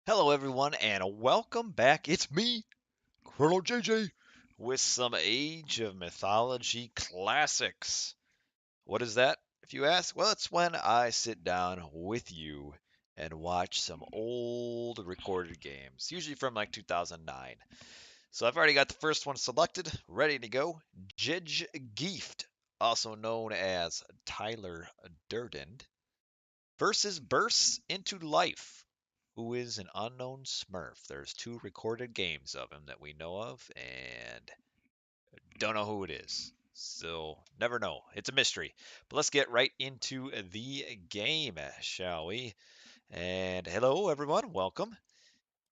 Hello, everyone, and welcome back. It's me, Colonel JJ, with some Age of Mythology classics. What is that, if you ask? Well, it's when I sit down with you and watch some old recorded games, usually from like 2009. So I've already got the first one selected, ready to go. Jijgeeft, also known as Tyler Durden, versus BurstsintoLife, who is an unknown Smurf. There's two recorded games of him that we know of, and don't know who it is. So, never know. It's a mystery. But let's get right into the game, shall we? And hello, everyone. Welcome.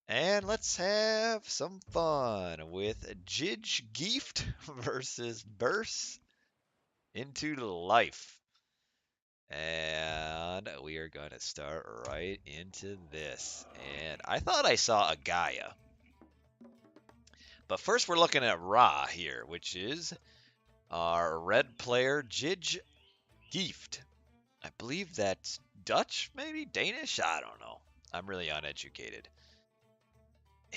And let's have some fun with Jijgeeft versus Burst into Life. And we are going to start right into this. And I thought I saw a Gaia. But first we're looking at Ra here, which is our red player Jijgeeft. I believe that's Dutch, maybe? Danish? I don't know. I'm really uneducated.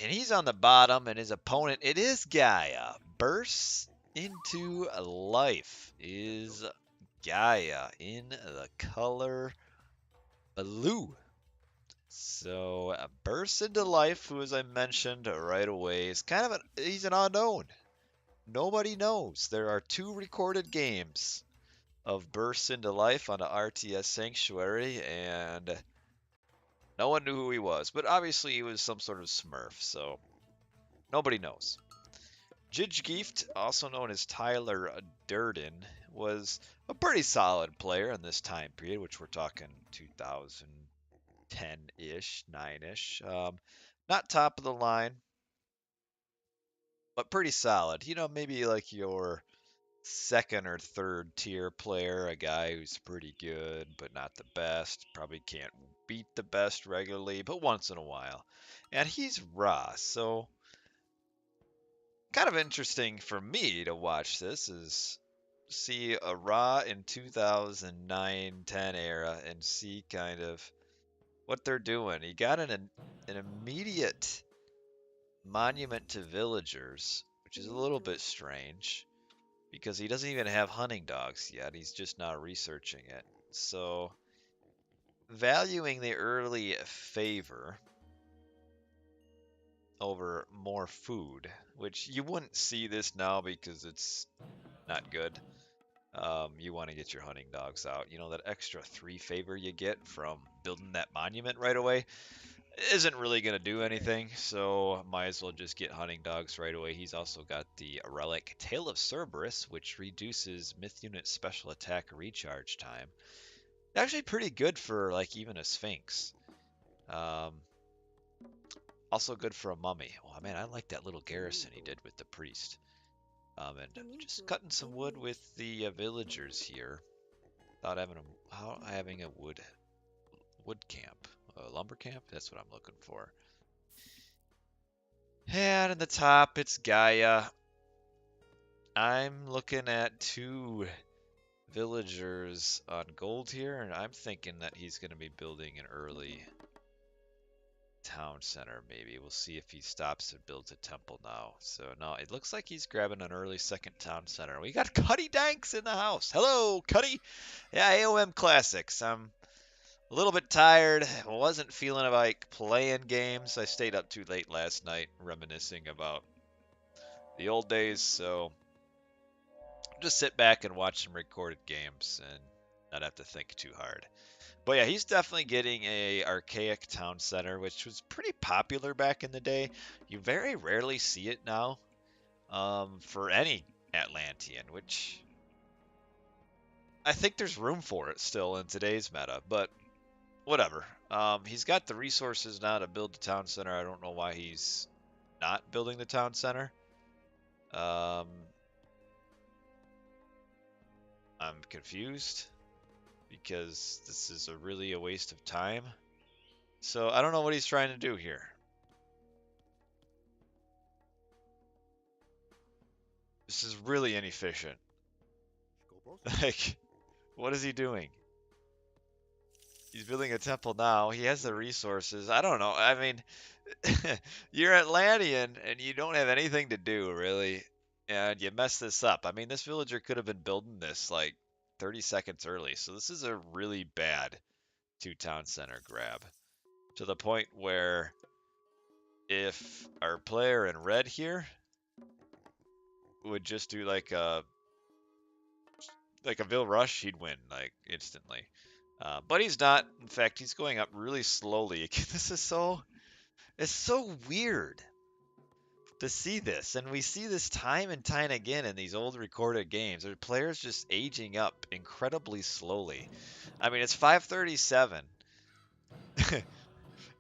And he's on the bottom, and his opponent, it is Gaia. Bursts into life is Gaia in the color blue. So, Bursts into Life, who, as I mentioned right away, is he's an unknown. Nobody knows. There are two recorded games of Bursts into Life on the RTS Sanctuary, and no one knew who he was. But obviously, he was some sort of Smurf, so nobody knows. Jijgeeft, also known as Tyler Durden, was a pretty solid player in this time period, which we're talking 2010-ish, 9-ish. Not top of the line, but pretty solid. Maybe like your second or third tier player, a guy who's pretty good, but not the best. Probably can't beat the best regularly, but once in a while. And he's Ra, so kind of interesting for me to watch this is see a Ra in 2009-10 era and see kind of what they're doing. He got an immediate monument to villagers, which is a little bit strange because he doesn't even have hunting dogs yet. He's just not researching it. So, valuing the early favor over more food, which you wouldn't see this now because it's not good. You want to get your hunting dogs out. That extra 3 favor you get from building that monument right away isn't really going to do anything, so might as well just get hunting dogs right away. He's also got the relic Tail of Cerberus, which reduces Myth Unit special attack recharge time. Actually pretty good for like even a Sphinx. Um, Also good for a mummy. Oh man, I like that little garrison he did with the priest. And just cutting some wood with the villagers here. Without having a wood camp, a lumber camp. That's what I'm looking for. And in the top, it's Gaia. I'm looking at 2 villagers on gold here, and I'm thinking that he's going to be building an early town center, maybe. We'll see if he stops and builds a temple now. So, no, it looks like he's grabbing an early second town center. We got Cuddy Danks in the house. Hello, Cuddy. Yeah, AOM Classics. I'm a little bit tired. Wasn't feeling like playing games. I stayed up too late last night reminiscing about the old days, so just sit back and watch some recorded games and not have to think too hard. But yeah, he's definitely getting a archaic town center, which was pretty popular back in the day. You very rarely see it now for any Atlantean, which I think there's room for it still in today's meta, but whatever. He's got the resources now to build the town center. I don't know why he's not building the town center. Um, I'm confused because this is really a waste of time. So I don't know what he's trying to do here. This is really inefficient. Like, what is he doing? He's building a temple now. He has the resources. I don't know. I mean, you're Atlantean and you don't have anything to do really, and you mess this up. I mean, this villager could have been building this like 30 seconds early. So this is a really bad two town center grab to the point where if our player in red here would just do like a Vil Rush, he'd win like instantly. But he's not. In fact, he's going up really slowly. This is it's so weird to see this, and we see this time and time again in these old recorded games. There are players just aging up incredibly slowly. I mean, it's 5:37,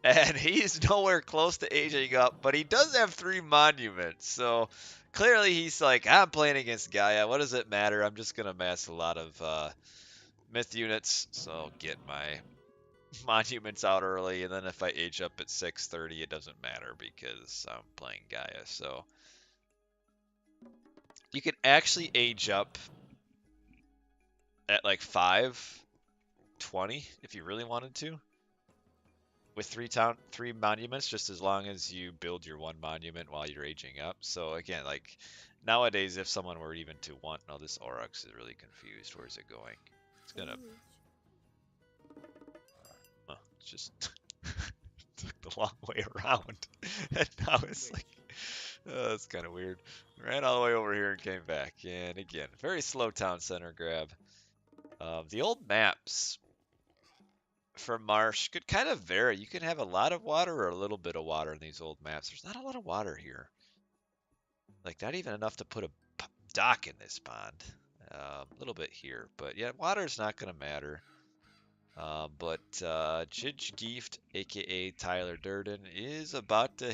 and he's nowhere close to aging up, but he does have 3 monuments. So clearly, he's like, I'm playing against Gaia. What does it matter? I'm just gonna mass a lot of myth units, so I'll get my monuments out early, and then if I age up at 6:30, it doesn't matter because I'm playing Gaia. So you can actually age up at like 5:20 if you really wanted to, with 3 monuments, just as long as you build your 1 monument while you're aging up. So again, like nowadays, if someone were even to want, no, this Aurochs is really confused. Where's it going? It's gonna, it's just took the long way around, and now it's like, that's kind of weird. Ran all the way over here and came back, and again, very slow town center grab. The old maps from Marsh could kind of vary. You can have a lot of water or a little bit of water in these old maps. There's not a lot of water here. Like, not even enough to put a dock in this pond. A little bit here, but yeah, water's not going to matter. But Jijgeeft, aka Tyler Durden, is about to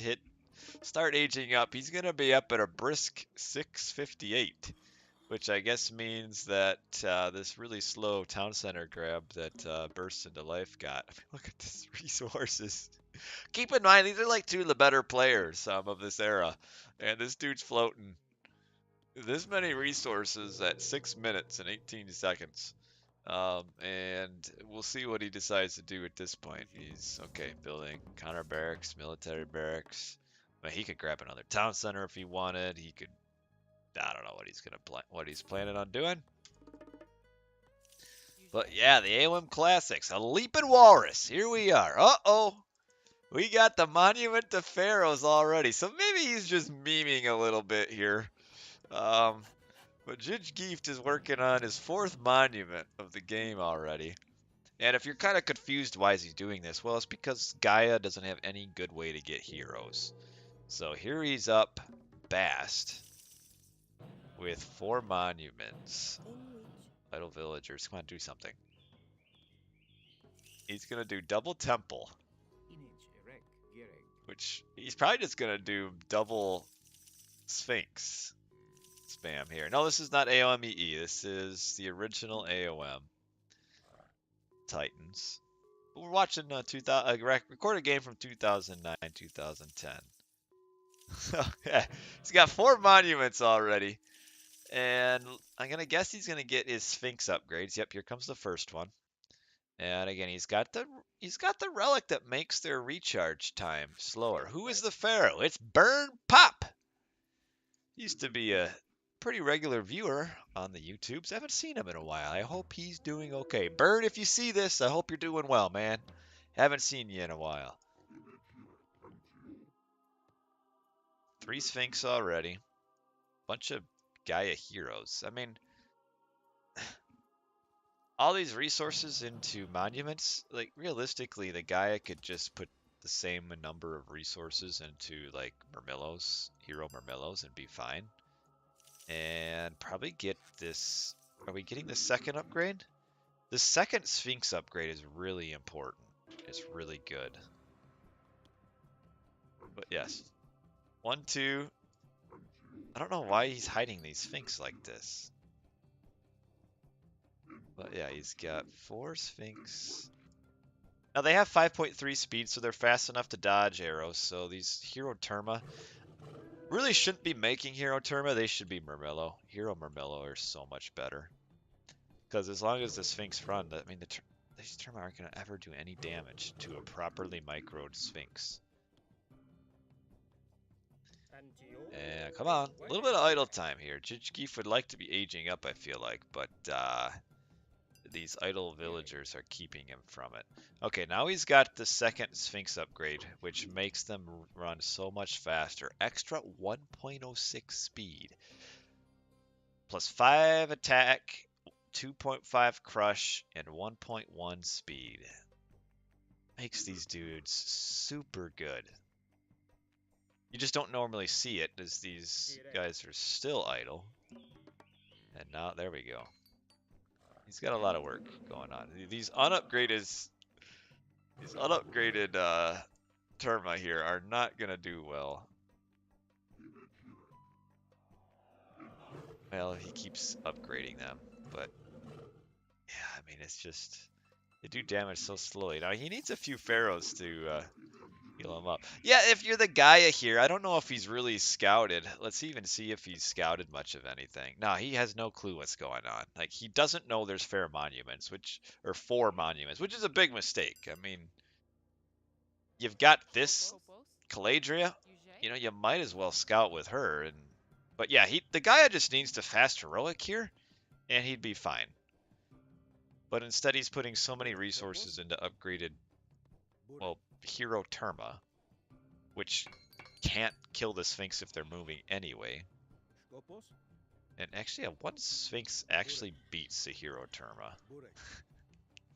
start aging up. He's going to be up at a brisk 658, which I guess means that this really slow town center grab that BurstsintoLife got. I mean, look at this resources. Keep in mind, these are like 2 of the better players of this era. And this dude's floating this many resources at 6 minutes and 18 seconds. And we'll see what he decides to do at this point. He's, okay, building counter barracks, military barracks. I mean, he could grab another town center if he wanted. He could, I don't know what he's planning on doing. But yeah, the AOM Classics, a leaping walrus. Here we are. Uh-oh. We got the monument to pharaohs already. So maybe he's just memeing a little bit here. But Jijgeeft is working on his 4th monument of the game already. And if you're kind of confused why is he doing this, well, it's because Gaia doesn't have any good way to get heroes. So here he's up Bast with 4 monuments. Vital villagers, come on, do something. He's going to do double temple, which he's probably just going to do double Sphinx spam here. No, this is not AOMEE. This is the original AOM Titans. We're watching a recorded game from 2009, 2010. So, yeah, he's got 4 monuments already. And I'm going to guess he's going to get his Sphinx upgrades. Yep, here comes the first one. And again, he's got the relic that makes their recharge time slower. Who is the pharaoh? It's Burn Pop. Used to be a pretty regular viewer on the YouTubes. I haven't seen him in a while. I hope he's doing okay. Burn, if you see this, I hope you're doing well, man. Haven't seen you in a while. 3 Sphinx already. Bunch of Gaia heroes. I mean, all these resources into monuments, like realistically, the Gaia could just put the same number of resources into like Murmillos, hero Murmillos, and be fine. And probably get this. Are we getting the 2nd upgrade? The 2nd Sphinx upgrade is really important. It's really good. But yes. 1, 2. I don't know why he's hiding these Sphinx like this. But yeah, he's got 4 Sphinx. Now they have 5.3 speed, so they're fast enough to dodge arrows. So these Hero Terma really shouldn't be making Hero Terma. They should be Murmillo. Hero Murmillo are so much better. Because as long as the Sphinx run, I mean, these terma aren't going to ever do any damage to a properly microed Sphinx. And come on, a little bit of idle time here. Jijgeeft would like to be aging up, I feel like, but these idle villagers are keeping him from it. Okay, now he's got the second Sphinx upgrade, which makes them run so much faster. Extra 1.06 speed. Plus 5 attack, 2.5 crush, and 1.1 speed. Makes these dudes super good. You just don't normally see it, as these guys are still idle. And now, there we go. He's got a lot of work going on. These unupgraded Terma here are not gonna do well. Well, he keeps upgrading them, but yeah, I mean, it's just they do damage so slowly. Now he needs a few pharaohs to heal him up. Yeah, if you're the Gaia here, I don't know if he's really scouted. Let's even see if he's scouted much of anything. No, he has no clue what's going on. Like, he doesn't know there's fair monuments, or 4 monuments, which is a big mistake. I mean, you've got this Caladria, you know, you might as well scout with her. But yeah, the Gaia just needs to fast heroic here, and he'd be fine. But instead, he's putting so many resources into upgraded, well, hero Terma, which can't kill the Sphinx if they're moving anyway. And actually, one Sphinx actually beats the hero Terma.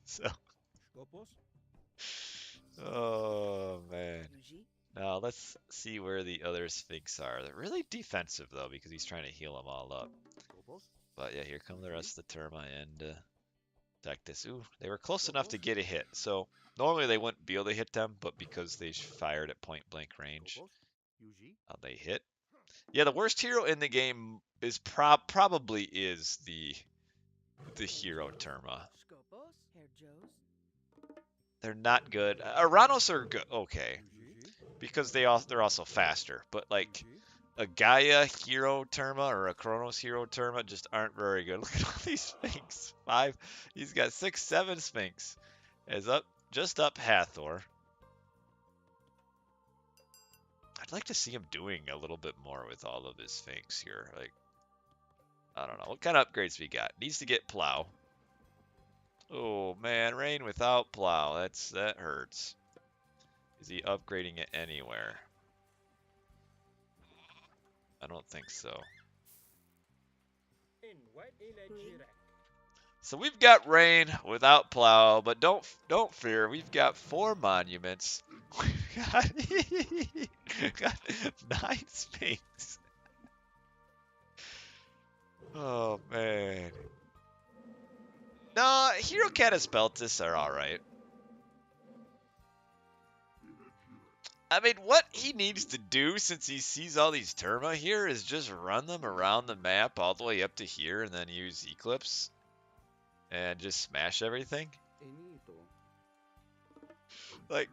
So, oh man. Now let's see where the other Sphinx are. They're really defensive though, because he's trying to heal them all up. But yeah, here come the rest of the Terma and attack this. Ooh, they were close enough to get a hit. So normally they wouldn't be able to hit them, but because they fired at point blank range, they hit. Yeah, the worst hero in the game is probably the hero Terma. They're not good. Aranos are good, okay, because they're also faster. But like a Gaia hero Terma or a Kronos hero Terma just aren't very good. Look at all these Sphinx. 5. He's got 6, 7 Sphinx. Just up Hathor. I'd like to see him doing a little bit more with all of his Sphinx here. Like, I don't know. What kind of upgrades we got? Needs to get Plow. Oh, man. Rain without Plow. That hurts. Is he upgrading it anywhere? I don't think so. So we've got Rain without Plow, but don't fear. We've got 4 monuments. We've got 9 Sphinx. Oh, man. No, Hero Catus Beltis are alright. I mean, what he needs to do, since he sees all these Terma here, is just run them around the map all the way up to here and then use Eclipse and just smash everything. Like,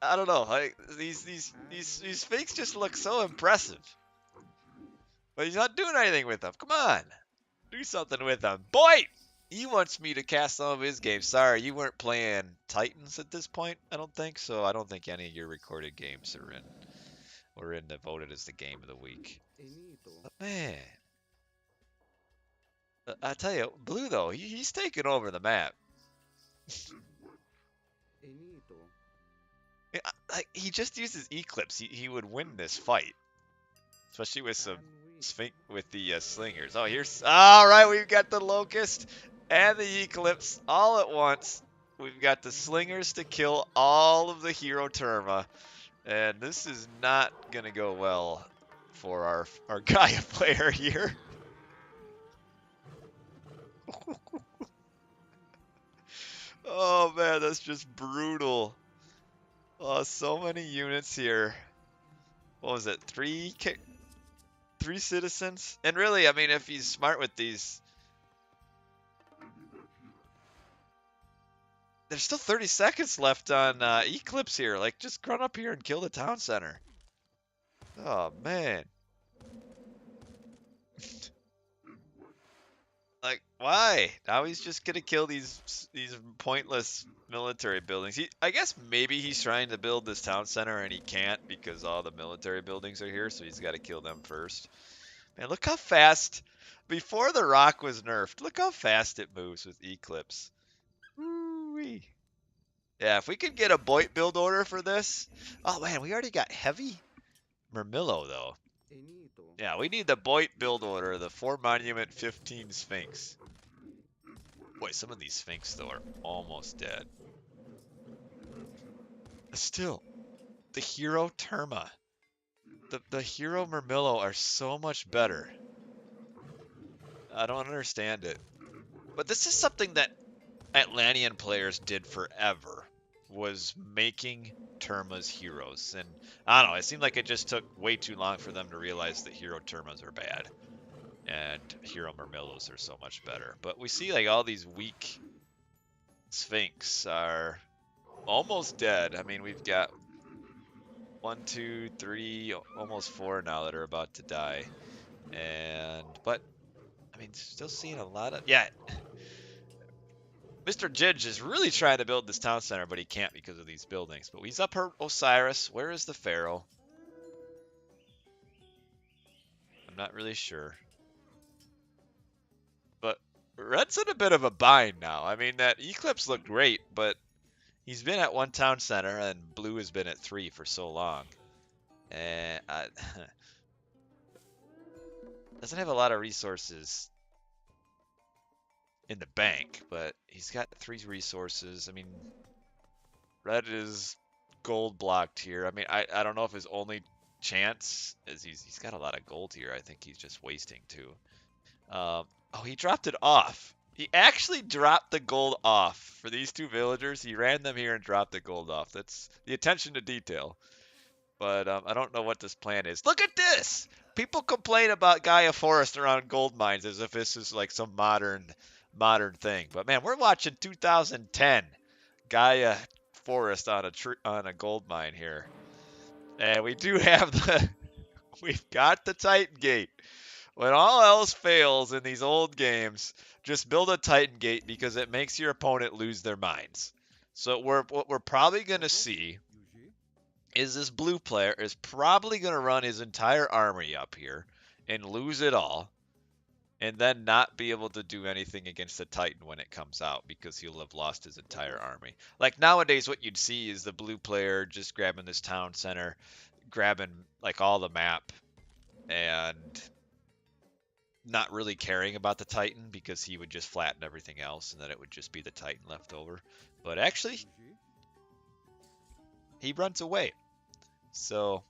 I don't know. Like, these Sphinx just look so impressive. But he's not doing anything with them. Come on. Do something with them. Boy! He wants me to cast some of his games. Sorry, you weren't playing Titans at this point, I don't think. So I don't think any of your recorded games were voted as the game of the week. But man, I tell you, Blue though, he's taking over the map. He just uses Eclipse. He would win this fight, especially with some Sphinx with the slingers. Oh, here's all right. We've got the Locust and the Eclipse all at once. We've got the slingers to kill all of the hero Terma, and this is not gonna go well for our Gaia player here. Oh man, that's just brutal. Oh, so many units here. What was it? 3 citizens? And really, I mean, if he's smart with these, there's still 30 seconds left on Eclipse here. Like, just run up here and kill the town center. Oh, man. Like, why? Now he's just gonna kill these pointless military buildings. I guess maybe he's trying to build this town center and he can't because all the military buildings are here, so he's got to kill them first. Man, look how fast, before the rock was nerfed, look how fast it moves with Eclipse. Woo-wee. Yeah, if we could get a Boit build order for this. Oh man, we already got heavy Murmillo though. Yeah, we need the Boit build order, the 4 Monument 15 Sphinx. Boy, some of these Sphinx though are almost dead. Still, the Hero Terma, the Hero Murmillo are so much better. I don't understand it. But this is something that Atlantean players did forever, was making Termas heroes. And I don't know, it seemed like it just took way too long for them to realize that Hero Termas are bad. And Hero Murmillos are so much better. But we see like all these weak Sphinx are almost dead. I mean, we've got 1, 2, 3, almost 4 now that are about to die. But I mean, still seeing a lot of, yeah. Mr. Jidge is really trying to build this town center, but he can't because of these buildings. But he's up her Osiris. Where is the Pharaoh? I'm not really sure. But Red's in a bit of a bind now. I mean, that Eclipse looked great, but he's been at 1 town center, and Blue has been at 3 for so long. And doesn't have a lot of resources in the bank, but he's got 3 resources. I mean, Red is gold blocked here. I mean, I don't know if his only chance is he's got a lot of gold here. I think he's just wasting too. Oh, he dropped it off. He actually dropped the gold off for these 2 villagers. He ran them here and dropped the gold off. That's the attention to detail. But I don't know what this plan is. Look at this! People complain about Gaia Forest around gold mines as if this is like some modern thing. But man, we're watching 2010 Gaia Forest on a gold mine here. And we do have we've got the Titan Gate. When all else fails in these old games, just build a Titan Gate because it makes your opponent lose their minds. So what we're probably going to see is this blue player is probably going to run his entire army up here and lose it all, and then not be able to do anything against the Titan when it comes out because he'll have lost his entire army. Like nowadays, what you'd see is the blue player just grabbing this town center, grabbing like all the map, and not really caring about the Titan because he would just flatten everything else and then it would just be the Titan left over. But actually, he runs away. So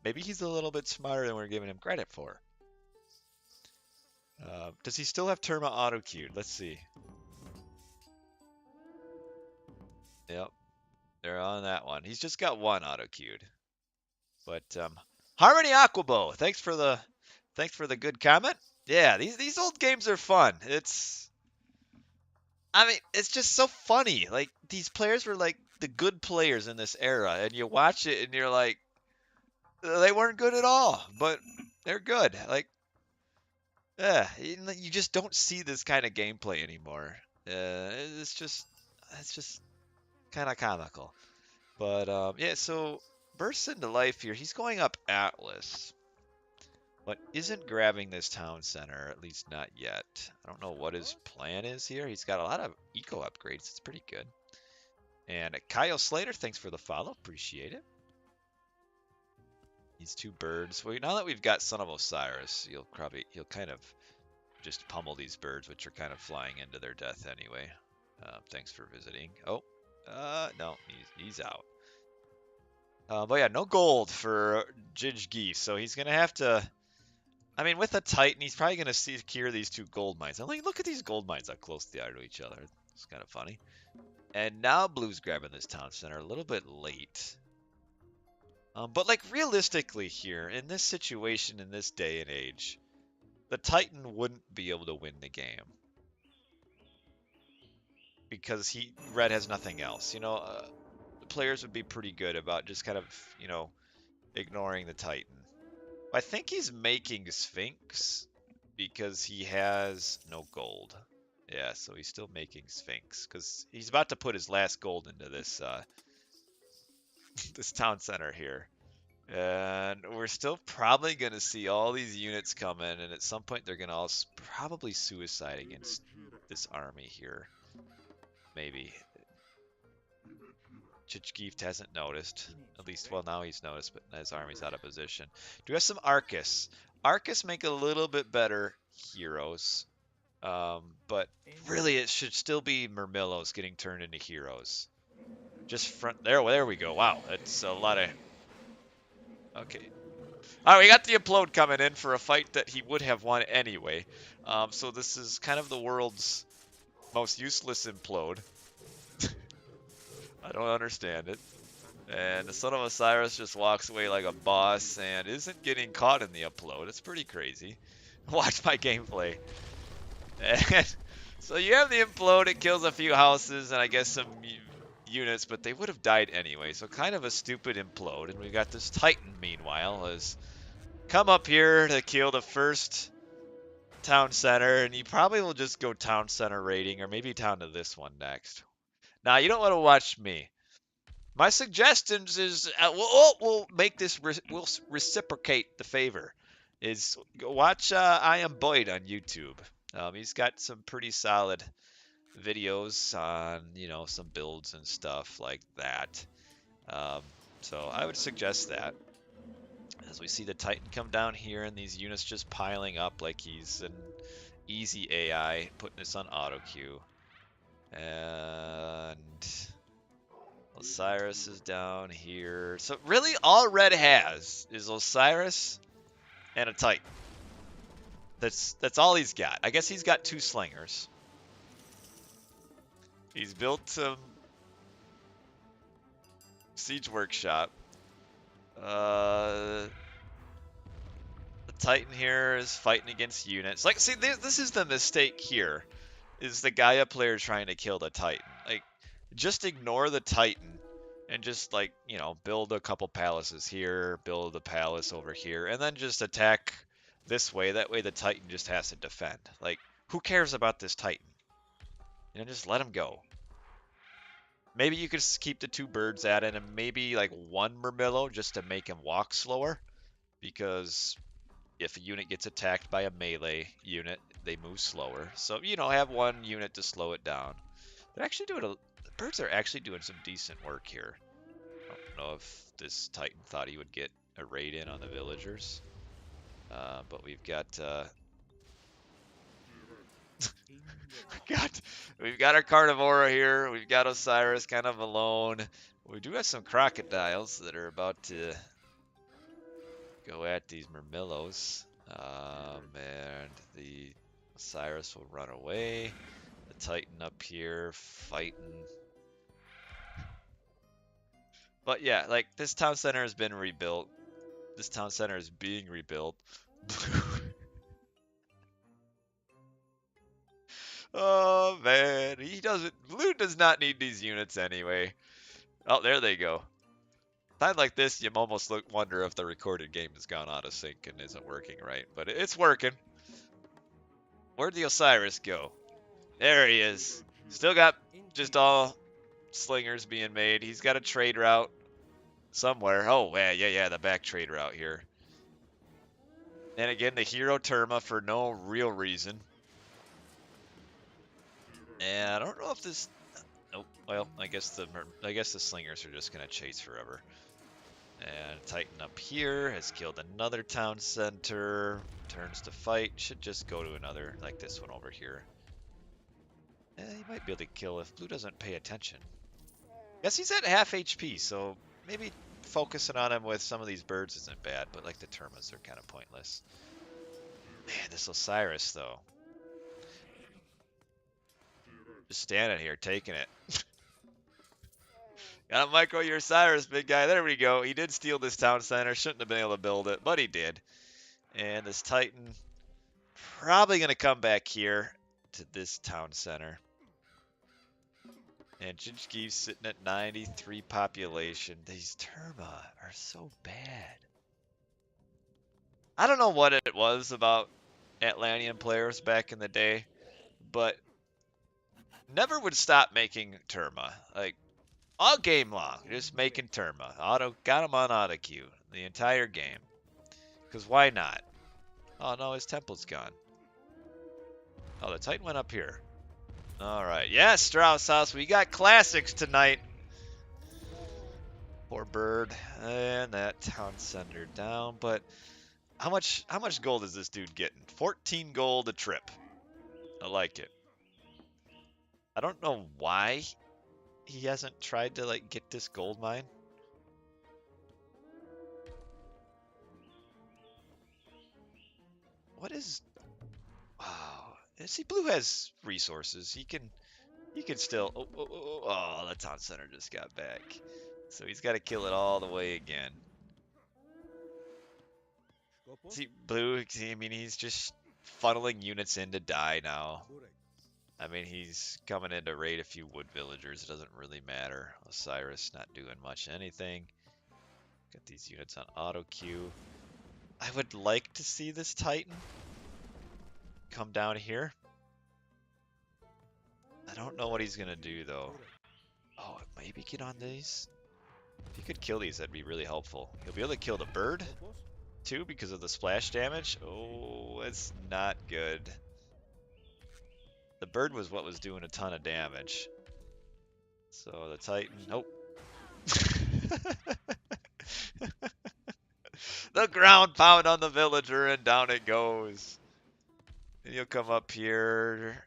maybe he's a little bit smarter than we're giving him credit for. Does he still have Terma auto-queued? Let's see. Yep, they're on that one. He's just got 1 auto-queued. But Harmony Aquabo, thanks for the good comment. Yeah, these old games are fun. I mean, it's just so funny. Like these players were like the good players in this era, and you watch it and you're like, they weren't good at all, but they're good. Like, yeah, you just don't see this kind of gameplay anymore. It's just kind of comical. But yeah, so BurstsintoLife here. He's going up Atlas, but isn't grabbing this town center, at least not yet. I don't know what his plan is here. He's got a lot of eco upgrades. It's pretty good. And Kyle Slater, thanks for the follow. Appreciate it. These 2 birds. Well, now that we've got Son of Osiris, he'll kind of just pummel these birds, which are kind of flying into their death anyway. Thanks for visiting. Oh, no, he's out. But yeah, no gold for Jijgeeft, so he's gonna have to. I mean, with a Titan, he's probably gonna secure these 2 gold mines. And like, look at these gold mines, how close they are to each other. It's kind of funny. And now Blue's grabbing this town center a little bit late. But like realistically here, in this situation, in this day and age, the Titan wouldn't be able to win the game. Because Red has nothing else. You know, the players would be pretty good about just kind of, you know, ignoring the Titan. I think he's making Sphinx because he has no gold. Yeah, so he's still making Sphinx because he's about to put his last gold into this this town center here. And we're still probably going to see all these units come in, and at some point they're going to all probably suicide against this army here. Maybe. Jijgeeft hasn't noticed. At least, well, now he's noticed, but his army's out of position. Do we have some Arcus? Arcus make a little bit better heroes. But really it should still be Murmillos getting turned into heroes. Just front there we go. Wow, that's a lot of... Okay. All right, we got the implode coming in for a fight that he would have won anyway. So this is kind of the world's most useless implode. I don't understand it. And the Son of Osiris just walks away like a boss and isn't getting caught in the upload. It's pretty crazy. Watch my gameplay. And so you have the implode, it kills a few houses and I guess some units, but they would have died anyway. So kind of a stupid implode. And we got this Titan, meanwhile, has come up here to kill the first town center. And he probably will just go town center raiding or maybe down to this one next. Now, you don't want to watch me. My suggestions is, we'll make this, we'll reciprocate the favor, is go watch I Am Boyd on YouTube. He's got some pretty solid videos on, you know, some builds and stuff like that. So I would suggest that. As we see the Titan come down here and these units just piling up like he's an easy AI, putting this on auto queue. And Osiris is down here. So really all Red has is Osiris and a Titan. That's all he's got. I guess he's got 2 slingers. He's built some siege workshop. The Titan here is fighting against units. Like, see, this is the mistake here. Is the Gaia player trying to kill the Titan. Like, just ignore the Titan and just, like, you know, build a couple palaces here, build a palace over here, and then just attack this way. That way the Titan just has to defend. Like, who cares about this Titan? You know, just let him go. Maybe you could keep the 2 birds at it and maybe, like, 1 Murmillo just to make him walk slower. Because if a unit gets attacked by a melee unit, they move slower. So, you know, have 1 unit to slow it down. They're actually doing the birds are actually doing some decent work here. I don't know if this Titan thought he would get a raid in on the villagers. But we've got we've got our Carnivora here. We've got Osiris kind of alone. We do have some crocodiles that are about to go at these Murmillos. And the Osiris will run away. The Titan up here fighting. But yeah, like, this town center has been rebuilt. This town center is being rebuilt. Oh man, Blue does not need these units anyway. Oh, there they go. Time like this, you almost wonder if the recorded game has gone out of sync and isn't working right, but it's working. Where'd the Osiris go? There he is. Still got just all slingers being made. He's got a trade route somewhere. Oh, yeah, the back trade route here. And again, the hero Terma for no real reason. And I don't know if this... Nope. Well, I guess the slingers are just going to chase forever. And Titan up here has killed another town center. Turns to fight. Should just go to another, like this one over here. He might be able to kill if Blue doesn't pay attention. Guess he's at half HP, so maybe focusing on him with some of these birds isn't bad, but like the Termas are kind of pointless. Man, this Osiris, though. Just standing here, taking it. Gotta micro your Osiris, big guy. There we go. He did steal this town center. Shouldn't have been able to build it, but he did. And this Titan probably going to come back here to this town center. And Jijgeeft sitting at 93 population. These Terma are so bad. I don't know what it was about Atlantean players back in the day, but never would stop making Terma. Like, all game long, just making Terma. Got him on auto queue the entire game. Because why not? Oh no, his temple's gone. Oh, the Titan went up here. Alright, yes, Strauss House, we got classics tonight. Poor bird. And that town center down, but how much gold is this dude getting? 14 gold a trip. I like it. I don't know why he hasn't tried to like get this gold mine. What is wow. See, blue has resources. He can still oh, the town center just got back. So he's got to kill it all the way again. See, blue, I mean, he's just funneling units in to die now. I mean, he's coming in to raid a few wood villagers. It doesn't really matter. Osiris not doing much anything. Got these units on auto queue. I would like to see this Titan come down here. I don't know what he's going to do, though. Oh, maybe get on these? If he could kill these, that'd be really helpful. He'll be able to kill the bird, too, because of the splash damage. Oh, it's not good. The bird was what was doing a ton of damage. So the Titan, nope. The ground pound on the villager and down it goes. And you'll come up here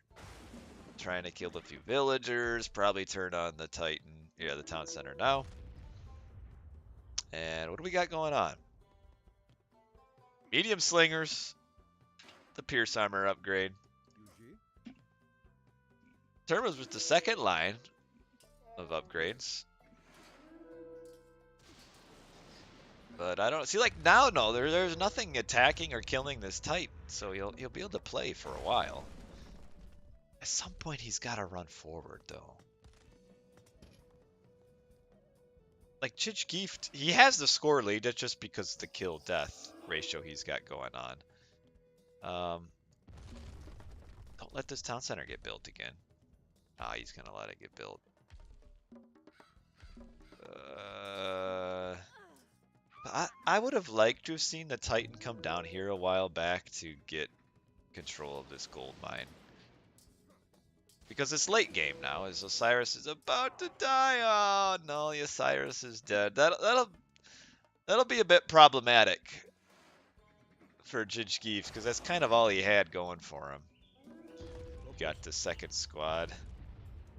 trying to kill a few villagers, probably turn on the Titan, yeah, the town center now. And what do we got going on? Medium slingers, the Pierce armor upgrade. Terma's was the second line of upgrades. But I don't see, like, now, no, there's nothing attacking or killing this Titan, so he'll be able to play for a while. At some point, he's got to run forward, though. Like, Jijgeeft, he has the score lead, that's just because of the kill-death ratio he's got going on. Don't let this town center get built again. Ah, he's gonna let it get built. I would have liked to have seen the Titan come down here a while back to get control of this gold mine. Because it's late game now, as Osiris is about to die. Oh no, the Osiris is dead. That'll be a bit problematic for Jijgeeft, because that's kind of all he had going for him. Got the second squad.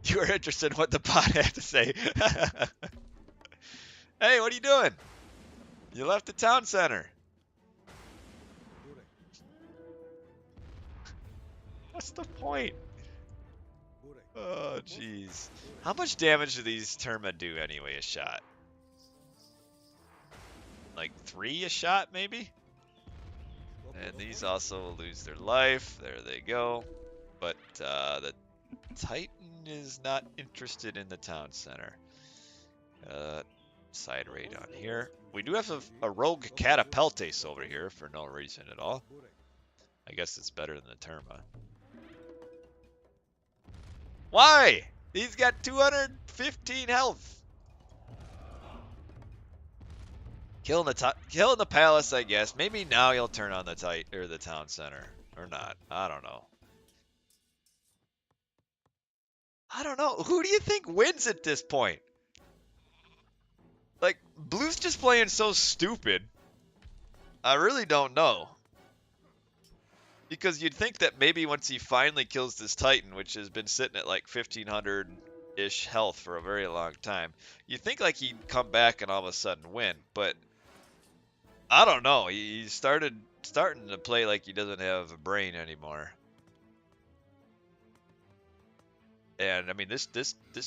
You were interested in what the bot had to say. Hey, what are you doing? You left the town center. What's the point? Oh, jeez. How much damage do these Terma do anyway, a shot? Like 3 a shot, maybe? And these also lose their life. There they go. But the Titan is not interested in the town center. Side raid on here. We do have a rogue Catapultes over here for no reason at all. I guess it's better than the Terma. Why? He's got 215 health. Killing the palace, I guess. Maybe now he'll turn on the the town center or not. I don't know. I don't know. Who do you think wins at this point? Like, blue's just playing so stupid. I really don't know. Because you'd think that maybe once he finally kills this Titan, which has been sitting at like 1500-ish health for a very long time, you'd think like he'd come back and all of a sudden win. But I don't know. He starting to play like he doesn't have a brain anymore. And I mean, this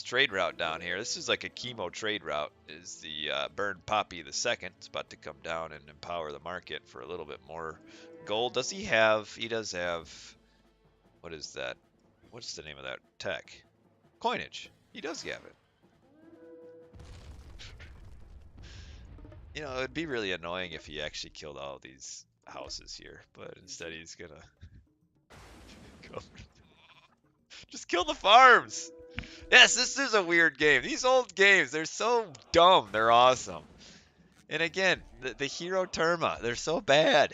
trade route down here, this is like a chemo trade route, is the Burn Poppy the second. It's about to come down and empower the market for a little bit more gold. Does he have, he does have, what is that? What's the name of that tech? Coinage. He does have it. You know, it'd be really annoying if he actually killed all these houses here, but instead he's gonna Just kill the farms. Yes, this is a weird game. These old games, they're so dumb. They're awesome. And again, the hero Terma, they're so bad.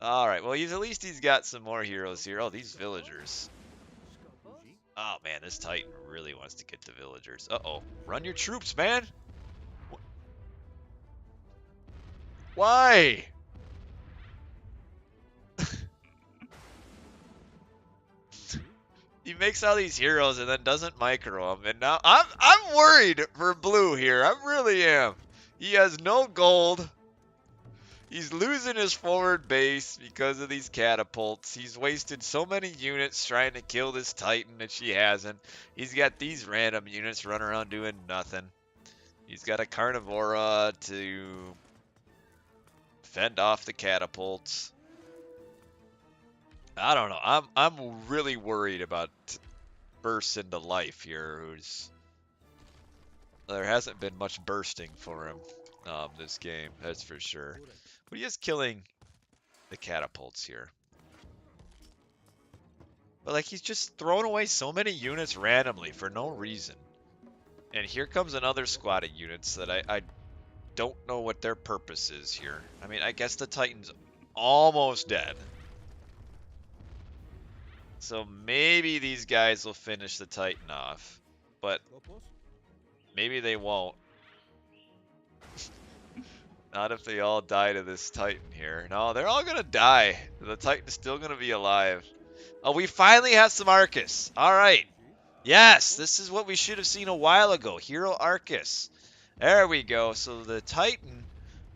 All right, well, at least he's got some more heroes here. Oh, these villagers. Oh, man, this Titan really wants to get the villagers. Uh-oh. Run your troops, man. Why? He makes all these heroes and then doesn't micro them. And now I'm worried for Blue here. I really am. He has no gold. He's losing his forward base because of these catapults. He's wasted so many units trying to kill this Titan that she hasn't. He's got these random units running around doing nothing. He's got a Carnivora to fend off the catapults. I don't know. I'm really worried about BurstsintoLife here, there hasn't been much bursting for him this game, that's for sure. But he is killing the catapults here. But like he's just throwing away so many units randomly for no reason. And here comes another squad of units that I don't know what their purpose is here. I mean, I guess the Titan's almost dead. So maybe these guys will finish the Titan off. But maybe they won't. Not if they all die to this Titan here. No, they're all gonna die. The Titan's still gonna be alive. Oh, we finally have some Arcus. Alright. Yes, this is what we should have seen a while ago. Hero Arcus. There we go. So the Titan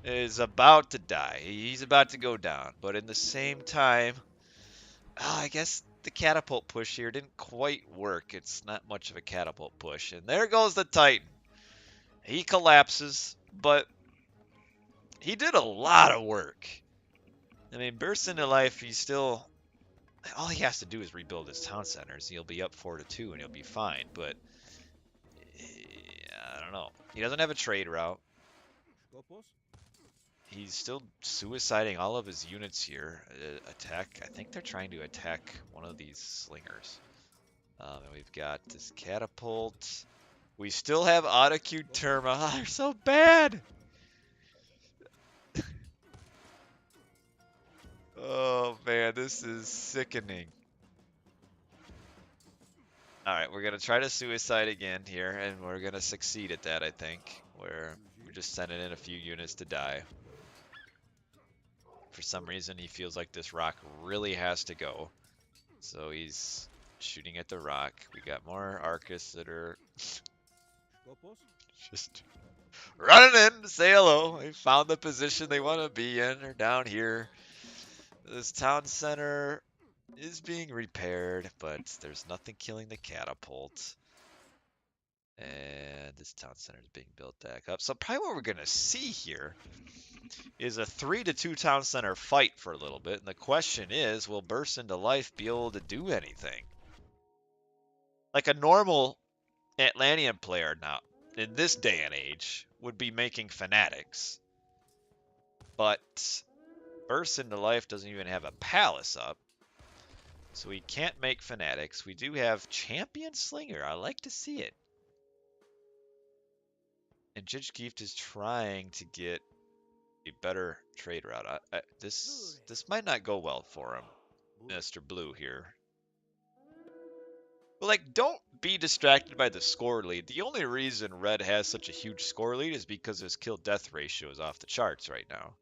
is about to die. He's about to go down. But in the same time, I guess the catapult push here didn't quite work. It's not much of a catapult push. And there goes the Titan. He collapses, but he did a lot of work. I mean, BurstsintoLife, he's still... all he has to do is rebuild his town centers. He'll be up 4-2 and he'll be fine. But, I don't know. He doesn't have a trade route. He's still suiciding all of his units here. Attack. I think they're trying to attack one of these slingers. And we've got this catapult. We still have autocued Terma. Oh, they're so bad. Oh man, this is sickening. Alright, we're gonna try to suicide again here, and we're gonna succeed at that, I think. Where we're just sending in a few units to die. For some reason, he feels like this rock really has to go. So he's shooting at the rock. We got more Arcus that are just running in to say hello. They found the position they want to be in. They're down here. This town center is being repaired, but there's nothing killing the catapult. And this town center is being built back up. So probably what we're going to see here is a 3-2 town center fight for a little bit. And the question is, will BurstsintoLife be able to do anything? Like a normal Atlantean player now, in this day and age, would be making fanatics. But BurstsintoLife doesn't even have a palace up. So we can't make fanatics. We do have champion slinger. I like to see it. And Jijgeeft is trying to get a better trade route. This might not go well for him, Mr. Blue here. But like, don't be distracted by the score lead. The only reason Red has such a huge score lead is because his kill-death ratio is off the charts right now.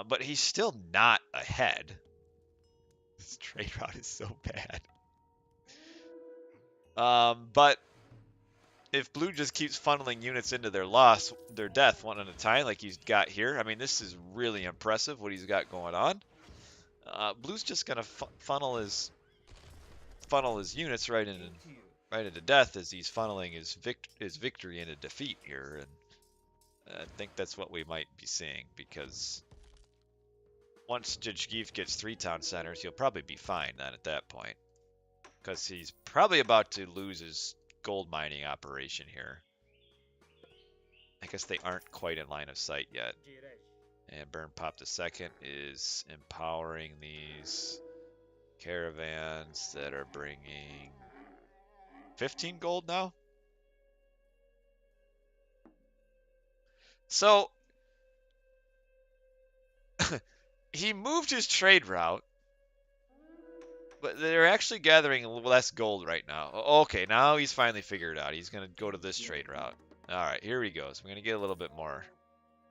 But he's still not ahead. This trade route is so bad. But if Blue just keeps funneling units into their death one at a time, like he's got here, I mean, this is really impressive what he's got going on. Blue's just gonna funnel his units right into death as he's funneling his victory into defeat here, and I think that's what we might be seeing, because once Jijgeeft gets 3 town centers, he'll probably be fine then at that point, because he's probably about to lose his gold mining operation here. I guess they aren't quite in line of sight yet. And Burn Pop II is empowering these caravans that are bringing 15 gold now. So he moved his trade route, but they're actually gathering less gold right now. Okay, now he's finally figured it out. He's going to go to this trade route. All right, here he goes. We're going to get a little bit more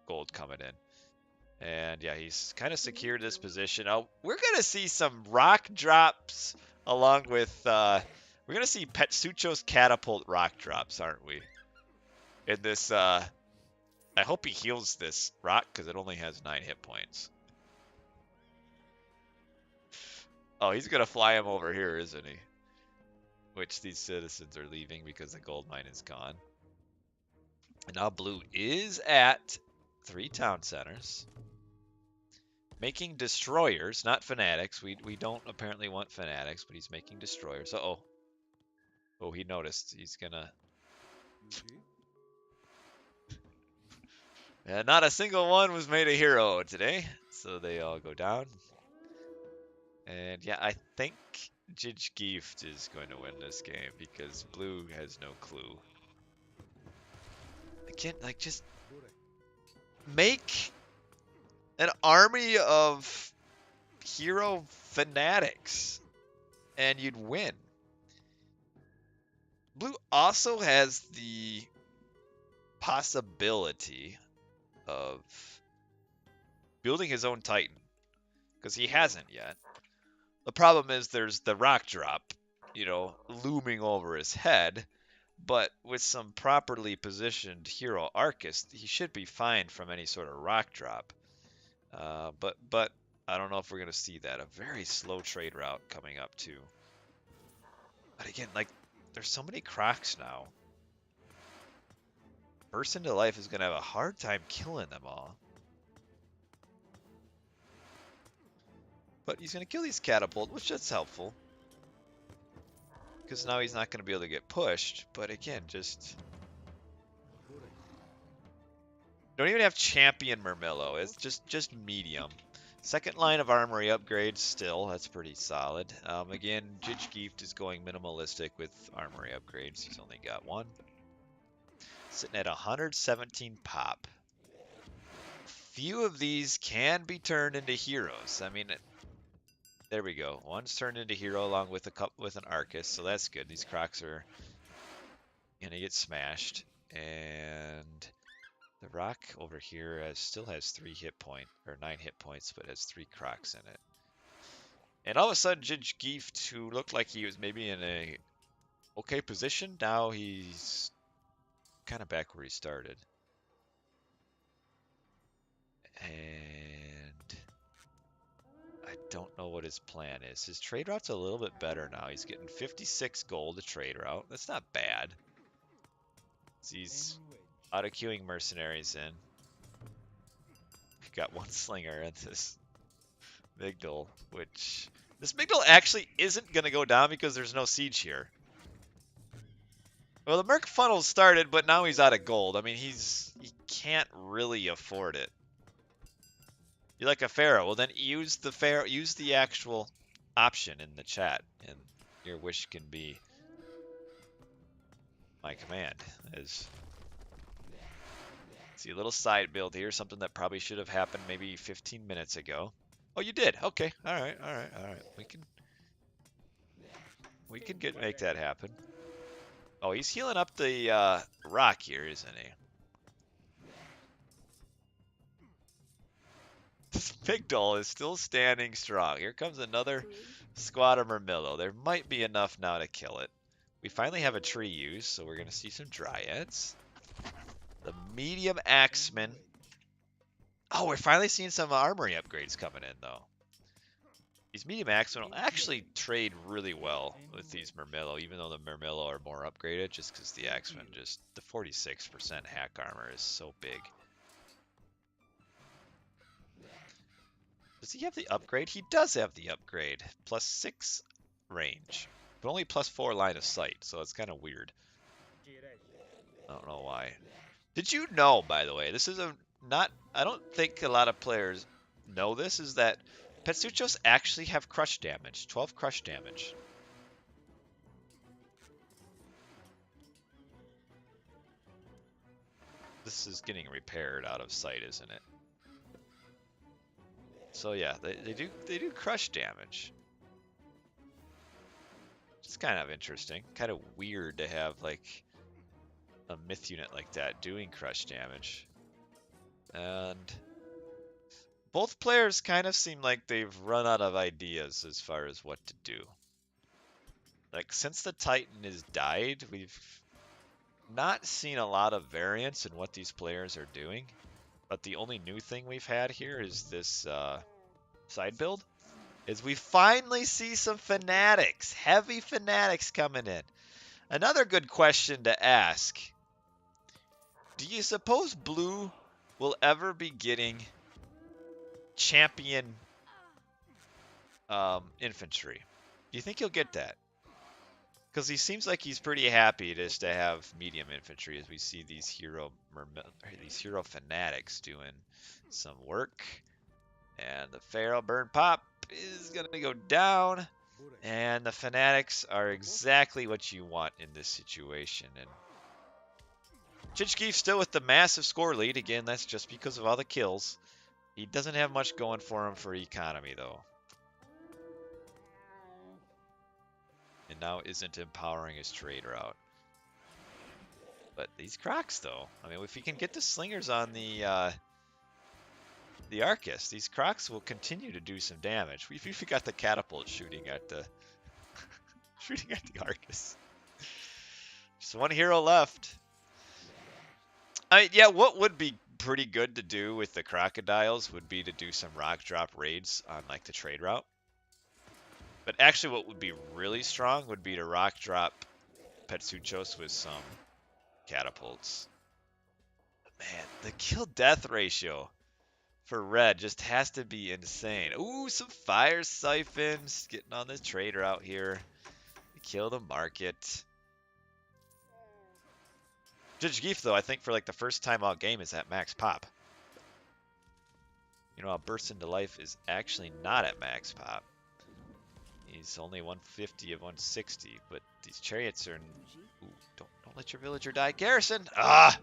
gold coming in. And yeah, he's kind of secured this position. Oh, we're going to see some rock drops along with, we're going to see Petsucho's catapult rock drops, aren't we? In this, I hope he heals this rock because it only has 9 hit points. Oh, he's going to fly him over here, isn't he? Which these citizens are leaving because the gold mine is gone. And now blue is at 3 town centers. Making destroyers, not fanatics. We don't apparently want fanatics, but he's making destroyers. Uh-oh. Oh, he noticed. He's gonna... Yeah, not a single one was made a hero today. So they all go down. And yeah, I think Jijgeeft is going to win this game because blue has no clue. Again, like, just make an army of hero fanatics and you'd win. Blue also has the possibility of building his own Titan because he hasn't yet. The problem is there's the rock drop, you know, looming over his head, but with some properly positioned hero Arcus, he should be fine from any sort of rock drop. But I don't know if we're going to see that. A very slow trade route coming up too. But again, like, there's so many Crocs now. BurstsintoLife is going to have a hard time killing them all. But he's going to kill these catapult, which is helpful. Because now he's not going to be able to get pushed. But again, just... don't even have champion Murmillo. It's just medium. Second line of armory upgrades still. That's pretty solid. Again, Jijgeeft is going minimalistic with armory upgrades. He's only got 1. Sitting at 117 pop. Few of these can be turned into heroes. I mean, there we go. One's turned into hero along with an Arcus, so that's good. These Crocs are gonna get smashed. And the rock over here still has 3 hit points, or 9 hit points, but has 3 Crocs in it. And all of a sudden, Jijgeeft, who looked like he was maybe in a okay position, now he's kind of back where he started. And I don't know what his plan is. His trade route's a little bit better now. He's getting 56 gold a trade route. That's not bad. He's auto-queuing mercenaries in. We've got 1 slinger at this Migdal, which... this Migdal actually isn't going to go down because there's no siege here. Well, the Merc funnel started, but now he's out of gold. I mean, he can't really afford it. You're like a pharaoh. Well, then use the actual option in the chat, and your wish can be my command. See a little side build here, something that probably should have happened maybe 15 minutes ago. Oh, you did. Okay. All right. We can make that happen. Oh, he's healing up the rock here, isn't he? This Migdal is still standing strong. Here comes another squad of Murmillo. There might be enough now to kill it. We finally have a tree use, so we're going to see some dryads. The medium axemen. Oh, we're finally seeing some armory upgrades coming in, though. These medium axemen will actually trade really well with these Murmillo, even though the Murmillo are more upgraded, just because the axemen the 46% hack armor is so big. Does he have the upgrade? He does have the upgrade. +6 range, but only +4 line of sight, so it's kind of weird. I don't know why. Did you know, by the way, this is I don't think a lot of players know this, is that Petsuchos actually have crush damage. 12 crush damage. This is getting repaired out of sight, isn't it? So yeah, they do crush damage. It's kind of interesting. Kind of weird to have like a myth unit like that doing crush damage. And both players kind of seem like they've run out of ideas as far as what to do. Like, since the Titan has died, we've not seen a lot of variance in what these players are doing. But the only new thing we've had here is this side build. Is we finally see some fanatics, heavy fanatics coming in. Another good question to ask. Do you suppose Blue will ever be getting champion infantry? Do you think he'll get that? Because he seems like he's pretty happy just to have medium infantry as we see these hero fanatics doing some work. And the Pharaoh burn pop is going to go down. And the fanatics are exactly what you want in this situation. And Jijgeeft still with the massive score lead. Again, that's just because of all the kills. He doesn't have much going for him for economy, though. And now isn't empowering his trade route. But these Crocs, though. I mean, if he can get the slingers on the Arcus, these Crocs will continue to do some damage. We've got the catapult shooting at the shooting at the Arcus. Just one hero left. I mean, yeah, what would be pretty good to do with the crocodiles would be to do some rock drop raids on like the trade route. But actually what would be really strong would be to rock drop Petsuchos with some catapults. Man, the kill death ratio for red just has to be insane. Ooh, some fire siphons getting on this trade route here. Kill the market. Jijgeeft, though, I think for like the first time all game is at max pop. You know, BurstsintoLife is actually not at max pop. He's only 150 of 160, but these chariots are... Ooh, don't let your villager die. Garrison! Ah!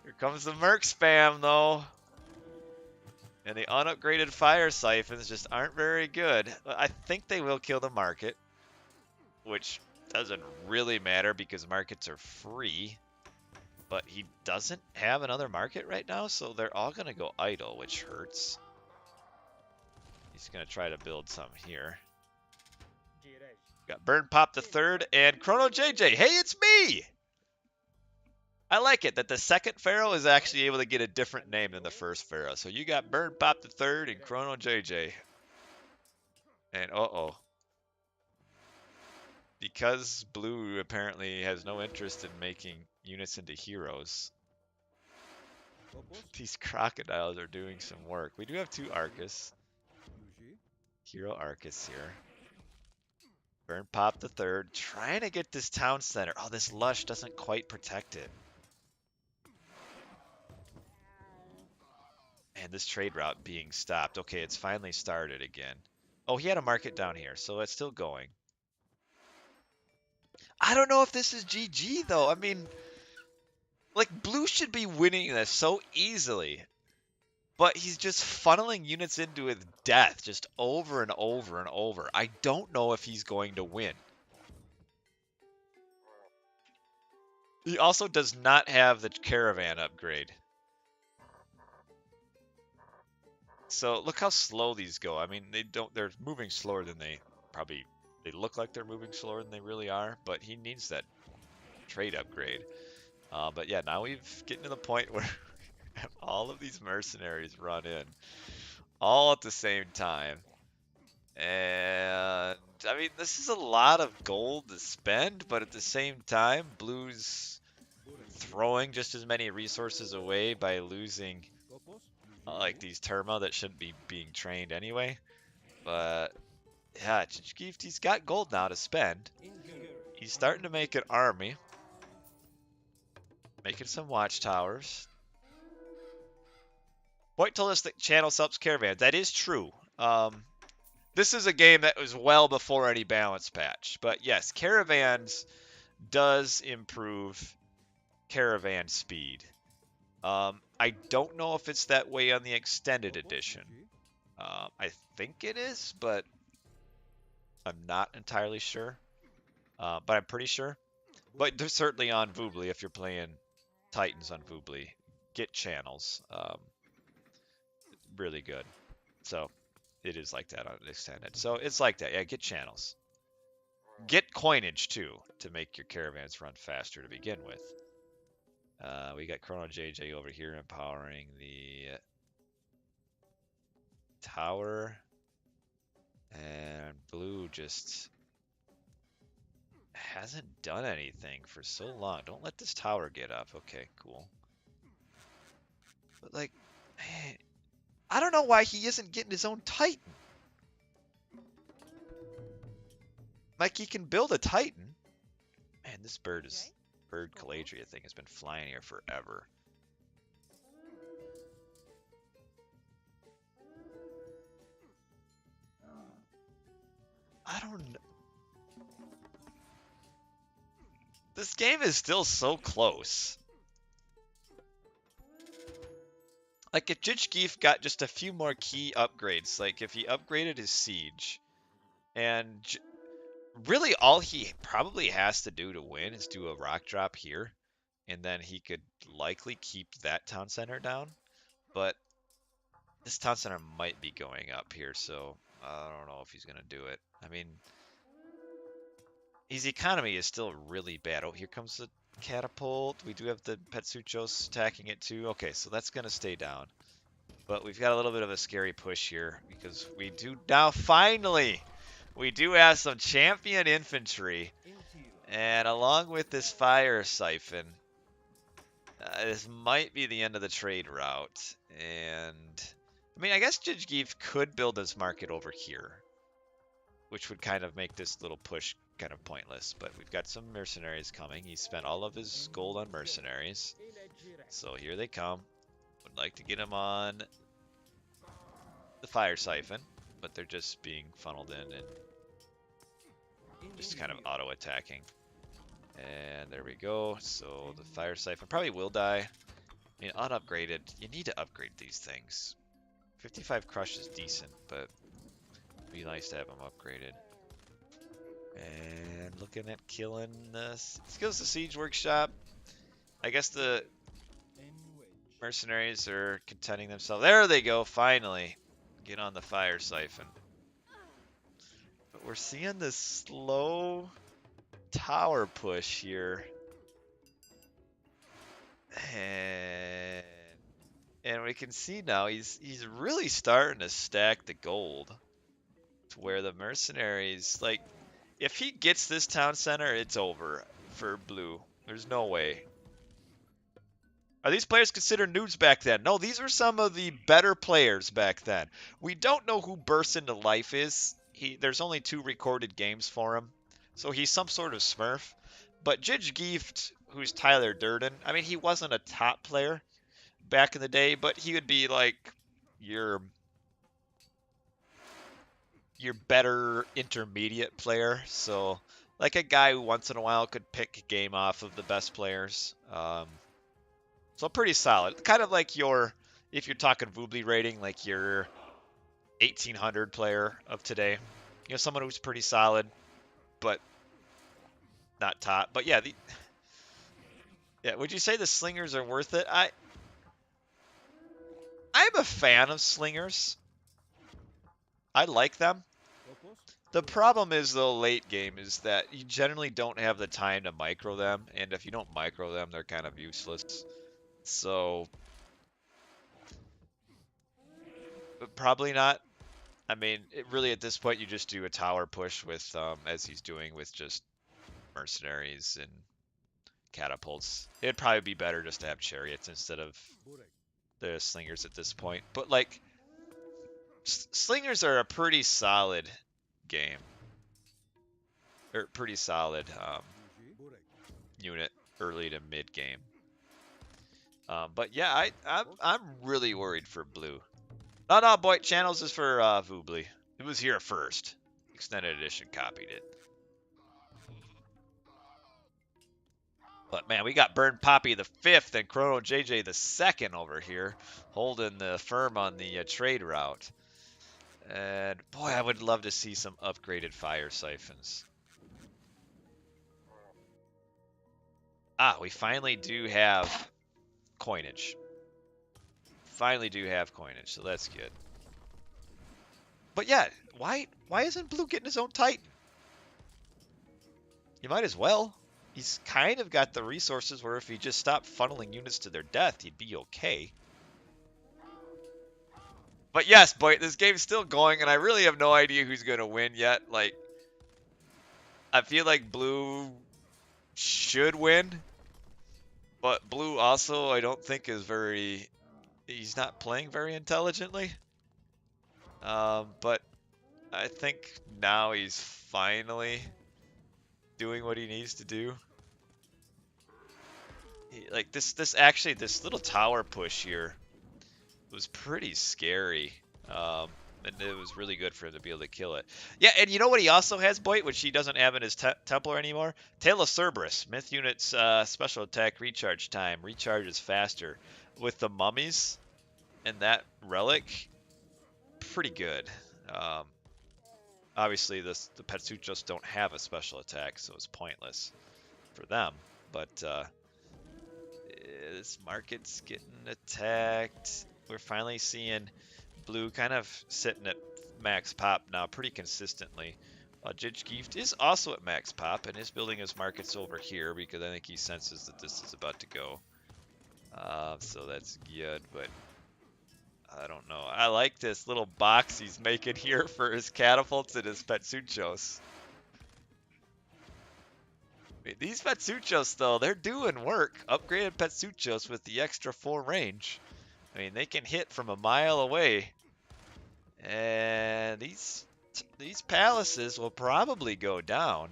Here comes the merc spam, though. And the unupgraded fire siphons just aren't very good. I think they will kill the market, which doesn't really matter because markets are free. But he doesn't have another market right now, so they're all going to go idle, which hurts. He's going to try to build some here. Got Burn Pop the third and Chrono JJ. Hey, it's me! I like it that the second Pharaoh is actually able to get a different name than the first Pharaoh. So you got Burn Pop the third and Chrono JJ. And uh-oh. Because Blue apparently has no interest in making units into heroes, these crocodiles are doing some work. We do have two Arcus. Hero Arcus here. Burn Pop the third. Trying to get this town center. Oh, this Lush doesn't quite protect it. And this trade route being stopped. Okay, it's finally started again. Oh, he had a market down here, so it's still going. I don't know if this is GG, though. I mean, like, Blue should be winning this so easily. But he's just funneling units into his death just over and over and over. I don't know if he's going to win. He also does not have the caravan upgrade. So look how slow these go. I mean, they're moving slower than they look like they're moving slower than they really are, but he needs that trade upgrade. But yeah, now we've getting to the point where have all of these mercenaries run in all at the same time. And I mean, this is a lot of gold to spend, but at the same time, Blue's throwing just as many resources away by losing like these Terma that shouldn't be being trained anyway. But yeah, Jijgeeft, he's got gold now to spend. He's starting to make an army. Making some watchtowers. Boyd told us that channel subs caravans. That is true. This is a game that was well before any balance patch. But yes, Caravans does improve caravan speed. I don't know if it's that way on the extended edition. I think it is, but I'm not entirely sure. But I'm pretty sure. But they're certainly on Voobly if you're playing Titans on Voobly. Get channels. Really good. So it is like that on extended. So it's like that. Yeah, get channels. Get coinage too to make your caravans run faster to begin with. We got Chrono JJ over here empowering the tower. And blue just hasn't done anything for so long. Don't let this tower get up. Okay, cool. But like, I don't know why he isn't getting his own Titan. Like, he can build a Titan. Man, this bird Caladria thing has been flying here forever. I don't know. This game is still so close. Like, if Jijgeeft got just a few more key upgrades, like if he upgraded his siege, and really all he probably has to do to win is do a rock drop here, and then he could likely keep that town center down. But this town center might be going up here, so I don't know if he's going to do it. I mean, his economy is still really bad. Oh, here comes the catapult. We do have the Petsuchos attacking it too. Okay, so that's going to stay down. But we've got a little bit of a scary push here because we do now finally, we do have some champion infantry. And along with this fire siphon, this might be the end of the trade route. And I mean, I guess Jijgeeft could build his market over here, which would kind of make this little push kind of pointless. But we've got some mercenaries coming. He spent all of his gold on mercenaries. So here they come. Would like to get them on the fire siphon, but they're just being funneled in and just kind of auto attacking. And there we go. So the fire siphon probably will die. I mean, unupgraded, you need to upgrade these things. 55 crush is decent, but it'd be nice to have them upgraded. And looking at killing this. Skills the siege workshop. I guess the mercenaries are contending themselves. There they go, finally. Get on the fire siphon. But we're seeing this slow tower push here. And we can see now he's really starting to stack the gold to where the mercenaries, like, if he gets this town center, it's over for blue. There's no way. Are these players considered noobs back then? No, these were some of the better players back then. We don't know who BurstsintoLife is. There's only 2 recorded games for him. So he's some sort of smurf. But Jijgeeft, who's Tyler Durden, I mean, he wasn't a top player back in the day, but he would be like your better intermediate player. So like a guy who once in a while could pick a game off of the best players. So pretty solid. Kind of like if you're talking Voobly rating, like your 1800 player of today. You know, someone who's pretty solid, but not top. But yeah, yeah. Would you say the slingers are worth it? I'm a fan of slingers. I like them. The problem is, though, late game is that you generally don't have the time to micro them, and if you don't micro them, they're kind of useless. So, probably not. I mean, really at this point, you just do a tower push with, as he's doing with just mercenaries and catapults. It'd probably be better just to have chariots instead of the slingers at this point. But, like, slingers are a pretty solid game. Or pretty solid unit early to mid game. But yeah, I'm really worried for blue. No, no, boy, channels is for Voobly. It was here first. Extended edition copied it. But man, we got Burn Poppy the 5th and Chrono JJ the 2nd over here, holding the firm on the trade route. And boy, I would love to see some upgraded fire siphons. Ah, we finally do have coinage. Finally do have coinage, so that's good. But yeah, why isn't Blue getting his own Titan? You might as well. He's kind of got the resources where if he just stopped funneling units to their death, he'd be okay. But yes, boy, this game's still going, and I really have no idea who's going to win yet. Like, I feel like Blue should win, but Blue also I don't think is very... He's not playing very intelligently. But I think now he's finally doing what he needs to do. Like this little tower push here was pretty scary. And it was really good for him to be able to kill it. Yeah, and you know what he also has, Boyd, which he doesn't have in his Templar anymore? Tail of Cerberus. Myth units special attack recharge time. Recharges faster. With the mummies and that relic, pretty good. Obviously, the Patsuchos don't have a special attack, so it's pointless for them. But this market's getting attacked. We're finally seeing Blue kind of sitting at max pop now pretty consistently. Jijgeeft is also at max pop and is building his markets over here because I think he senses that this is about to go. So that's good, but I don't know. I like this little box he's making here for his catapults and his Patsuchos. These Patsuchos, though, they're doing work. Upgraded Patsuchos with the extra 4 range. I mean, they can hit from a mile away. And these palaces will probably go down.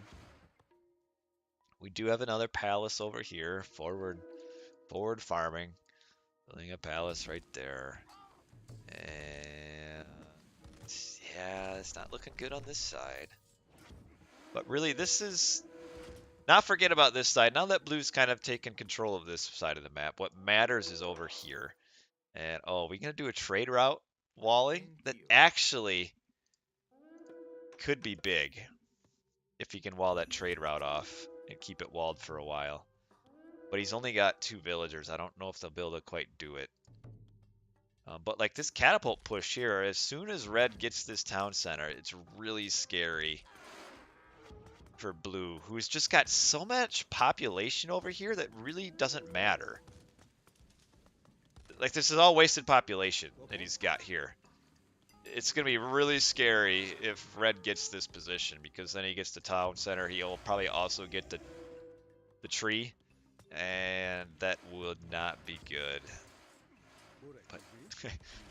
We do have another palace over here. Forward farming. Building a palace right there. And yeah, it's not looking good on this side. But really, this is... Not forget about this side. Now that Blue's kind of taken control of this side of the map, what matters is over here. And, oh, we're going to do a trade route walling that actually could be big if he can wall that trade route off and keep it walled for a while. But he's only got 2 villagers. I don't know if they'll be able to quite do it. But like this catapult push here, as soon as Red gets this town center, it's really scary for Blue, who's just got so much population over here that really doesn't matter. Like, this is all wasted population that he's got here. It's going to be really scary if Red gets this position, because then he gets the town center. He'll probably also get the tree, and that would not be good. But,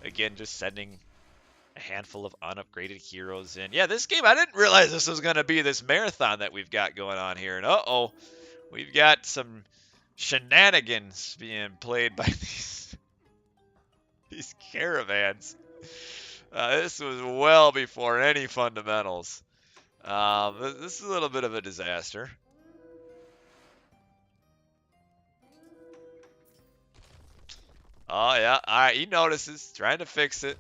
again, just sending a handful of unupgraded heroes in. Yeah, this game, I didn't realize this was going to be this marathon that we've got going on here. And uh-oh, we've got some shenanigans being played by these caravans. This was well before any fundamentals. This is a little bit of a disaster. Oh, yeah. All right, he notices. Trying to fix it.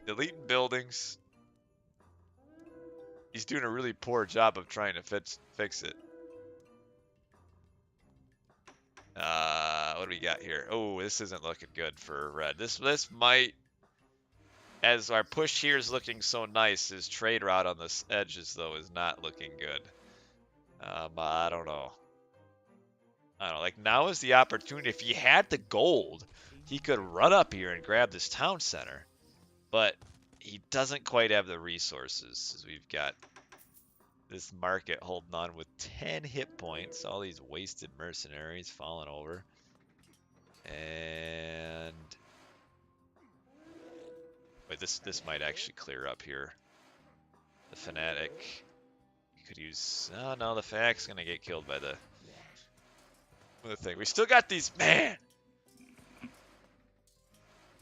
Deleting buildings. He's doing a really poor job of trying to fix it. What do we got here? Oh, this isn't looking good for Red. This might, as our push here is looking so nice, his trade route on the edges, though, is not looking good. I don't know. Like, now is the opportunity. If he had the gold, he could run up here and grab this town center. But he doesn't quite have the resources, as we've got this market holding on with 10 hit points. All these wasted mercenaries falling over. And wait, this might actually clear up here. The fanatic could use... Oh no, the fanatic's gonna get killed by the thing. We still got these... Man!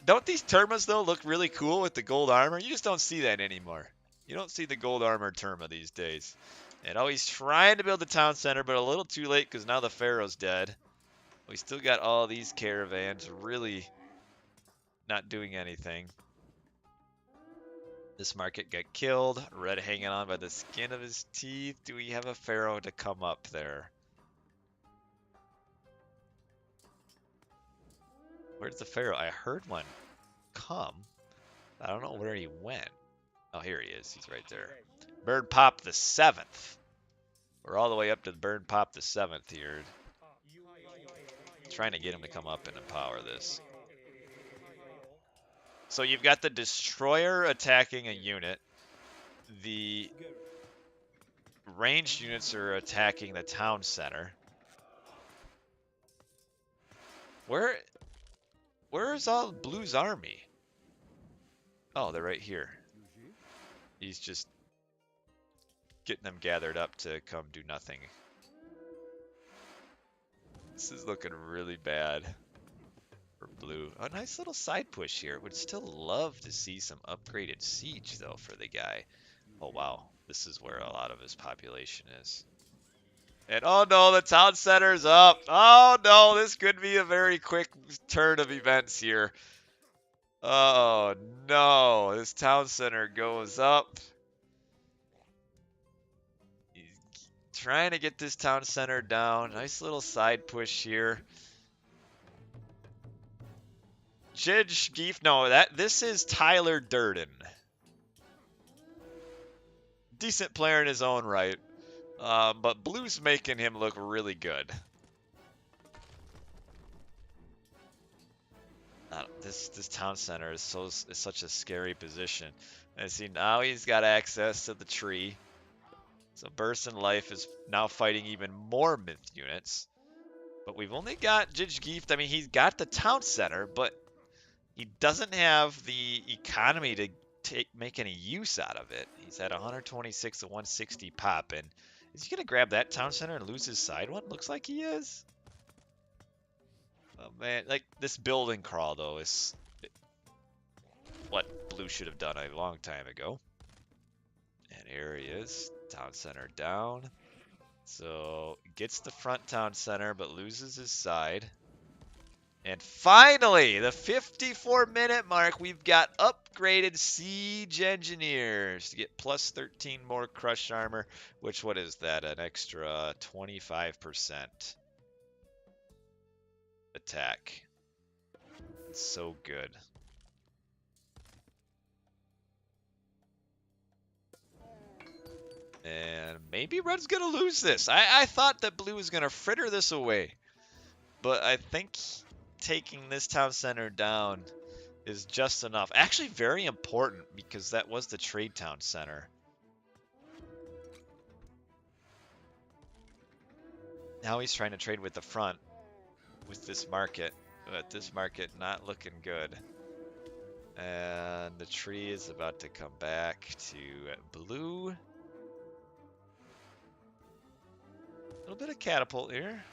Don't these Termas, though, look really cool with the gold armor? You just don't see that anymore. You don't see the gold armor Terma these days. And oh, he's trying to build the town center, but a little too late because now the Pharaoh's dead. We still got all these caravans really not doing anything. This market got killed. Red hanging on by the skin of his teeth. Do we have a Pharaoh to come up there? Where's the Pharaoh? I heard one come. I don't know where he went. Oh, here he is. He's right there. Bird Pop the 7th. We're all the way up to the Bird Pop the 7th here. Trying to get him to come up and empower this. So you've got the Destroyer attacking a unit. The ranged units are attacking the town center. Where's all Blue's army? Oh, they're right here. He's just getting them gathered up to come do nothing. This is looking really bad for Blue. A nice little side push here. Would still love to see some upgraded siege, though, for the guy. Oh, wow. This is where a lot of his population is. And oh no, the town center's up. Oh no, this could be a very quick turn of events here. Oh no, this town center goes up. He's trying to get this town center down. Nice little side push here. Jijgeeft, no, this is Tyler Durden. Decent player in his own right. But Blue's making him look really good. This town center is such a scary position. And see, now he's got access to the tree. So BurstsintoLife is now fighting even more myth units. But we've only got Jijgeeft. I mean, he's got the town center, but he doesn't have the economy to make any use out of it. He's at 126 to 160 pop, and is he gonna grab that town center and lose his side one? Looks like he is. Oh man, like this building crawl though is what Blue should have done a long time ago. And here he is, town center down. So gets the front town center but loses his side. And finally, the 54-minute mark, we've got upgraded siege engineers to get plus 13 more crush armor, which, what is that? An extra 25% attack. It's so good. And maybe Red's going to lose this. I thought that Blue was going to fritter this away. But I think taking this town center down is just enough. Actually very important because that was the trade town center. Now he's trying to trade with the front with this market, but this market not looking good. And the tree is about to come back to Blue. A little bit of catapult here,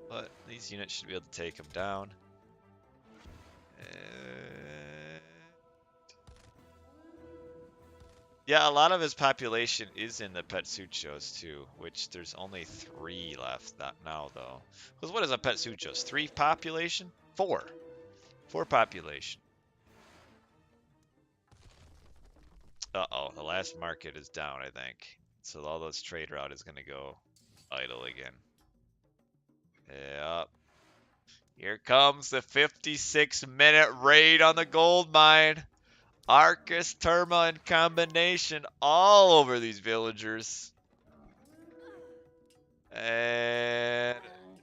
but these units should be able to take him down. Yeah, a lot of his population is in the Petsuchos too, which there's only 3 left now though. Because what is a Petsuchos? 3 population? 4. 4 population. Uh-oh, the last market is down, I think. So all those trade route is going to go idle again. Yep. Here comes the 56-minute raid on the gold mine. Arcus, Terma, and combination all over these villagers. And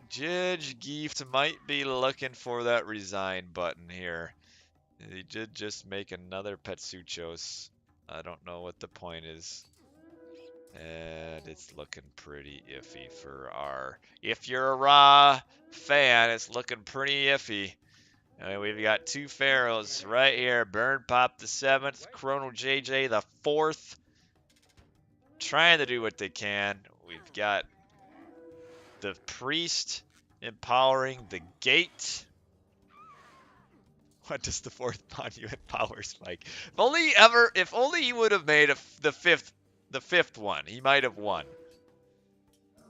Jijgeeft might be looking for that resign button here. He did just make another Petsuchos. I don't know what the point is. And it's looking pretty iffy for our... If you're a Raw fan, it's looking pretty iffy. We've got 2 pharaohs right here. Burn Pop the 7th, Chrono JJ the 4th. Trying to do what they can. We've got the priest empowering the gate. What does the fourth monument power spike? If only he would have made the fifth one, he might have won.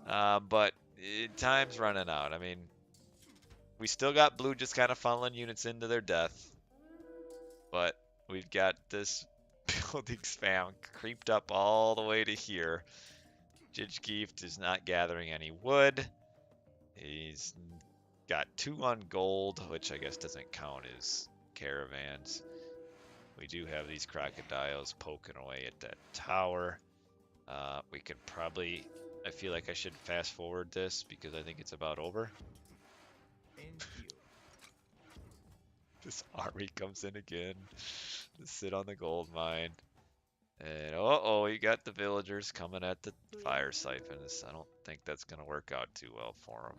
But time's running out. I mean, we still got blue just kind of funneling units into their death, but we've got this building spam creeped up all the way to here. Jijgeeft is not gathering any wood. He's got 2 on gold, which I guess doesn't count as caravans. We do have these crocodiles poking away at that tower. We could probably, I feel like I should fast forward this because I think it's about over. This army comes in again to sit on the gold mine. And uh-oh, you got the villagers coming at the fire siphons. I don't think that's going to work out too well for them.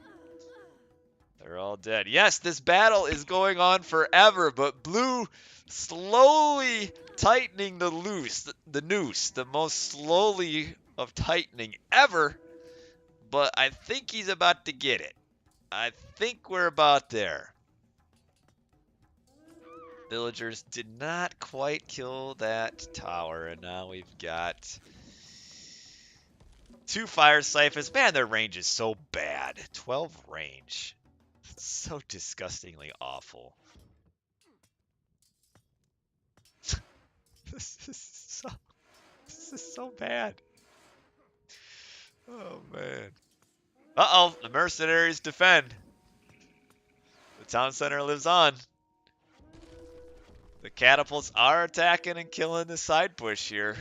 They're all dead. Yes, this battle is going on forever, but blue slowly tightening the noose, the most slowly of tightening ever. But I think he's about to get it. I think we're about there. Villagers did not quite kill that tower, and now we've got 2 fire siphons. Man, their range is so bad. 12 range. So disgustingly awful. This is so bad. Oh man. Uh-oh, the mercenaries defend. The town center lives on. The catapults are attacking and killing the side push here.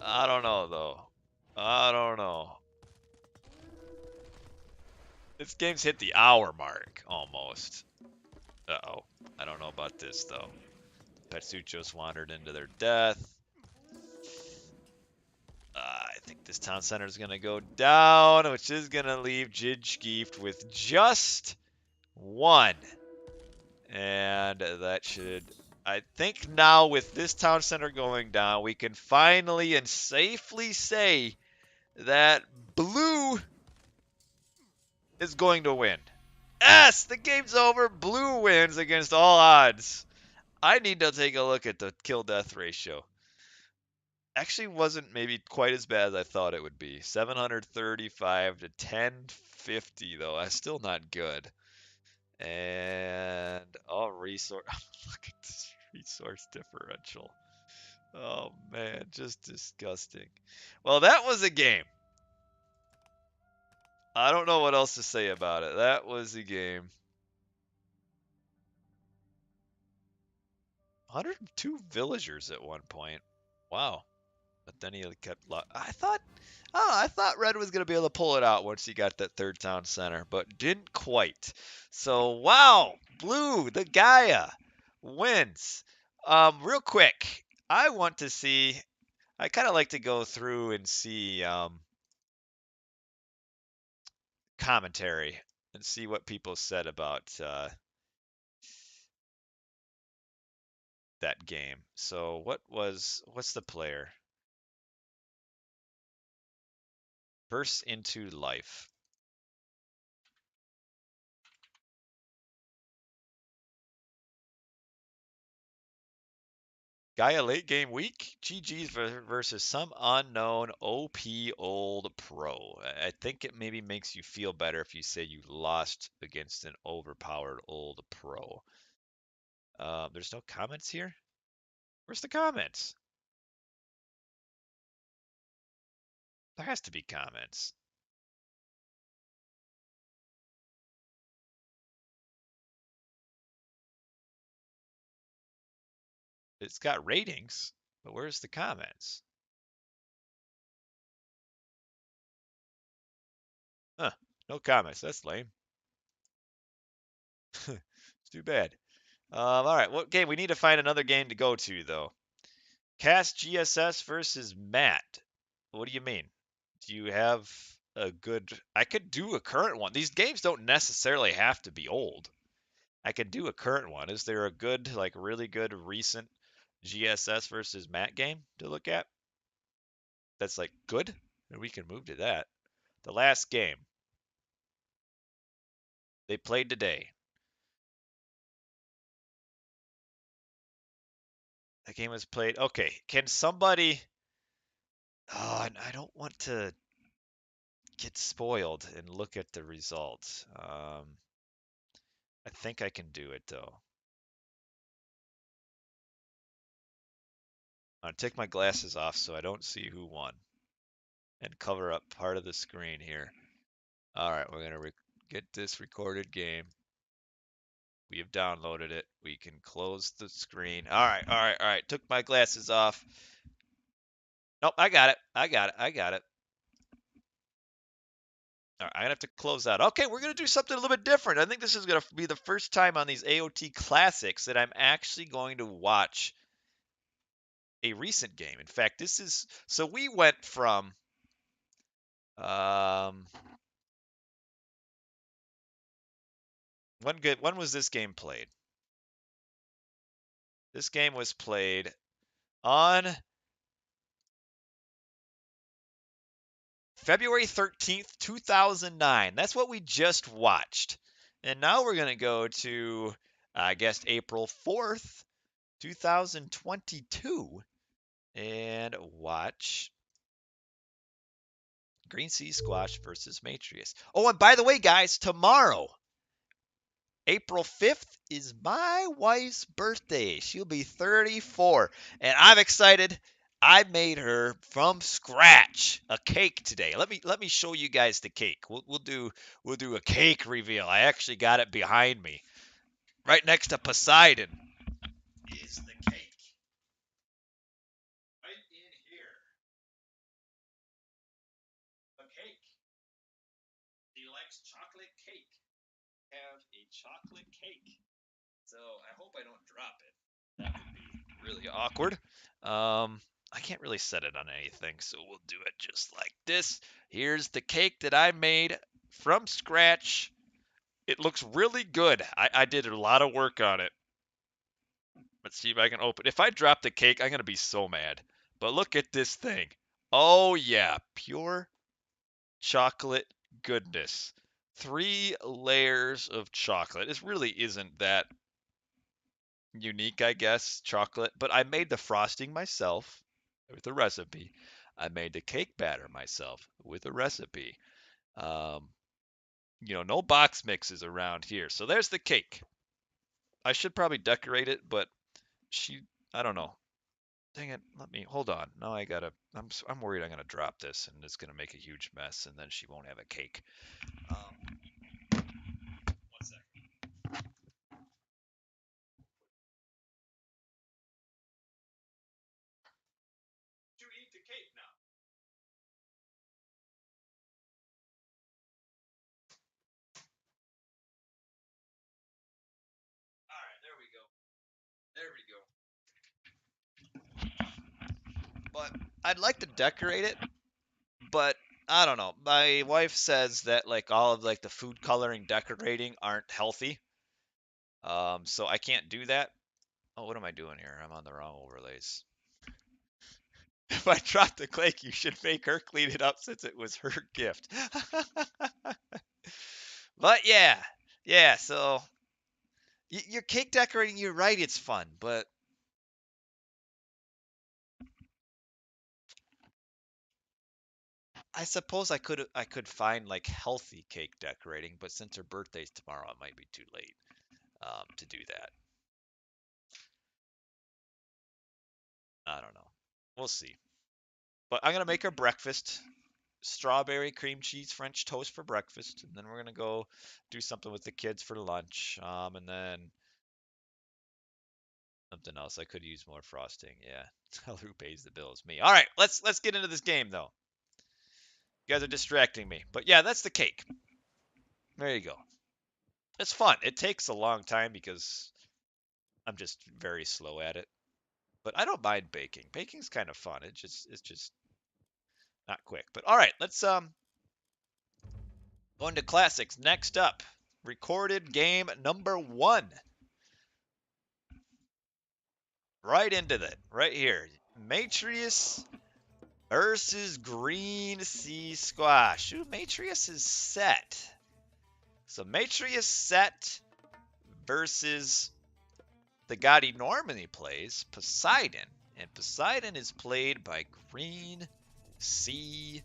I don't know though. I don't know. This game's hit the hour mark almost. Uh-oh. I don't know about this though. Petsuchos wandered into their death. I think this town center is going to go down, which is going to leave Jijgeeft with just 1. And that should... I think now with this town center going down, we can finally and safely say that blue is going to win. Yes! The game's over. Blue wins against all odds. I need to take a look at the kill-death ratio. Actually wasn't maybe quite as bad as I thought it would be. 735 to 1050 though. That's still not good. And all resource look at this resource differential. Oh man, just disgusting. Well, that was a game. I don't know what else to say about it. That was a game. 102 villagers at one point. Wow. But then he kept. I thought Red was gonna be able to pull it out once he got that third town center, but didn't quite. So wow, Blue, the Gaia, wins. Real quick, I want to see. I kind of like to go through and see commentary and see what people said about that game. So what's the player? BurstsintoLife. Gaia late game weak? GG's versus some unknown OP old pro. I think it maybe makes you feel better if you say you lost against an overpowered old pro. There's no comments here? Where's the comments? There has to be comments. It's got ratings, but where's the comments? Huh, no comments. That's lame. It's too bad. All right, what game? We need to find another game to go to, though. Cast GSS versus Matt. What do you mean? Do you have a good... I could do a current one. These games don't necessarily have to be old. I could do a current one. Is there a good, like really good recent GSS versus Matt game to look at? That's like good? And we can move to that. The last game. They played today. The game was played. Okay, can somebody? Oh, I don't want to get spoiled and look at the results. I think I can do it though. I'll take my glasses off so I don't see who won and cover up part of the screen here. All right, we're gonna get this recorded game. We have downloaded it. We can close the screen. All right, all right, all right. Took my glasses off. Nope, I got it. I got it. I got it. All right, I'm gonna have to close out. Okay, we're gonna do something a little bit different. I think this is gonna be the first time on these AOT classics that I'm actually going to watch a recent game. In fact, this is so we went from um when was this game played? This game was played on February 13th, 2009. That's what we just watched. And now we're going to go to, I guess, April 4th, 2022, and watch GreenSeaSquash versus Matreiuss. Oh, and by the way, guys, tomorrow, April 5th, is my wife's birthday. She'll be 34, and I'm excited. I made her from scratch a cake today. Let me show you guys the cake. We'll do a cake reveal. I actually got it behind me, right next to Poseidon. Is the cake right in here? The cake. He likes chocolate cake. Have a chocolate cake. So I hope I don't drop it. That would be really awkward. I can't really set it on anything, so we'll do it just like this. Here's the cake that I made from scratch. It looks really good. I did a lot of work on it. Let's see if I can open. If I drop the cake, I'm going to be so mad. But look at this thing. Oh, yeah. Pure chocolate goodness. 3 layers of chocolate. This really isn't that unique, I guess, chocolate. But I made the frosting myself with a recipe. I made the cake batter myself with a recipe. Um, no box mixes around here. So there's the cake. I should probably decorate it, but I don't know. Dang it, let me, hold on. Now I'm worried I'm gonna drop this and it's gonna make a huge mess and then she won't have a cake. One second. To eat the cake now. All right, there we go. There we go. But I'd like to decorate it, but I don't know. My wife says that like all of like the food coloring decorating aren't healthy. So I can't do that. Oh, what am I doing here? I'm on the wrong overlays. If I drop the cake, you should make her clean it up since it was her gift. But yeah, yeah. So your cake decorating, you're right. It's fun, but I suppose I could find like healthy cake decorating. But since her birthday's tomorrow, it might be too late to do that. I don't know. We'll see. But I'm gonna make her breakfast. Strawberry cream cheese French toast for breakfast, and then we're gonna go do something with the kids for lunch. And then something else. I could use more frosting. Yeah. Who pays the bills? Me. All right, let's get into this game though. You guys are distracting me. But yeah, that's the cake. There you go. It's fun. It takes a long time because I'm just very slow at it. But I don't mind baking. Baking's kind of fun. It's just not quick. But all right, let's go into classics. Next up, recorded game number 1. Right into that. Right here. Matreiuss versus GreenSeaSquash. Ooh, Matreiuss is set. So Matreiuss set versus the god he normally plays, Poseidon. And Poseidon is played by GreenSeaSquash.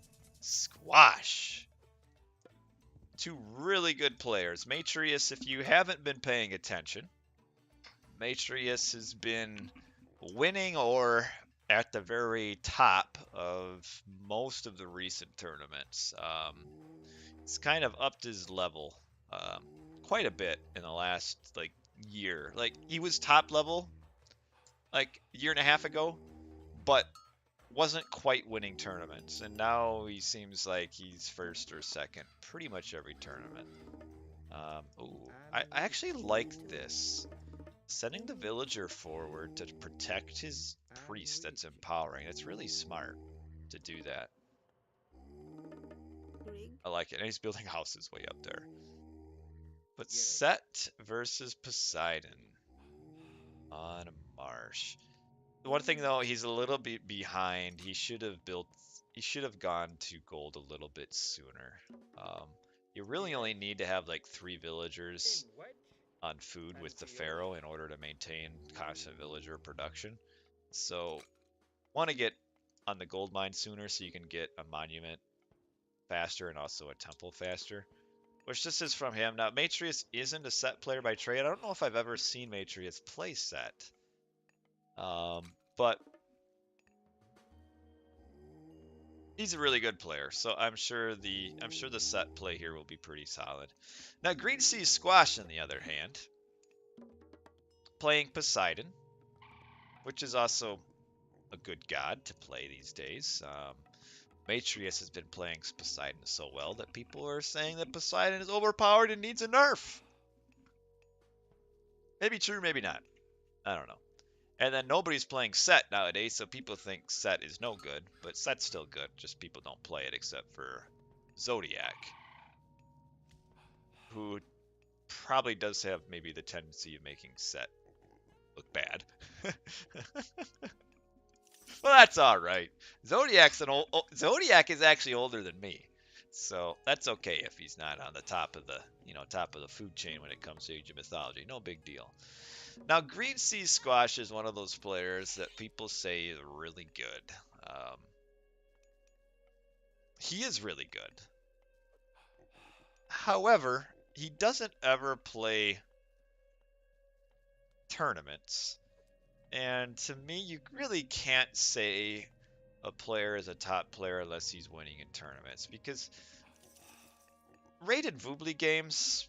Two really good players. Matreiuss, if you haven't been paying attention, Matreiuss has been winning or at the very top of most of the recent tournaments. It's kind of upped his level quite a bit in the last like year. Like he was top level like a year and a half ago, but wasn't quite winning tournaments, and now he seems like he's first or second pretty much every tournament. I actually like this. Sending the villager forward to protect his priest that's empowering. It's really smart to do that. I like it. And he's building houses way up there. But Set versus Poseidon on Marsh. The one thing though, he's a little bit behind. He should have gone to gold a little bit sooner. You really only need to have like 3 villagers on food with the Pharaoh in order to maintain constant villager production. So want to get on the gold mine sooner so you can get a monument faster and also a temple faster. Which this is from him. Now Matreiuss isn't a Set player by trade. I don't know if I've ever seen Matreiuss play Set. But he's a really good player, so I'm sure the Set play here will be pretty solid. Now GreenSeaSquash on the other hand, playing Poseidon, which is also a good god to play these days. Matreiuss has been playing Poseidon so well that people are saying that Poseidon is overpowered and needs a nerf. Maybe true, maybe not. I don't know. And then nobody's playing Set nowadays, so people think Set is no good, but Set's still good, just people don't play it except for Zodiac, who probably does have maybe the tendency of making Set look bad. Well, that's all right. Zodiac is actually older than me, so that's okay if he's not on the top of the food chain when it comes to Age of Mythology. No big deal. Now, GreenSeaSquash is one of those players that people say is really good. He is really good. However, he doesn't ever play tournaments. And to me, you really can't say a player is a top player unless he's winning in tournaments. Because rated Voobly games,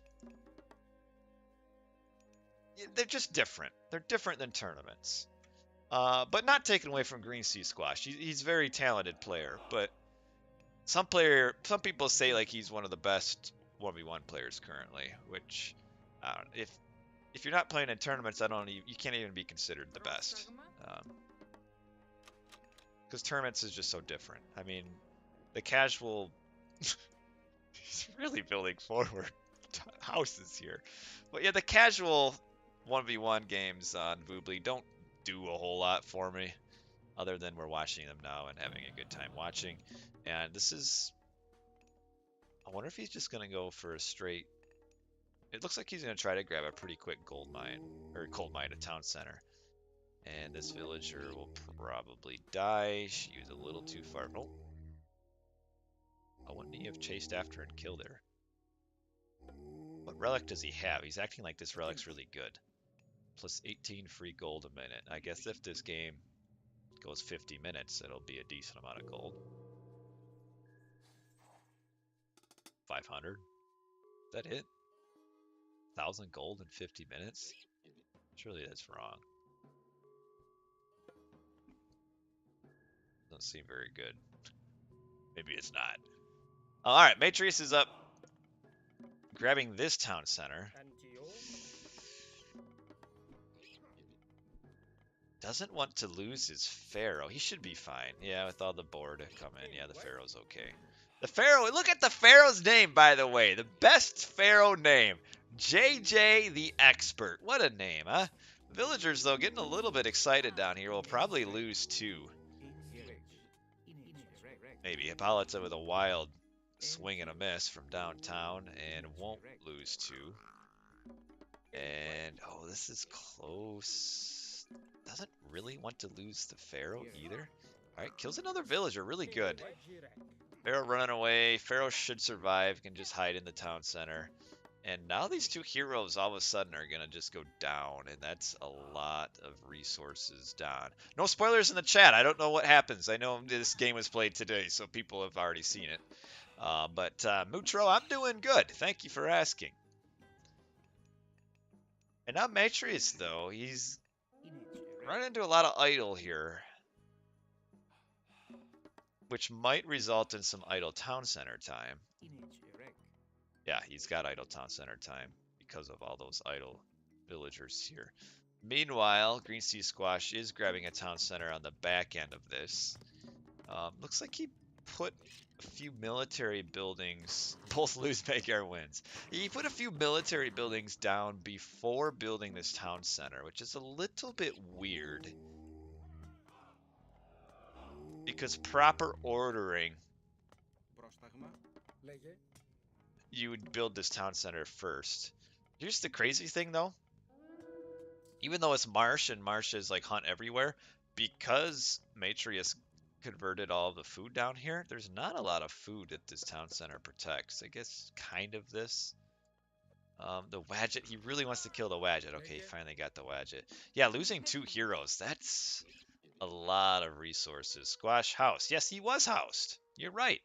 they're just different. They're different than tournaments. But not taken away from GreenSeaSquash. He's a very talented player. But some people say like he's one of the best 1v1 players currently. Which, if you're not playing in tournaments, you can't even be considered the best. Because tournaments is just so different. I mean, the casual... He's really building forward houses here. But yeah, the casual 1v1 games on Voobly don't do a whole lot for me, other than we're watching them now and having a good time watching. And this is... I wonder if he's just going to go for a straight... It looks like he's going to try to grab a pretty quick gold mine, or coal mine at town center. And this villager will probably die. She was a little too far. Oh. Oh, wouldn't he have chased after and killed her? What relic does he have? He's acting like this relic's really good. Plus 18 free gold a minute. I guess if this game goes 50 minutes, it'll be a decent amount of gold. 500? Is that it? 1,000 gold in 50 minutes? Surely that's wrong. Doesn't seem very good. Maybe it's not. Alright, Matreiuss is up. Grabbing this town center. Doesn't want to lose his Pharaoh. He should be fine. Yeah, with all the board come in. Yeah, the Pharaoh's okay. The Pharaoh, look at the Pharaoh's name, by the way. The best Pharaoh name. JJ the Expert. What a name, huh? Villagers, though, getting a little bit excited down here. Will probably lose 2. Maybe Hippolyta with a wild swing and a miss from downtown and won't lose 2. And, oh, this is close. Doesn't really want to lose the Pharaoh either. Alright, kills another villager. Really good. Pharaoh running away. Pharaoh should survive. Can just hide in the town center. And now these 2 heroes all of a sudden are going to just go down. And that's a lot of resources down. No spoilers in the chat. I don't know what happens. I know this game was played today, so people have already seen it. But Mutro, I'm doing good. Thank you for asking. And now Matreiuss, though, he's running into a lot of idle here, which might result in some idle town center time. Yeah, he's got idle town center time because of all those idle villagers here. Meanwhile, GreenSeaSquash is grabbing a town center on the back end of this. Looks like he put a few military buildings, both lose, make air wins. He put a few military buildings down before building this town center, which is a little bit weird. Because proper ordering, you would build this town center first. Here's the crazy thing, though. Even though it's Marsh, and Marsh is like hunt everywhere, because Matreiuss converted all of the food down here, there's not a lot of food that this town center protects. I guess kind of this. The Wadget, he really wants to kill the Wadget. Okay, he finally got the Wadget. Yeah, losing 2 heroes, that's a lot of resources. Squash house. Yes, he was housed. You're right.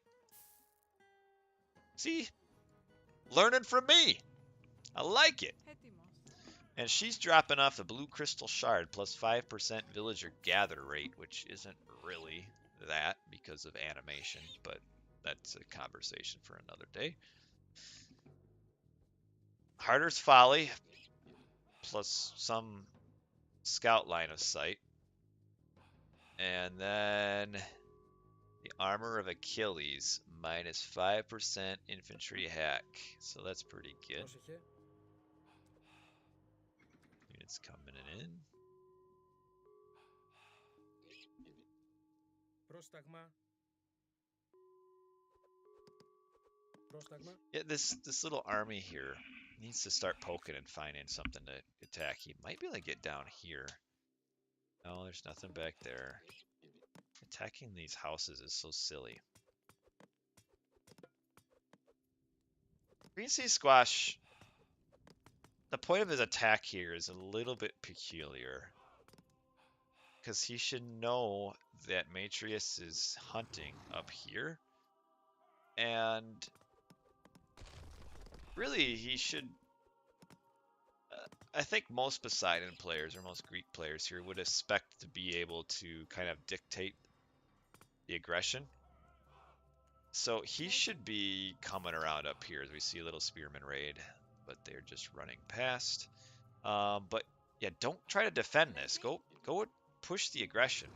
See? Learning from me. I like it. And she's dropping off a blue crystal shard plus 5% villager gather rate, which isn't really that because of animation, but that's a conversation for another day. Harder's Folly plus some scout line of sight. And then the Armor of Achilles minus 5% infantry hack. So that's pretty good. Units coming in. Yeah, this little army here needs to start poking and finding something to attack. He might be able to get down here. No, there's nothing back there. Attacking these houses is so silly. GreenSeaSquash, the point of his attack here is a little bit peculiar. Because he should know that Matreiuss is hunting up here. And really, he should... I think most Poseidon players, or most Greek players here, would expect to be able to kind of dictate the aggression. So he should be coming around up here as we see a little spearman raid, but they're just running past. But yeah, don't try to defend this. Go and push the aggression.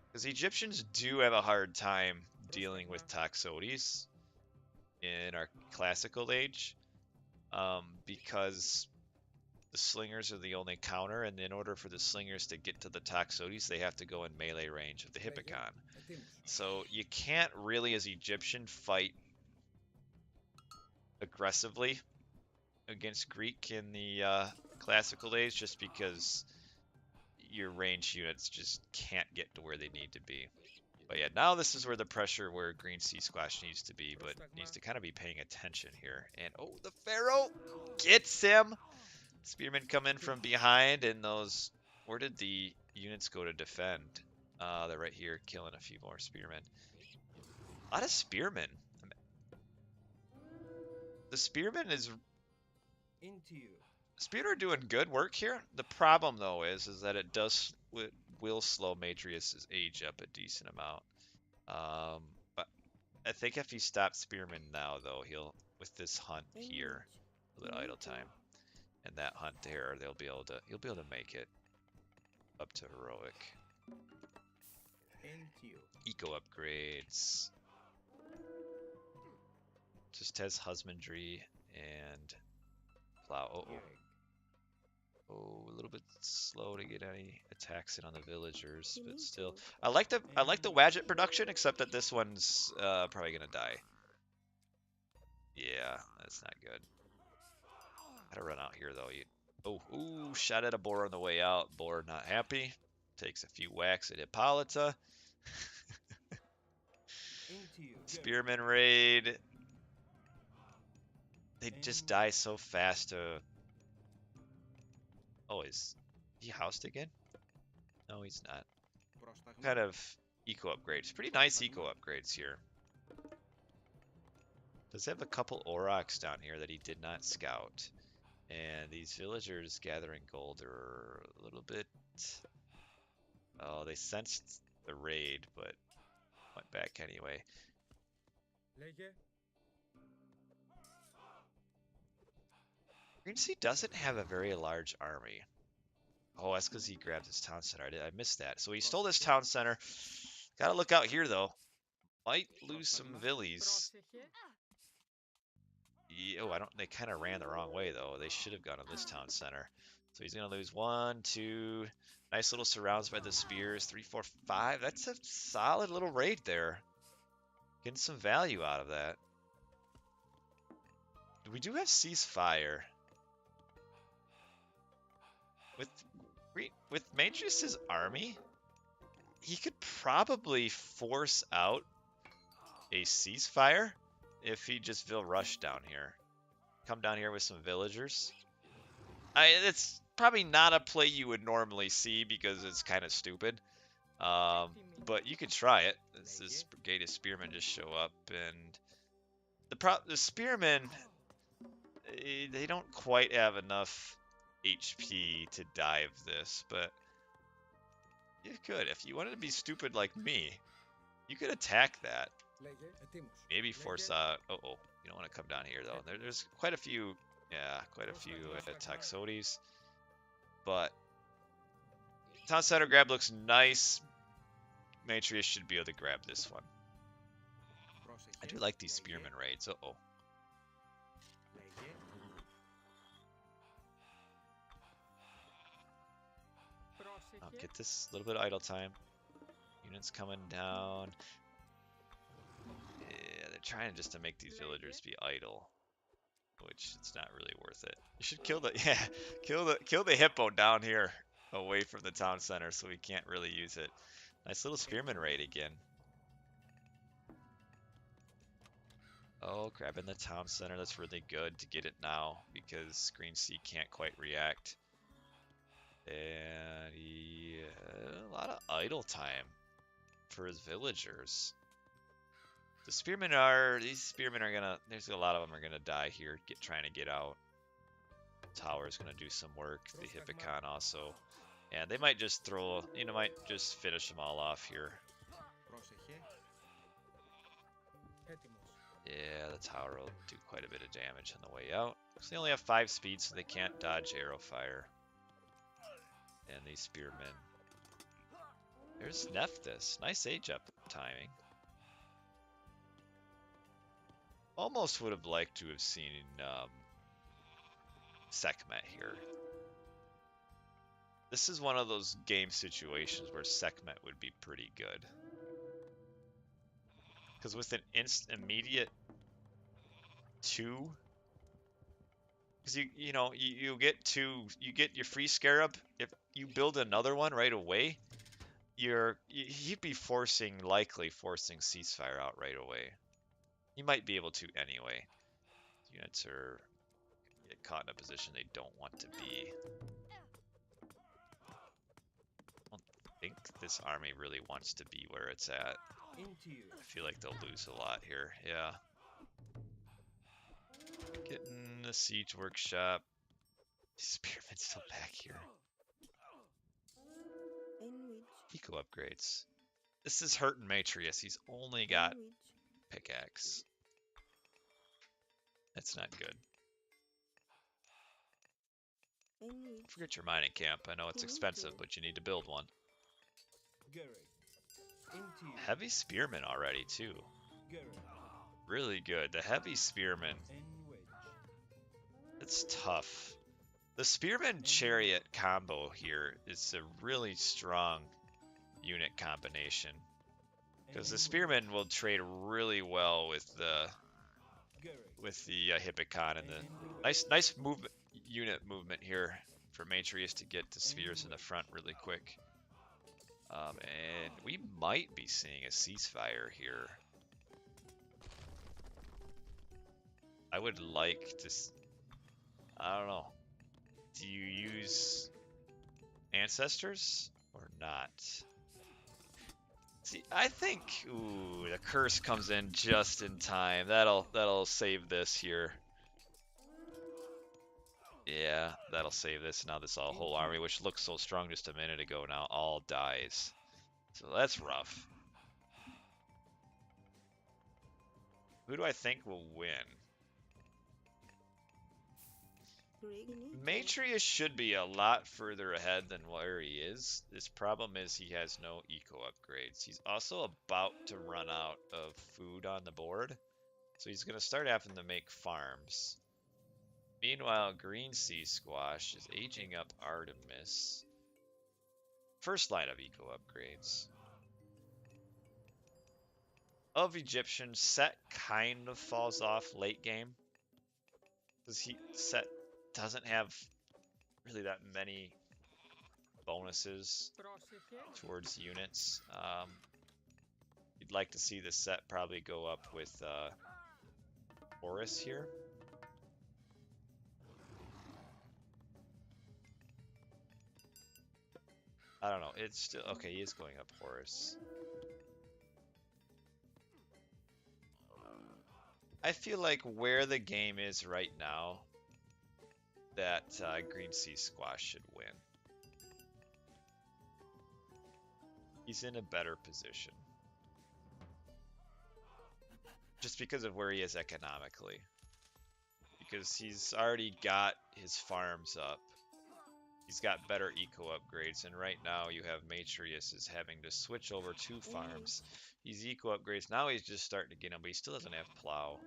Because the Egyptians do have a hard time dealing with Toxotes in our classical age. Because the slingers are the only counter, and in order for the slingers to get to the Toxotes, they have to go in melee range of the Hippicon. So you can't really, as Egyptian, fight aggressively against Greek in the classical days, just because your range units just can't get to where they need to be. But yeah, now this is where the pressure where GreenSeaSquash needs to be, but needs to kind of be paying attention here. And oh, the Pharaoh gets him! Spearmen come in from behind, and those... Where did the units go to defend? They're right here, killing a few more spearmen. A lot of spearmen. The spearmen is... Spearmen are doing good work here. The problem, though, is that it will slow Matreiuss' age up a decent amount. But I think if he stops spearmen now, though, he'll, with this hunt here, a little idle time, and that hunt there, he'll be able to make it up to heroic. Eco upgrades. Just has husbandry and plow. Oh, a little bit slow to get any attacks in on the villagers, but still, I like the Wadget production, except that this one's probably gonna die. Yeah, that's not good. Gotta run out here though. Oh, ooh, shot at a boar on the way out. Boar not happy. Takes a few whacks at Hippolyta. Spearman raid. They just die so fast to... Oh, is he housed again? No, he's not. Kind of eco upgrades. Pretty nice eco upgrades here. Does have a couple Aurochs down here that he did not scout. And these villagers gathering gold are a little bit... Oh, they sensed the raid, but went back anyway. GreenSea doesn't have a very large army. Oh, that's because he grabbed his town center. I missed that. So he stole this town center. Gotta look out here, though. Might lose some villies. Yeah, oh, they kind of ran the wrong way, though. They should have gone to this town center. So he's going to lose 1, 2. Nice little surrounds by the spears. 3, 4, 5. That's a solid little raid there. Getting some value out of that. We do have ceasefire. With Matreiuss' army, he could probably force out a ceasefire if he just rush down here. Come down here with some villagers. It's probably not a play you would normally see because it's kind of stupid. But you could try it. This brigade of spearmen just show up, and the spearmen, they don't quite have enough HP to dive this, but you could. If you wanted to be stupid like me, you could attack that. Maybe force out... Oh, you don't want to come down here, though. There's quite a few... Yeah, quite a few Taxotes. But town center grab looks nice. Matreiuss should be able to grab this one. I do like these spearman raids. Uh-oh. I'll get this little bit of idle time. Units coming down. Yeah, they're trying just to make these villagers be idle, which it's not really worth it. You should kill the hippo down here away from the town center so we can't really use it. Nice little spearman raid again. Oh, grabbing the town center. That's really good to get it now because GreenSea can't quite react. And a lot of idle time for his villagers. These spearmen are gonna, there's a lot of them are gonna die here, trying to get out. Tower's gonna do some work, the Hippocon also. And they might just might just finish them all off here. Yeah, the tower will do quite a bit of damage on the way out. So they only have 5 speed, so they can't dodge arrow fire. And these spearmen. There's Nephthys. Nice age up timing. Almost would have liked to have seen Sekhmet here. This is one of those game situations where Sekhmet would be pretty good. Because with an immediate 2, because you get 2, you get your free scarab. If you build another one right away, he'd be likely forcing ceasefire out right away. He might be able to anyway. Units are get caught in a position they don't want to be. I don't think this army really wants to be where it's at. I feel like they'll lose a lot here. Yeah. Getting the siege workshop. Spearman's still back here. Eco upgrades. This is hurting Matreiuss. He's only got pickaxe. That's not good. Forget your mining camp. I know it's expensive, but you need to build one. Heavy spearmen already, too. Really good. The heavy spearmen. It's tough. The spearman chariot combo here is a really strong unit combination. Because the spearmen will trade really well with the with the Hippocon and the nice movement unit movement here for Matreiuss to get the spheres in the front really quick. And we might be seeing a ceasefire here. I would like to. I don't know. Do you use ancestors or not? See, I think ooh, the curse comes in just in time. That'll save this here. Yeah, that'll save this. Now this whole army, which looked so strong just a minute ago, now all dies. So that's rough. Who do I think will win? Matreiuss should be a lot further ahead than where he is. This problem is he has no eco upgrades. He's also about to run out of food on the board, so he's going to start having to make farms. Meanwhile, GreenSeaSquash is aging up Artemis. First line of eco upgrades. Of Egyptian, Set kind of falls off late game. Because Set doesn't have really that many bonuses towards units. You'd like to see the Set probably go up with Horus here. I don't know. It's still okay. He is going up Horus. I feel like where the game is right now, that GreenSeaSquash should win. He's in a better position. Just because of where he is economically. Because he's already got his farms up. He's got better eco upgrades, and right now you have Matreiuss is having to switch over 2 farms. He's eco upgrades. Now he's just starting to get them, but he still doesn't have plow.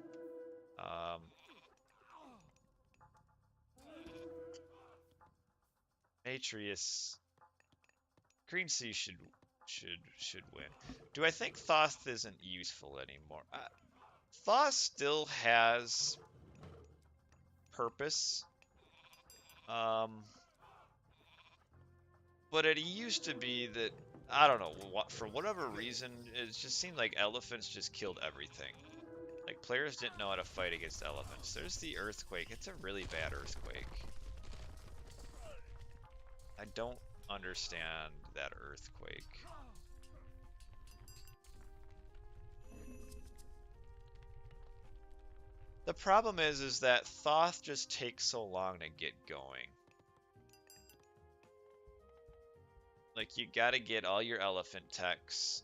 Matreiuss, GreenSea should win. Do I think Thoth isn't useful anymore? Thoth still has purpose. But it used to be that, I don't know, for whatever reason, it just seemed like elephants just killed everything. Like, players didn't know how to fight against elephants. There's the earthquake. It's a really bad earthquake. I don't understand that earthquake. The problem is that Thoth just takes so long to get going. Like, you gotta get all your elephant techs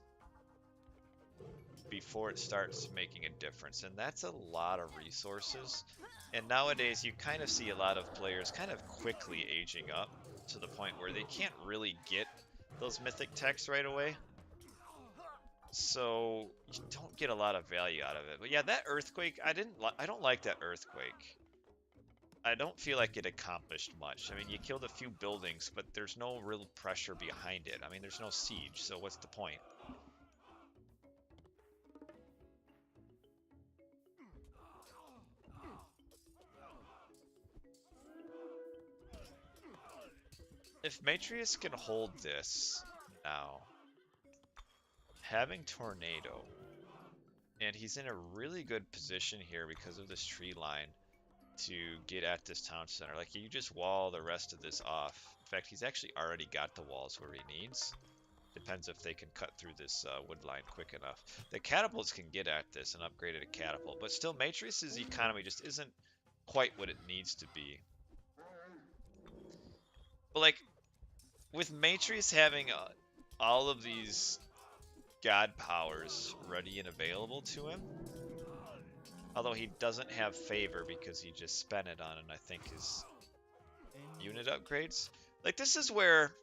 before it starts making a difference, and that's a lot of resources. And nowadays, you kind of see a lot of players kind of quickly aging up to the point where they can't really get those mythic techs right away. So you don't get a lot of value out of it. But yeah, that earthquake, I don't like that earthquake. I don't feel like it accomplished much. I mean, you killed a few buildings, but there's no real pressure behind it. I mean, there's no siege, so what's the point? If Matreiuss can hold this now, having Tornado, and he's in a really good position here because of this tree line to get at this town center. Like, you just wall the rest of this off. In fact, he's actually already got the walls where he needs. Depends if they can cut through this wood line quick enough. The catapults can get at this and upgrade it to catapult, but still Matreiuss's economy just isn't quite what it needs to be. But like, with Matreiuss having all of these god powers ready and available to him, although he doesn't have favor because he just spent it on, I think, his unit upgrades. Like, this is where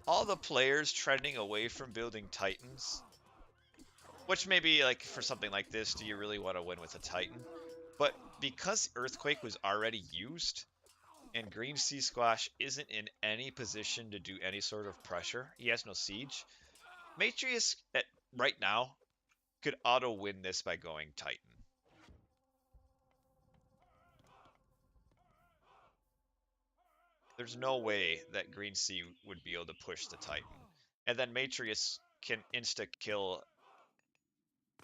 all the players trending away from building Titans, which maybe, like, for something like this, do you really want to win with a Titan? But because Earthquake was already used, and GreenSeaSquash isn't in any position to do any sort of pressure, he has no siege, Matreiuss, right now, could auto win this by going Titan. There's no way that Green Sea would be able to push the Titan. And then Matreiuss can insta-kill.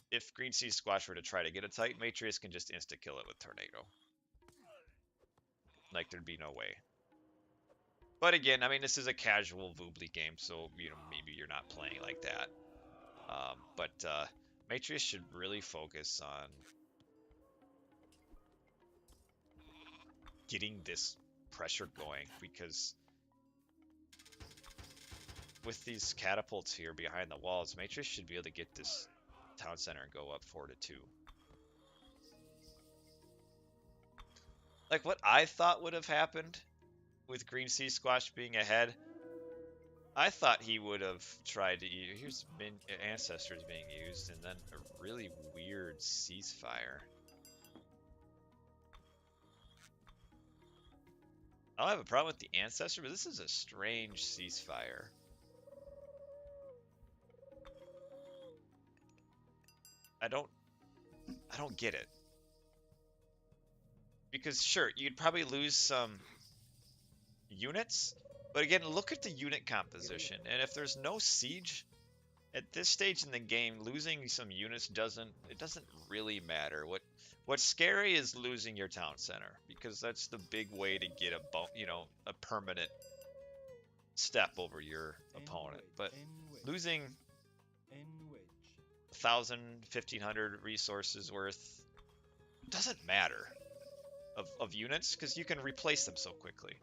If GreenSeaSquash were to try to get a Titan, Matreiuss can just insta-kill it with Tornado. Like, there'd be no way. But again, I mean, this is a casual Voobly game, so, you know, maybe you're not playing like that. But Matreiuss should really focus on getting this pressure going, because with these catapults here behind the walls, Matreiuss should be able to get this town center and go up 4-2. Like, what I thought would have happened with GreenSeaSquash being ahead, I thought he would have tried to... Here's Ancestors being used, and then a really weird ceasefire. I don't have a problem with the Ancestor, but this is a strange ceasefire. I don't get it. Because sure, you'd probably lose some units, but again, look at the unit composition. And if there's no siege at this stage in the game, losing some units doesn't really matter. What's scary is losing your town center, because that's the big way to get a permanent step over your opponent. But losing 1,000, 1,500 resources worth doesn't matter of units, because you can replace them so quickly.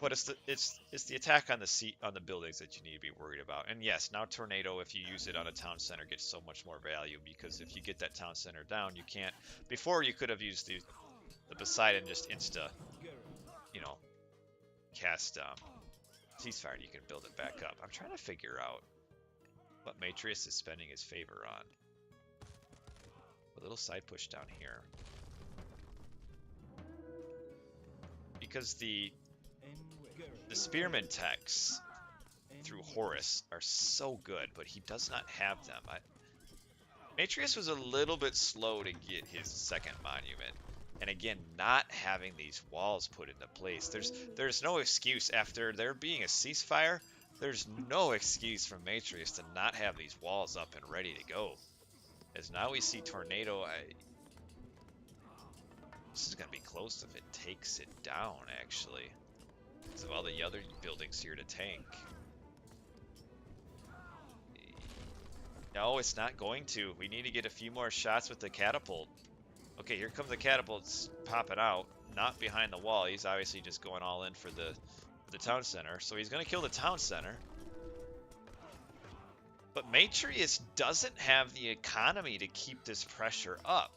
But it's the attack on the buildings that you need to be worried about. And yes, now Tornado, if you use it on a town center, gets so much more value, because if you get that town center down, you can't. Before, you could have used the Poseidon just insta, you know, cast ceasefire, and you can build it back up. I'm trying to figure out what Matreiuss is spending his favor on. A little side push down here, because the spearman techs through Horus are so good, but he does not have them. Matreiuss was a little bit slow to get his second monument, and again, not having these walls put into place. There's no excuse after there being a ceasefire. There's no excuse for Matreiuss to not have these walls up and ready to go. As now we see Tornado. This is gonna be close if it takes it down, actually, because of all the other buildings here to tank. No, it's not going to. We need to get a few more shots with the catapult. Okay, here comes the catapults popping out. Not behind the wall. He's obviously just going all in for the town center. So he's going to kill the town center. But Matreiuss doesn't have the economy to keep this pressure up.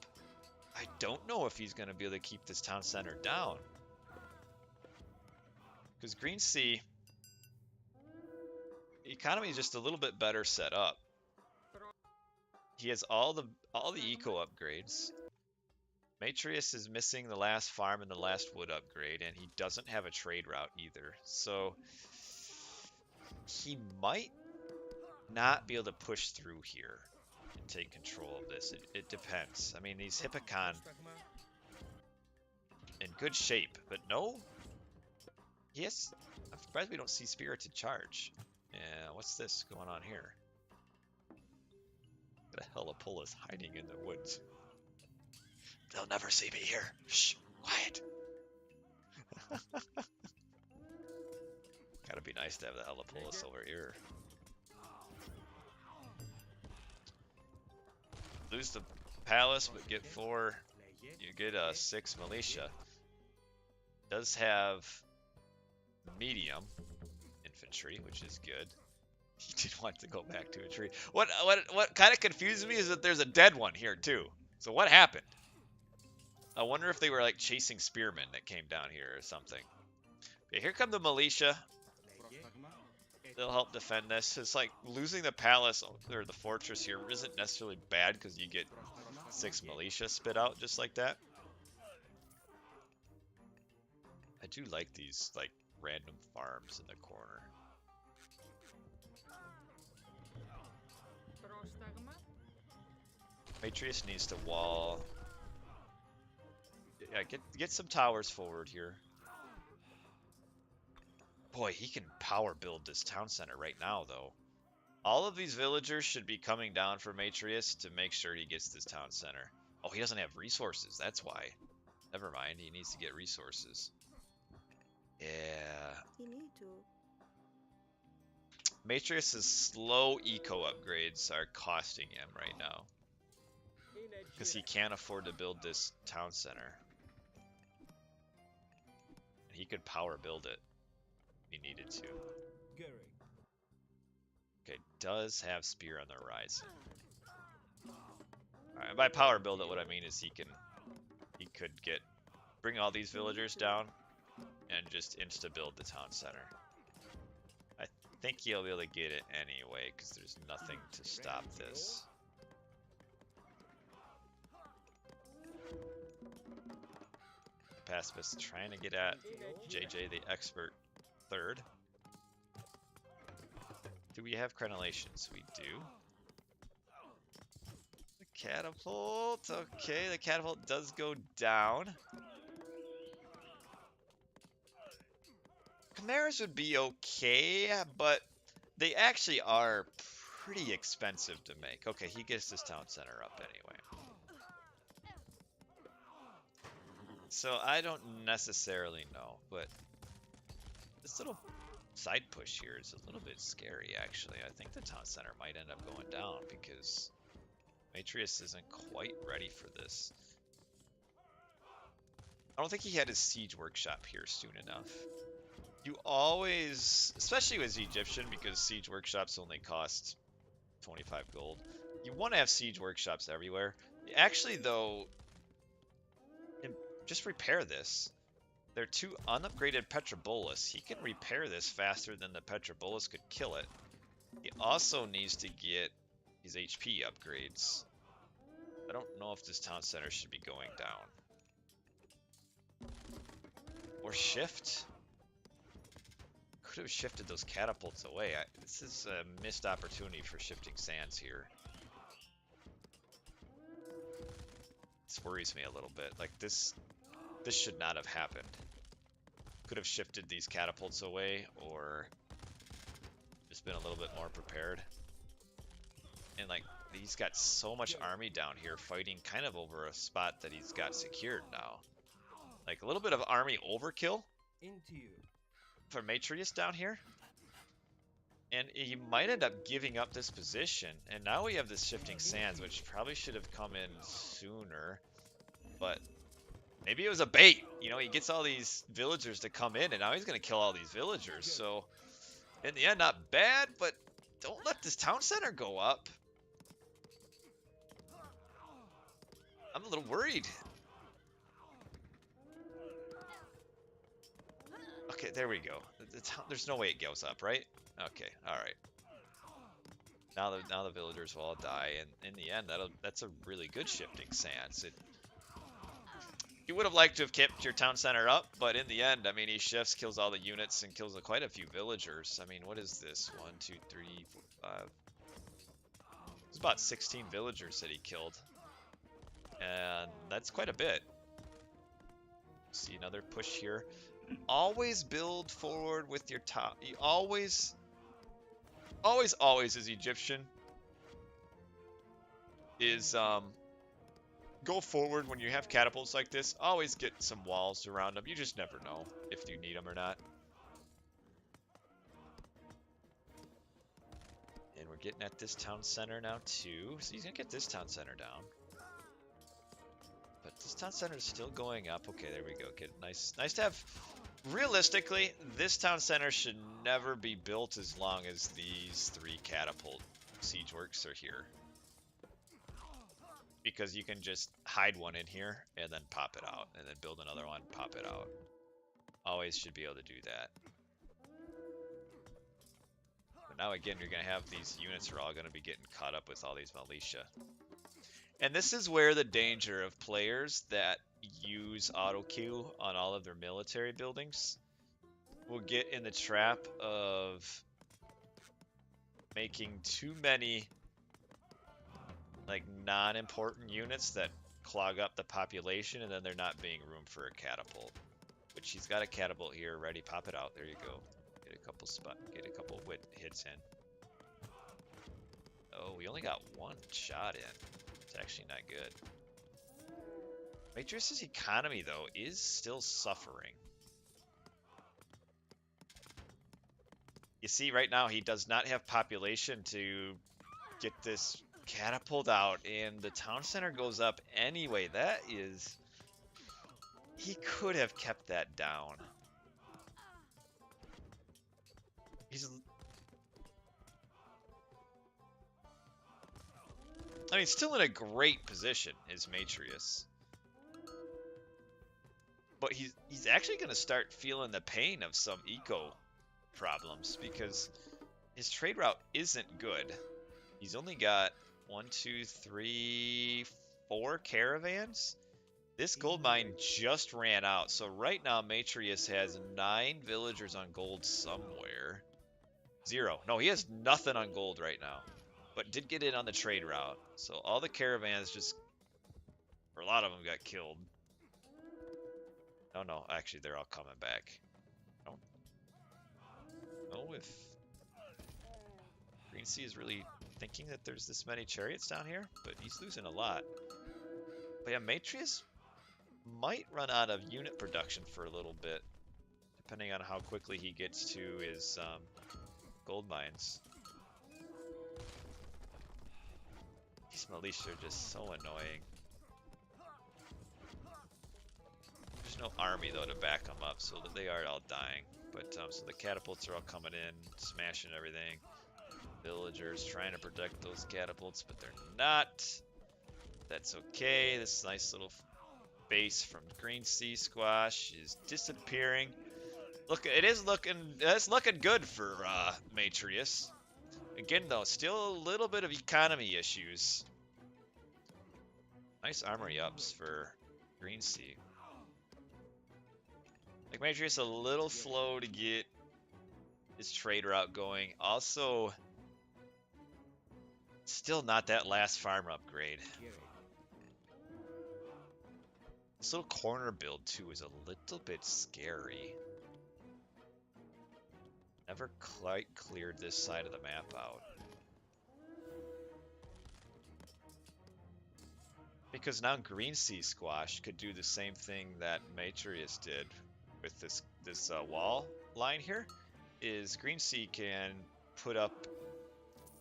I don't know if he's going to be able to keep this town center down. Because Green Sea, the economy is just a little bit better set up. He has all the eco upgrades. Matreiuss is missing the last farm and the last wood upgrade, and he doesn't have a trade route either. So he might not be able to push through here and take control of this. It depends. I mean, these Hippocon in good shape, but no. Yes, I'm surprised we don't see Spirited Charge. Yeah, what's this going on here? The Helipolis hiding in the woods. They'll never see me here. Shh, quiet. Gotta be nice to have the Helipolis over here. Lose the palace, but get 4. You get 6 militia. Does have medium infantry, which is good. He didn't want to go back to a tree. What kind of confuses me is that there's a dead one here too. So what happened? I wonder if they were like chasing spearmen that came down here or something. Okay, here come the militia. They'll help defend this. It's like losing the palace or the fortress here isn't necessarily bad, because you get 6 militia spit out just like that. I do like these like random farms in the corner. Matreiuss needs to wall. Yeah, get some towers forward here. Boy, he can power build this town center right now, though. All of these villagers should be coming down for Matreiuss to make sure he gets this town center. Oh, he doesn't have resources. That's why. Never mind. He needs to get resources. Yeah. Matreiuss's slow eco upgrades are costing him right now. Because he can't afford to build this town center. He could power build it if he needed to. Okay, does have spear on the horizon. Alright, by power build it, what I mean is he could bring all these villagers down and just insta build the town center. I think he'll be able to get it anyway, because there's nothing to stop this. Pacifist trying to get at JJ the expert third. Do we have crenellations? We do. The catapult. Okay, the catapult does go down. Chimeras would be okay, but they actually are pretty expensive to make. Okay, he gets this town center up anyway. So I don't necessarily know, but this little side push here is a little bit scary, actually. I think the town center might end up going down because Matreiuss isn't quite ready for this. I don't think he had his siege workshop here soon enough. You always, especially with Egyptian, because siege workshops only cost 25 gold, you want to have siege workshops everywhere. Actually, though, just repair this. They're two unupgraded Petrobolus. He can repair this faster than the Petrobolus could kill it. He also needs to get his HP upgrades. I don't know if this town center should be going down. Or shift? Could have shifted those catapults away. This is a missed opportunity for shifting sands here. This worries me a little bit. Like, this should not have happened. Could have shifted these catapults away, or just been a little bit more prepared. And like, he's got so much army down here fighting kind of over a spot that he's got secured now. Like a little bit of army overkill for Matreiuss down here. And he might end up giving up this position. And now we have this shifting sands, which probably should have come in sooner. But maybe it was a bait. You know, he gets all these villagers to come in, and now he's going to kill all these villagers. So, in the end, not bad, but don't let this town center go up. I'm a little worried. Okay, there we go. There's no way it goes up, right? Okay, all right. Now the villagers will all die, and in the end, that's a really good shifting sands. You would have liked to have kept your town center up, but in the end, I mean, he shifts, kills all the units, and kills quite a few villagers. I mean, what is this? 1, 2, 3, 4, 5. It's about 16 villagers that he killed, and that's quite a bit. See another push here. Always build forward with your top. You always as Egyptian is go forward when you have catapults like this. Always get some walls around them. You just never know if you need them or not. And we're getting at this town center now too. So he's gonna get this town center down. But this town center is still going up. Okay, there we go. Get nice to have. Realistically, this town center should never be built as long as these 3 catapult siege works are here. Because you can just hide one in here and then pop it out, and then build another one, pop it out. Always should be able to do that. But now again, you're going to have these units are all going to be getting caught up with all these militia. And this is where the danger of players that use auto queue on all of their military buildings will get in the trap of making too many like non-important units that clog up the population, and then there not being room for a catapult. Which he's got a catapult here ready. Pop it out. There you go. Get a couple hits in. Oh, we only got one shot in. It's actually not good. Matreiuss' economy, though, is still suffering. You see, right now, he does not have population to get this catapult out, and the town center goes up anyway. That is... He could have kept that down. I mean, still in a great position, is Matreiuss. But he's actually going to start feeling the pain of some eco problems because his trade route isn't good. He's only got 1, 2, 3, 4 caravans. This gold mine just ran out, so right now Matreiuss has 9 villagers on gold somewhere. 0. No, he has nothing on gold right now, but did get in on the trade route. So all the caravans just, or a lot of them got killed. No, actually they're all coming back. I don't know if GreenSea is really thinking that there's this many chariots down here, but he's losing a lot. But yeah, Matreiuss might run out of unit production for a little bit, depending on how quickly he gets to his gold mines. These militia are just so annoying. There's no army though to back them up, so that they are all dying. But so the catapults are all coming in, smashing everything. Villagers trying to protect those catapults, but they're not. That's okay. This nice little base from GreenSeaSquash is disappearing. Look, it's looking good for Matreiuss. Again, though, still a little bit of economy issues. Nice armory ups for GreenSea. Like Matreiuss a little slow to get his trade route going. Also, still not that last farm upgrade. This little corner build, too, is a little bit scary. Never quite cleared this side of the map out. Because now GreenSeaSquash could do the same thing that Matreiuss did with this wall line here. Is GreenSea can put up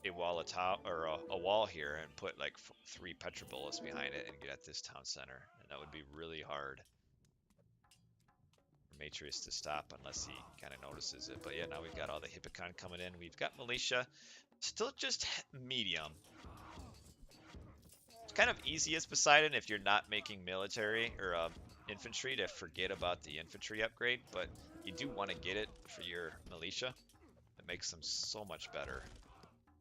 a wall atop, or a wall here and put like 3 petrobullets behind it and get at this town center. And that would be really hard for Matreiuss to stop unless he kind of notices it. But yeah, now we've got all the Hippocon coming in. We've got militia. Still just medium. It's kind of easy as Poseidon if you're not making military or infantry to forget about the infantry upgrade, but you do want to get it for your militia. It makes them so much better.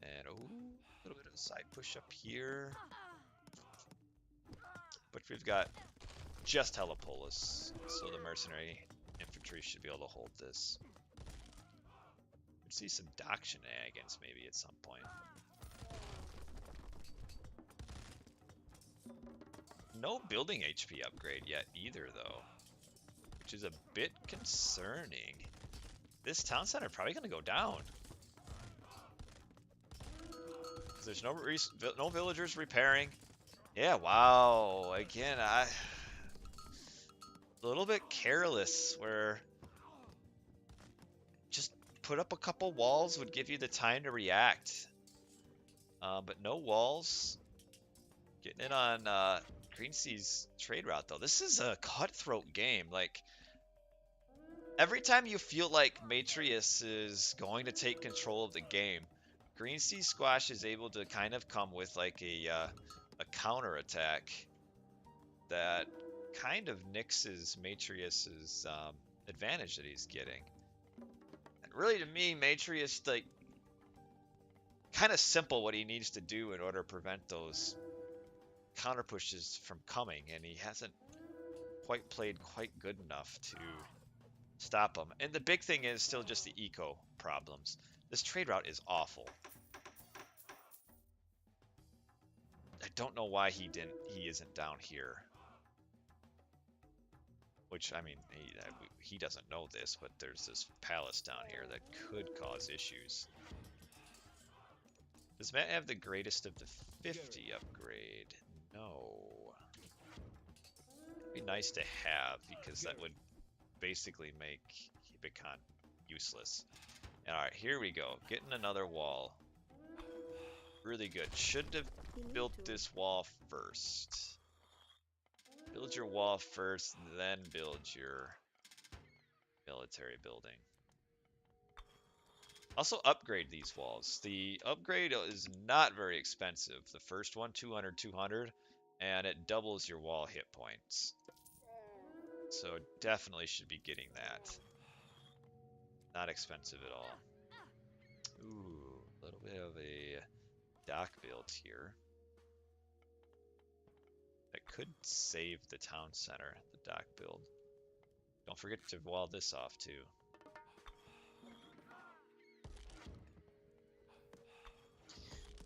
And, ooh, a little bit of a side push up here. But we've got just Helipolis, so the mercenary infantry should be able to hold this. We'd see some dock shenanigans maybe at some point. No building HP upgrade yet either, though, which is a bit concerning. This town center probably going to go down. There's no villagers repairing. Yeah, wow. Again, a little bit careless where just put up a couple walls would give you the time to react. But no walls. Getting in on GreenSea's trade route, though. This is a cutthroat game. Like, every time you feel like Matreiuss is going to take control of the game, GreenSeaSquash is able to kind of come with like a counter attack that kind of nixes Matreiuss's advantage that he's getting. And really, to me, Matreiuss, like, kind of simple what he needs to do in order to prevent those counter pushes from coming, and he hasn't quite played quite good enough to stop them. And the big thing is still just the eco problems. This trade route is awful. I don't know why he isn't down here. Which, I mean, he doesn't know this, but there's this palace down here that could cause issues. Does Matt have the greatest of the 50 upgrade? No. It'd be nice to have, because that would basically make Hibicon useless. And alright, here we go. Getting another wall. Really good. Should have built this wall first. Build your wall first, then build your military building. Also upgrade these walls. The upgrade is not very expensive. The first one, 200, 200, and it doubles your wall hit points. So definitely should be getting that. Not expensive at all. Ooh, a little bit of a dock build here. That could save the town center, the dock build. Don't forget to wall this off too.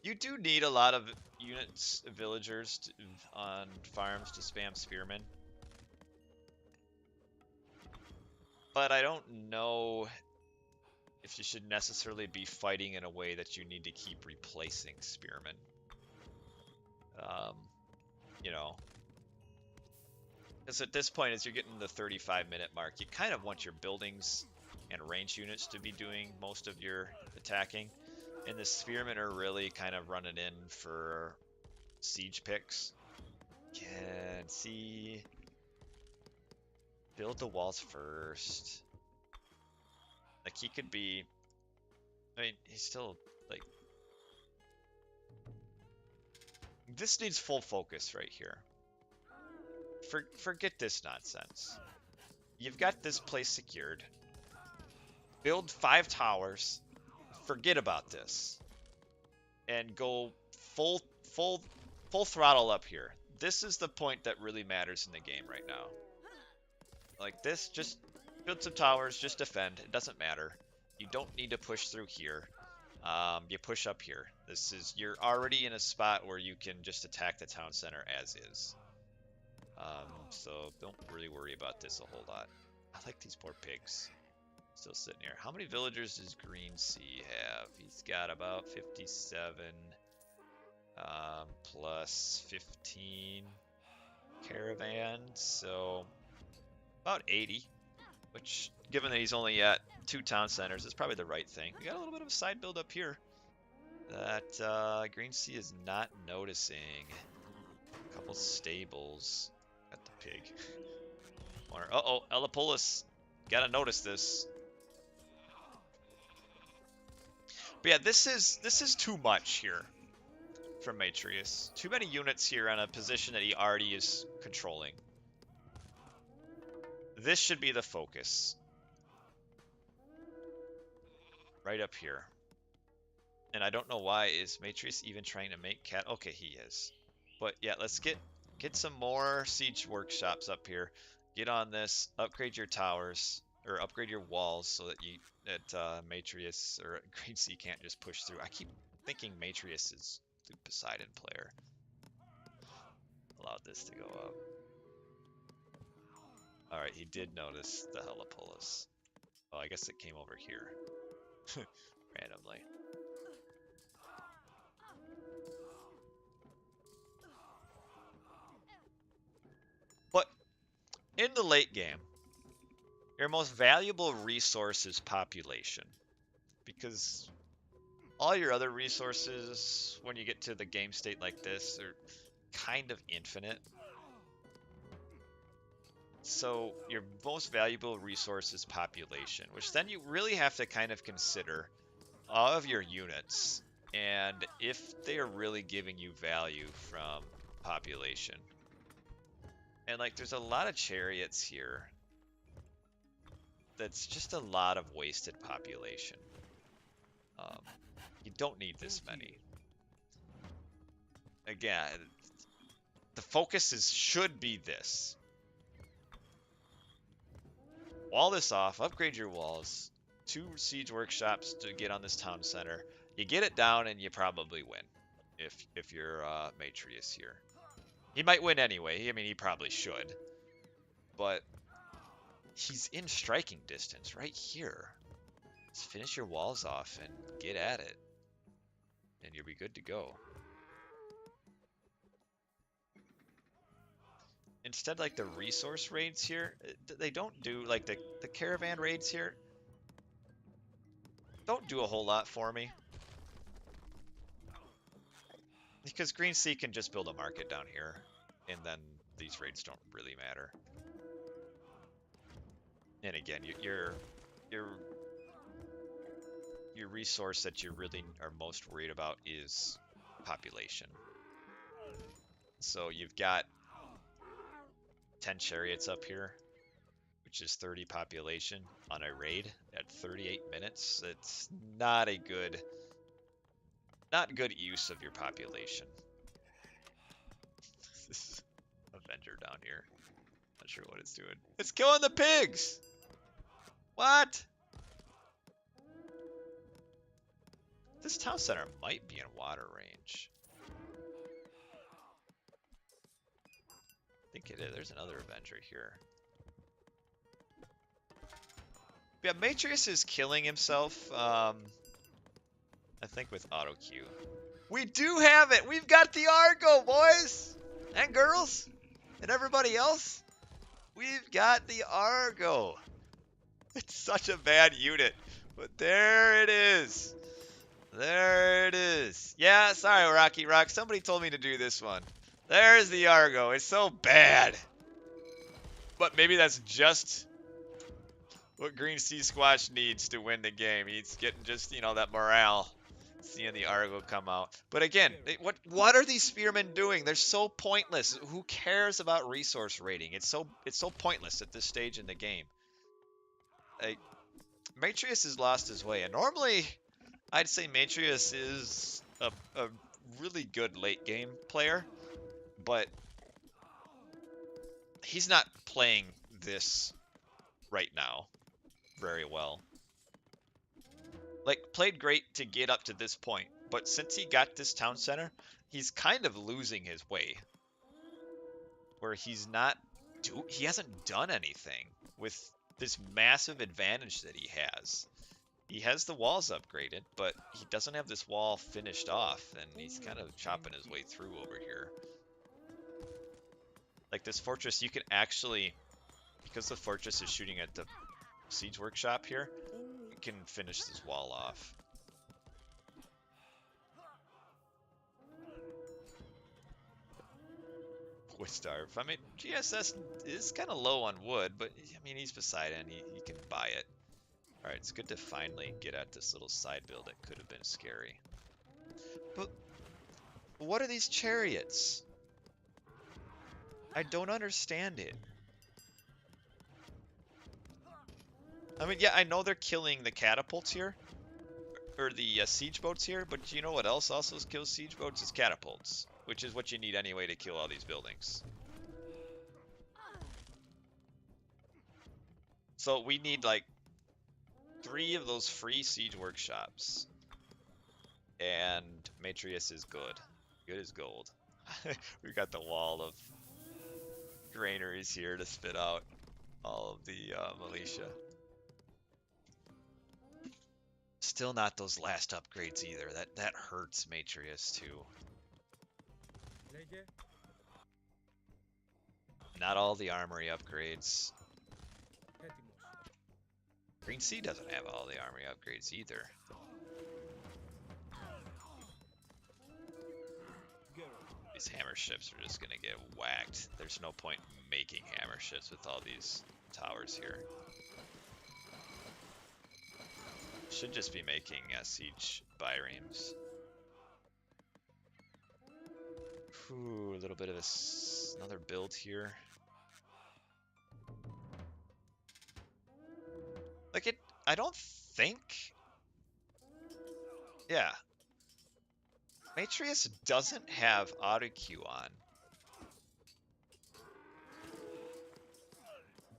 You do need a lot of units, villagers on farms to spam spearmen. But I don't know if you should necessarily be fighting in a way that you need to keep replacing spearmen. You know, because at this point, as you're getting the 35-minute mark, you kind of want your buildings and range units to be doing most of your attacking. And the spearmen are really kind of running in for siege picks. Can see. Build the walls first. Like, he could be. I mean, he's still, like. This needs full focus right here. Forget this nonsense. You've got this place secured. Build 5 towers. Forget about this. And go full throttle up here. This is the point that really matters in the game right now. Like this, just build some towers, just defend. It doesn't matter. You don't need to push through here. You push up here. You're already in a spot where you can just attack the town center as is. So don't really worry about this a whole lot. I like these poor pigs. Still sitting here. How many villagers does GreenSea have? He's got about 57 plus 15 caravans, so about 80. Which, given that he's only at 2 town centers, is probably the right thing. We got a little bit of a side build up here that GreenSea is not noticing. A couple stables. Got the pig. Uh-oh, Elapolis. Gotta notice this. But yeah, this is too much here from Matreiuss. Too many units here on a position that he already is controlling. This should be the focus. Right up here. And I don't know why is Matreiuss even trying to make cat. Okay, he is. But yeah, let's get some more siege workshops up here. Get on this, upgrade your towers, or upgrade your walls so that Matreiuss or GreenSea can't just push through. I keep thinking Matreiuss is the Poseidon player. Allowed this to go up. Alright, he did notice the Helipolis. Oh, I guess it came over here. Randomly. But in the late game, your most valuable resource is population. Because all your other resources, when you get to the game state like this, are kind of infinite. So your most valuable resource is population, which then you really have to kind of consider all of your units and if they are really giving you value from population. And like there's a lot of chariots here. That's just a lot of wasted population. You don't need this many. Again, the focus should be this. Wall this off, upgrade your walls, 2 siege workshops to get on this town center. You get it down and you probably win. if you're Matreiuss here. He might win anyway. I mean, he probably should. But he's in striking distance right here. Just finish your walls off and get at it. And you'll be good to go. Instead, like the resource raids here, they don't do, like the caravan raids here, don't do a whole lot for me. Because GreenSea can just build a market down here, and then these raids don't really matter. And again, your resource that you really are most worried about is population. So you've got 10 chariots up here, which is 30 population on a raid at 38 minutes. It's not a good use of your population. This is Avenger down here. Not sure what it's doing. It's killing the pigs! What? This town center might be in water range. I think it is. There's another Avenger here. Yeah, Matreiuss is killing himself. I think with auto queue. We do have it! We've got the Argo, boys! And girls! And everybody else! We've got the Argo! It's such a bad unit. But there it is. There it is. Yeah, sorry, Rocky Rock. Somebody told me to do this one. There's the Argo. It's so bad. But maybe that's just what GreenSeaSquash needs to win the game. He's getting just, you know, that morale. Seeing the Argo come out. But again, what are these spearmen doing? They're so pointless. Who cares about resource rating? It's so pointless at this stage in the game. Like, Matreiuss has lost his way. And normally, I'd say Matreiuss is a really good late game player. But he's not playing this right now very well. Like, played great to get up to this point, but since he got this town center, he's kind of losing his way. Where he hasn't done anything with this massive advantage that he has. He has the walls upgraded, but he doesn't have this wall finished off, and he's kind of chopping his way through over here. Like this fortress, you can actually, because the fortress is shooting at the siege workshop here, you can finish this wall off. Wood starve. I mean, GSS is kind of low on wood, but I mean, he's Poseidon. He can buy it. Alright, it's good to finally get at this little side build that could have been scary. But what are these chariots? I don't understand it. I mean, yeah, I know they're killing the catapults here, or the siege boats here, but you know what else also kills siege boats? Is catapults, which is what you need anyway to kill all these buildings. So we need like 3 of those free siege workshops, and Matreiuss is good. Good as gold. We got the wall of granaries here to spit out all of the militia. Still not those last upgrades either. That hurts Matreiuss too. Not all the armory upgrades. GreenSea doesn't have all the armory upgrades either. These hammer ships are just gonna get whacked. There's no point making hammer ships with all these towers here. Should just be making siege biremes. Ooh, a little bit of another build here. Like it, I don't think. Yeah. Matreiuss doesn't have auto queue on.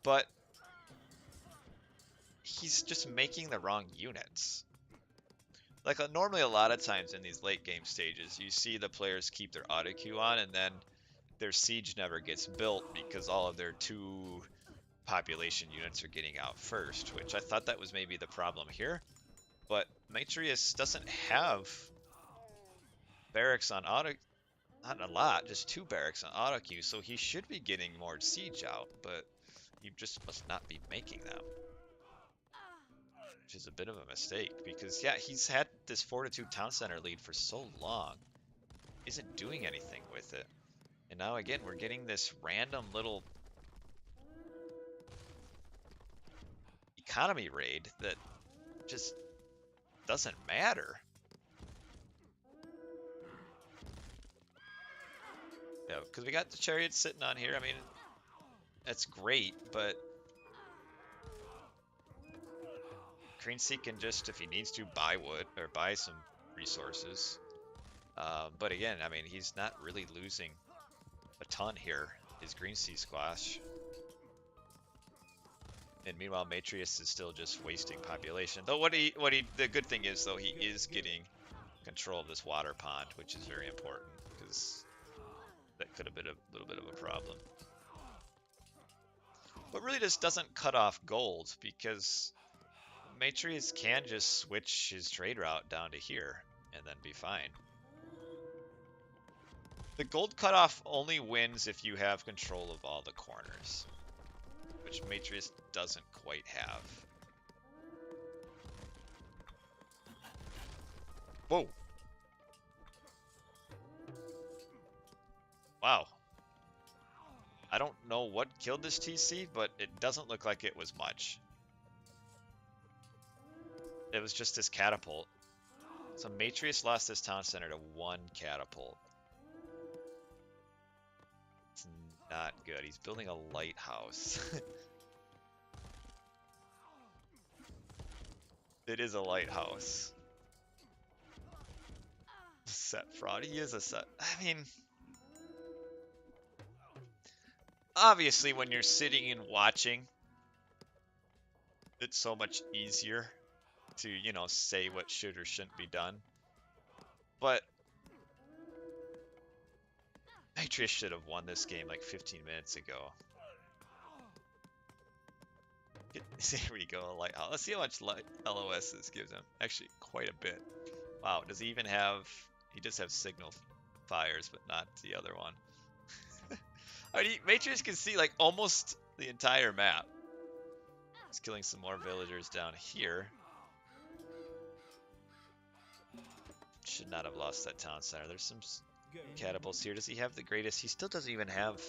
But he's just making the wrong units. Like normally a lot of times in these late game stages, you see the players keep their auto queue on and then their siege never gets built because all of their 2 population units are getting out first, which I thought that was maybe the problem here. But Matreiuss doesn't have barracks on auto, not a lot, just 2 barracks on auto queue, so he should be getting more siege out, but he just must not be making them. Which is a bit of a mistake, because yeah, he's had this Fortitude Town Center lead for so long, isn't doing anything with it. And now again, we're getting this random little economy raid that just doesn't matter. Yeah, because we got the chariots sitting on here. I mean, that's great, but GreenSea can just, if he needs to, buy wood or buy some resources. But again, I mean, he's not really losing a ton here. His GreenSeaSquash. And meanwhile, Matreiuss is still just wasting population. Though the good thing is though, he is getting control of this water pond, which is very important because that could have been a little bit of a problem. But really, this doesn't cut off gold because Matreiuss can just switch his trade route down to here and then be fine. The gold cutoff only wins if you have control of all the corners, which Matreiuss doesn't quite have. Whoa. Wow. I don't know what killed this TC, but it doesn't look like it was much. It was just this catapult. So Matreiuss lost this town center to 1 catapult. It's not good. He's building a lighthouse. It is a lighthouse. Set fraud. He is a set. I mean, obviously when you're sitting and watching, it's so much easier to, you know, say what should or shouldn't be done. But Matreiuss should have won this game like 15 minutes ago. There we go, lighthouse. Let's see how much LOS this gives him. Actually, quite a bit. Wow, does he even have... He does have signal fires, but not the other one. I mean, Matreiuss can see like almost the entire map. He's killing some more villagers down here. Should not have lost that town center. There's some catapults here. Does he have the greatest? He still doesn't even have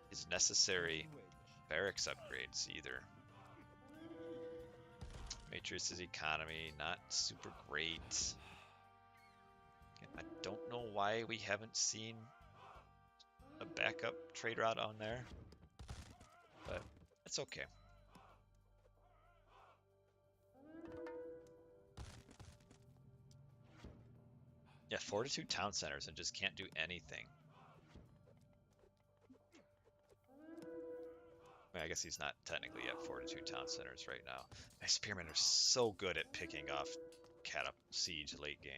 his necessary barracks upgrades either. Matreiuss' economy, not super great. I don't know why we haven't seen a backup trade route on there, but it's okay. Yeah, Fortitude Town Centers and just can't do anything. I mean, I guess he's not technically at Fortitude Town Centers right now. My spearmen are so good at picking off siege late game.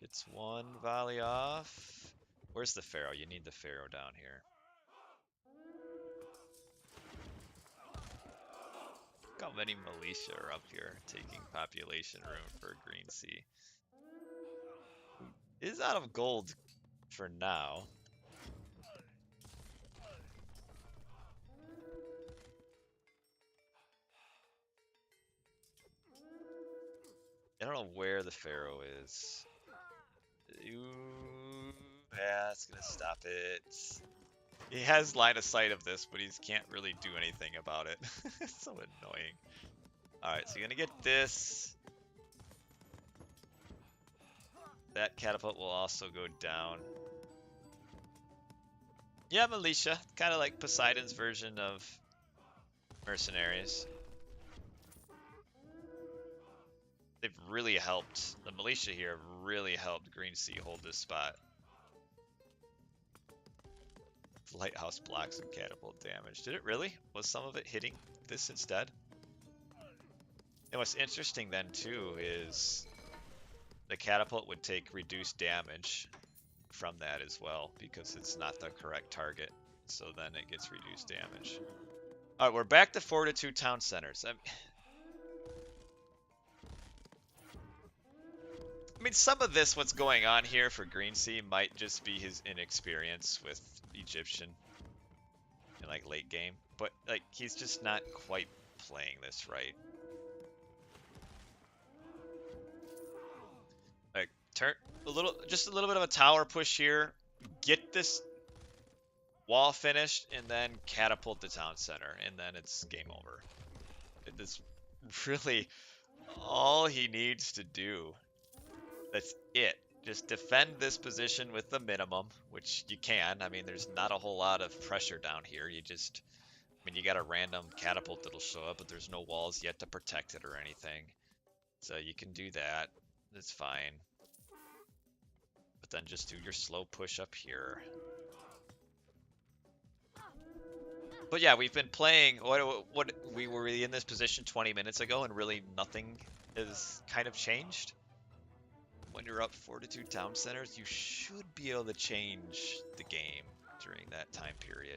It's 1 volley off. Where's the Pharaoh? You need the Pharaoh down here. Look how many militia are up here taking population room for GreenSea. It is out of gold for now. I don't know where the Pharaoh is. Ooh, yeah, it's gonna stop it. He has line of sight of this, but he can't really do anything about it. It's so annoying. Alright, so you're gonna get this. That catapult will also go down. Yeah, militia. Kind of like Poseidon's version of mercenaries. They've really helped. The militia here have really helped GreenSea hold this spot. Lighthouse blocks and catapult damage. Did it really? Was some of it hitting this instead? And what's interesting then too is the catapult would take reduced damage from that as well because it's not the correct target. So then it gets reduced damage. All right, we're back to Fortitude Town Centers. I mean, some of this, what's going on here for GreenSea might just be his inexperience with Egyptian in like late game, but like he's just not quite playing this right. Like turn just a little bit of a tower push here, get this wall finished, and then catapult the town center, and then it's game over. It's really all he needs to do. That's it. Just defend this position with the minimum, which you can. I mean, there's not a whole lot of pressure down here. I mean, you got a random catapult that'll show up, but there's no walls yet to protect it or anything. So you can do that. That's fine. But then just do your slow push up here. But yeah, we've been playing, what we were in this position 20 minutes ago, and really nothing has kind of changed. When you're up Fortitude Town Centers, you should be able to change the game during that time period.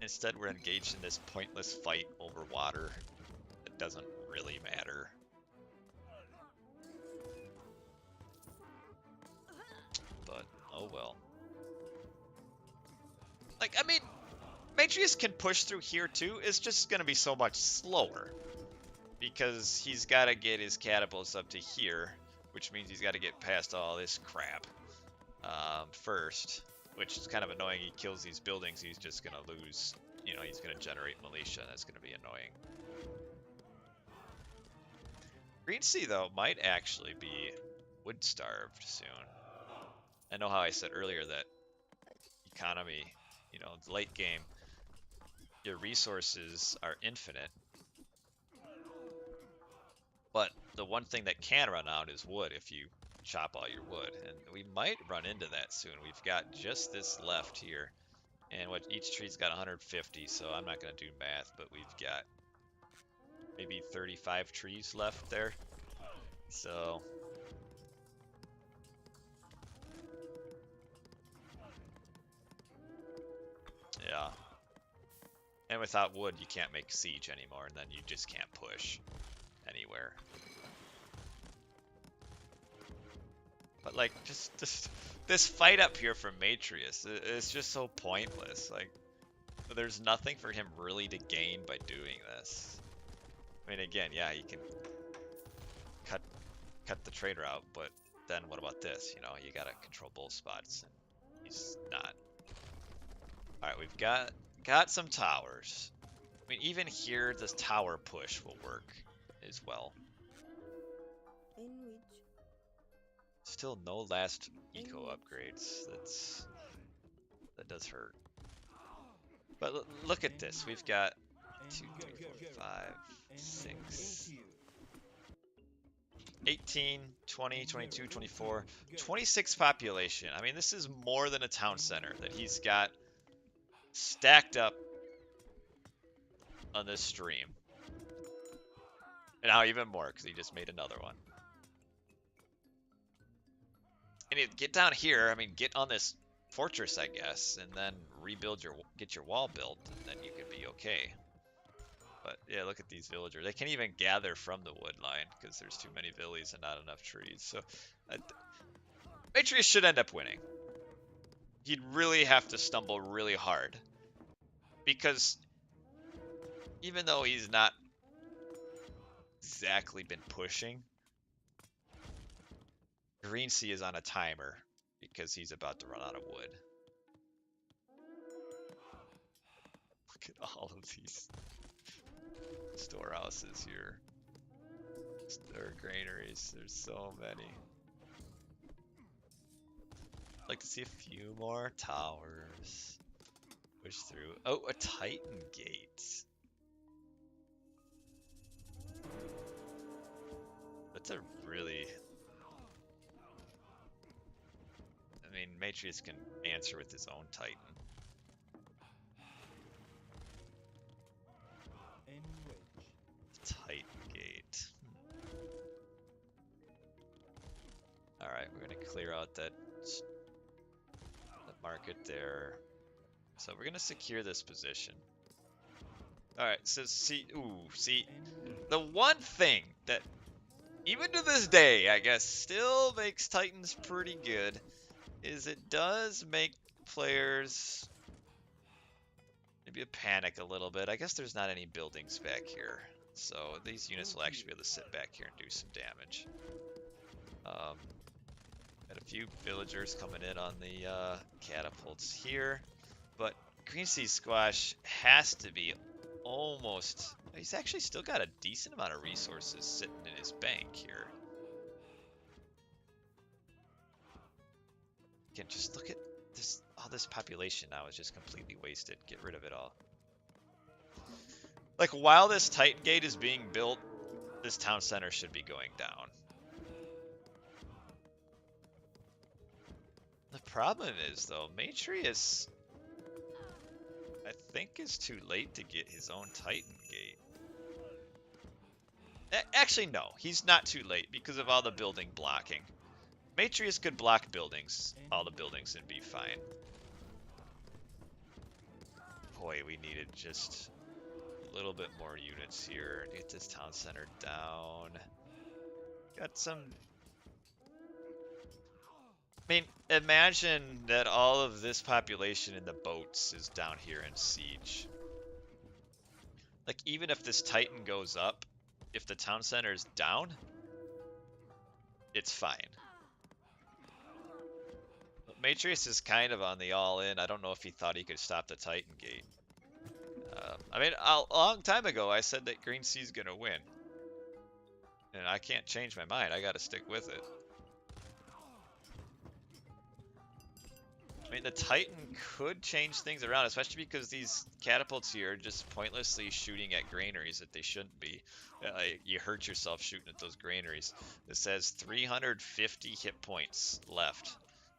Instead, we're engaged in this pointless fight over water that doesn't really matter. But, oh well. Like, I mean, Matreiuss can push through here too. It's just going to be so much slower. Because he's got to get his catapults up to here, which means he's got to get past all this crap first, which is kind of annoying. He kills these buildings, he's just going to lose, you know, he's going to generate militia. That's going to be annoying. GreenSea, though, might actually be wood-starved soon. I know how I said earlier that economy, you know, late game, your resources are infinite. But the one thing that can run out is wood if you chop all your wood. And we might run into that soon. We've got just this left here. And what each tree's got 150, so I'm not going to do math, but we've got maybe 35 trees left there. So yeah. And without wood, you can't make siege anymore, and then you just can't push anywhere. But like, just this fight up here from Matreiuss is just so pointless. Like, there's nothing for him really to gain by doing this. I mean, again, yeah, you can cut the trade route, but then what about this? You know, you gotta control both spots, and he's not. All right, we've got some towers. I mean, even here, this tower push will work as well. Still no last eco upgrades. That does hurt. But look at this. We've got 2, 3, 4, 5, 6, 18, 20, 22, 24, 26 population. I mean, this is more than a town center that he's got stacked up on this stream. And now even more because he just made another one. And get down here, I mean, get on this fortress, I guess, and then get your wall built, and then you could be okay. But yeah, look at these villagers. They can't even gather from the wood line because there's too many villies and not enough trees. So Matreiuss should end up winning. He'd really have to stumble really hard. Because even though he's not exactly been pushing, GreenSea is on a timer because he's about to run out of wood. Look at all of these storehouses here. Or granaries. There's so many. I'd like to see a few more towers. Push through. Oh, a Titan gate. That's a really... I mean, Matreiuss can answer with his own Titan. We're gonna clear out that market there. So we're gonna secure this position. Alright, so see, the one thing that, even to this day, I guess, still makes Titans pretty good, is it does make players maybe panic a little bit. I guess there's not any buildings back here, so these units will actually be able to sit back here and do some damage. Got a few villagers coming in on the catapults here, but GreenSeaSquash has to be almost... He's actually still got a decent amount of resources sitting in his bank here. Again, just look at this. All this population now is just completely wasted. Get rid of it all. Like, while this Titan Gate is being built, this town center should be going down. The problem is, though, Matreiuss, I think, is too late to get his own Titan Gate. Actually, no, he's not too late because of all the building blocking. Matreiuss could block buildings, all the buildings, and be fine. Boy, we needed just a little bit more units here. Get this town center down. Got some... I mean, imagine that all of this population in the boats is down here in siege. Like, even if this Titan goes up, if the town center is down, it's fine. But Matreiuss is kind of on the all-in. I don't know if he thought he could stop the Titan Gate. I mean, a long time ago, I said that GreenSea's gonna win. And I can't change my mind. I gotta stick with it. I mean, the Titan could change things around, especially because these catapults here are just pointlessly shooting at granaries that they shouldn't be. You hurt yourself shooting at those granaries. It says 350 hit points left.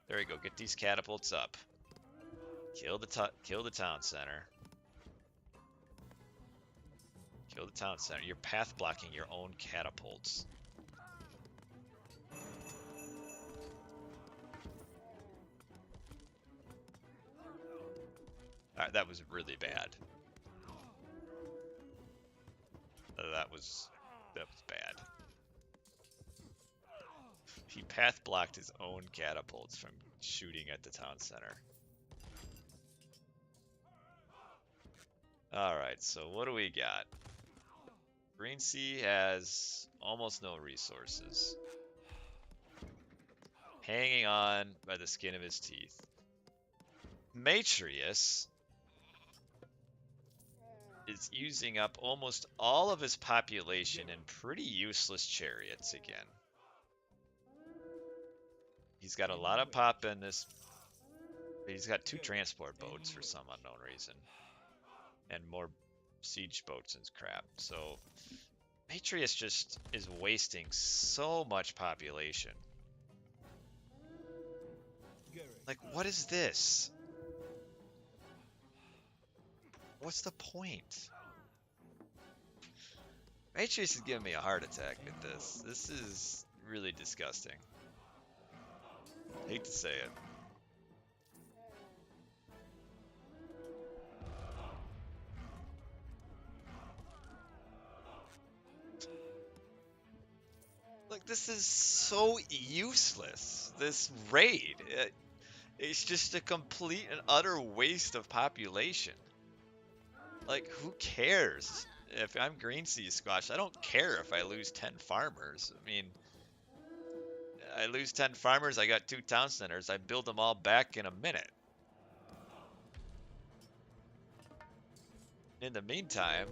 There you go. Get these catapults up. Kill the town center. Kill the town center. You're path blocking your own catapults. Alright, that was really bad. That was bad. He path blocked his own catapults from shooting at the town center. Alright, so what do we got? GreenSea has almost no resources. Hanging on by the skin of his teeth. Matreiuss is using up almost all of his population in pretty useless chariots again. He's got a lot of pop in this. He's got 2 transport boats for some unknown reason. And more siege boats and crap. So Matreiuss just is wasting so much population. Like, what is this? What's the point? Matreiuss is giving me a heart attack with this. This is really disgusting. Hate to say it. Like, this is so useless. This raid. It's just a complete and utter waste of population. Like, who cares? If I'm GreenSeaSquash, I don't care if I lose 10 farmers. I mean, I lose 10 farmers, I got 2 town centers. I build them all back in a minute. In the meantime,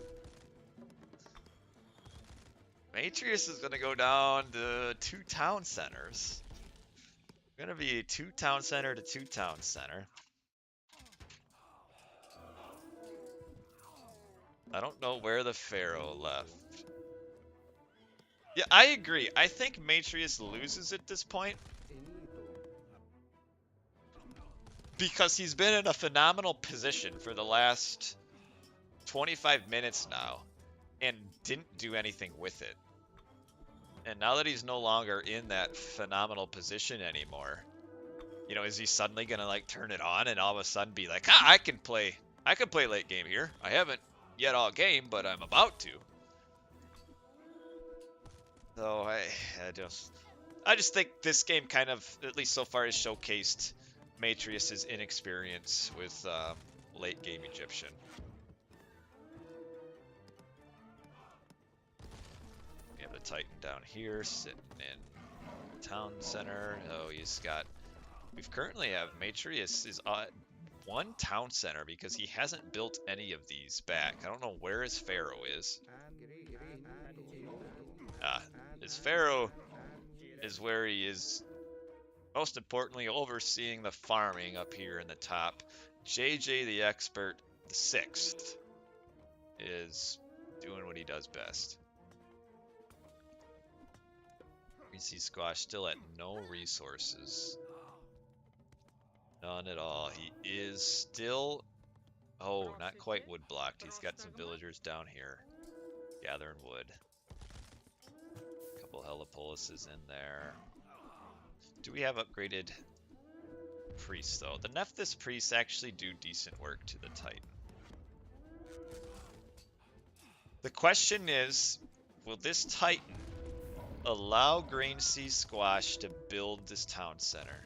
Matreiuss is going to go down to 2 town centers. Going to be 2 town center to 2 town center. I don't know where the Pharaoh left. Yeah, I agree. I think Matreiuss loses at this point. Because he's been in a phenomenal position for the last 25 minutes now. And didn't do anything with it. And now that he's no longer in that phenomenal position anymore, you know, is he suddenly gonna like turn it on and all of a sudden be like, ah, I can play late game here. I haven't yet all game, but I'm about to. So I just think this game kind of, at least so far, has showcased Matreiuss's inexperience with late game Egyptian. We have the Titan down here sitting in town center. Oh, we currently have Matreiuss is one town center because he hasn't built any of these back. I don't know where his pharaoh is. His pharaoh is where he is, most importantly, overseeing the farming up here in the top. JJ the expert, the 6th, is doing what he does best. GreenSeaSquash still at no resources. None at all. He is still, oh, not quite wood blocked. He's got some villagers down here gathering wood. A couple helipolises in there. Do we have upgraded priests though? The Nephthys priests actually do decent work to the Titan. The question is, will this Titan allow GreenSeaSquash to build this town center?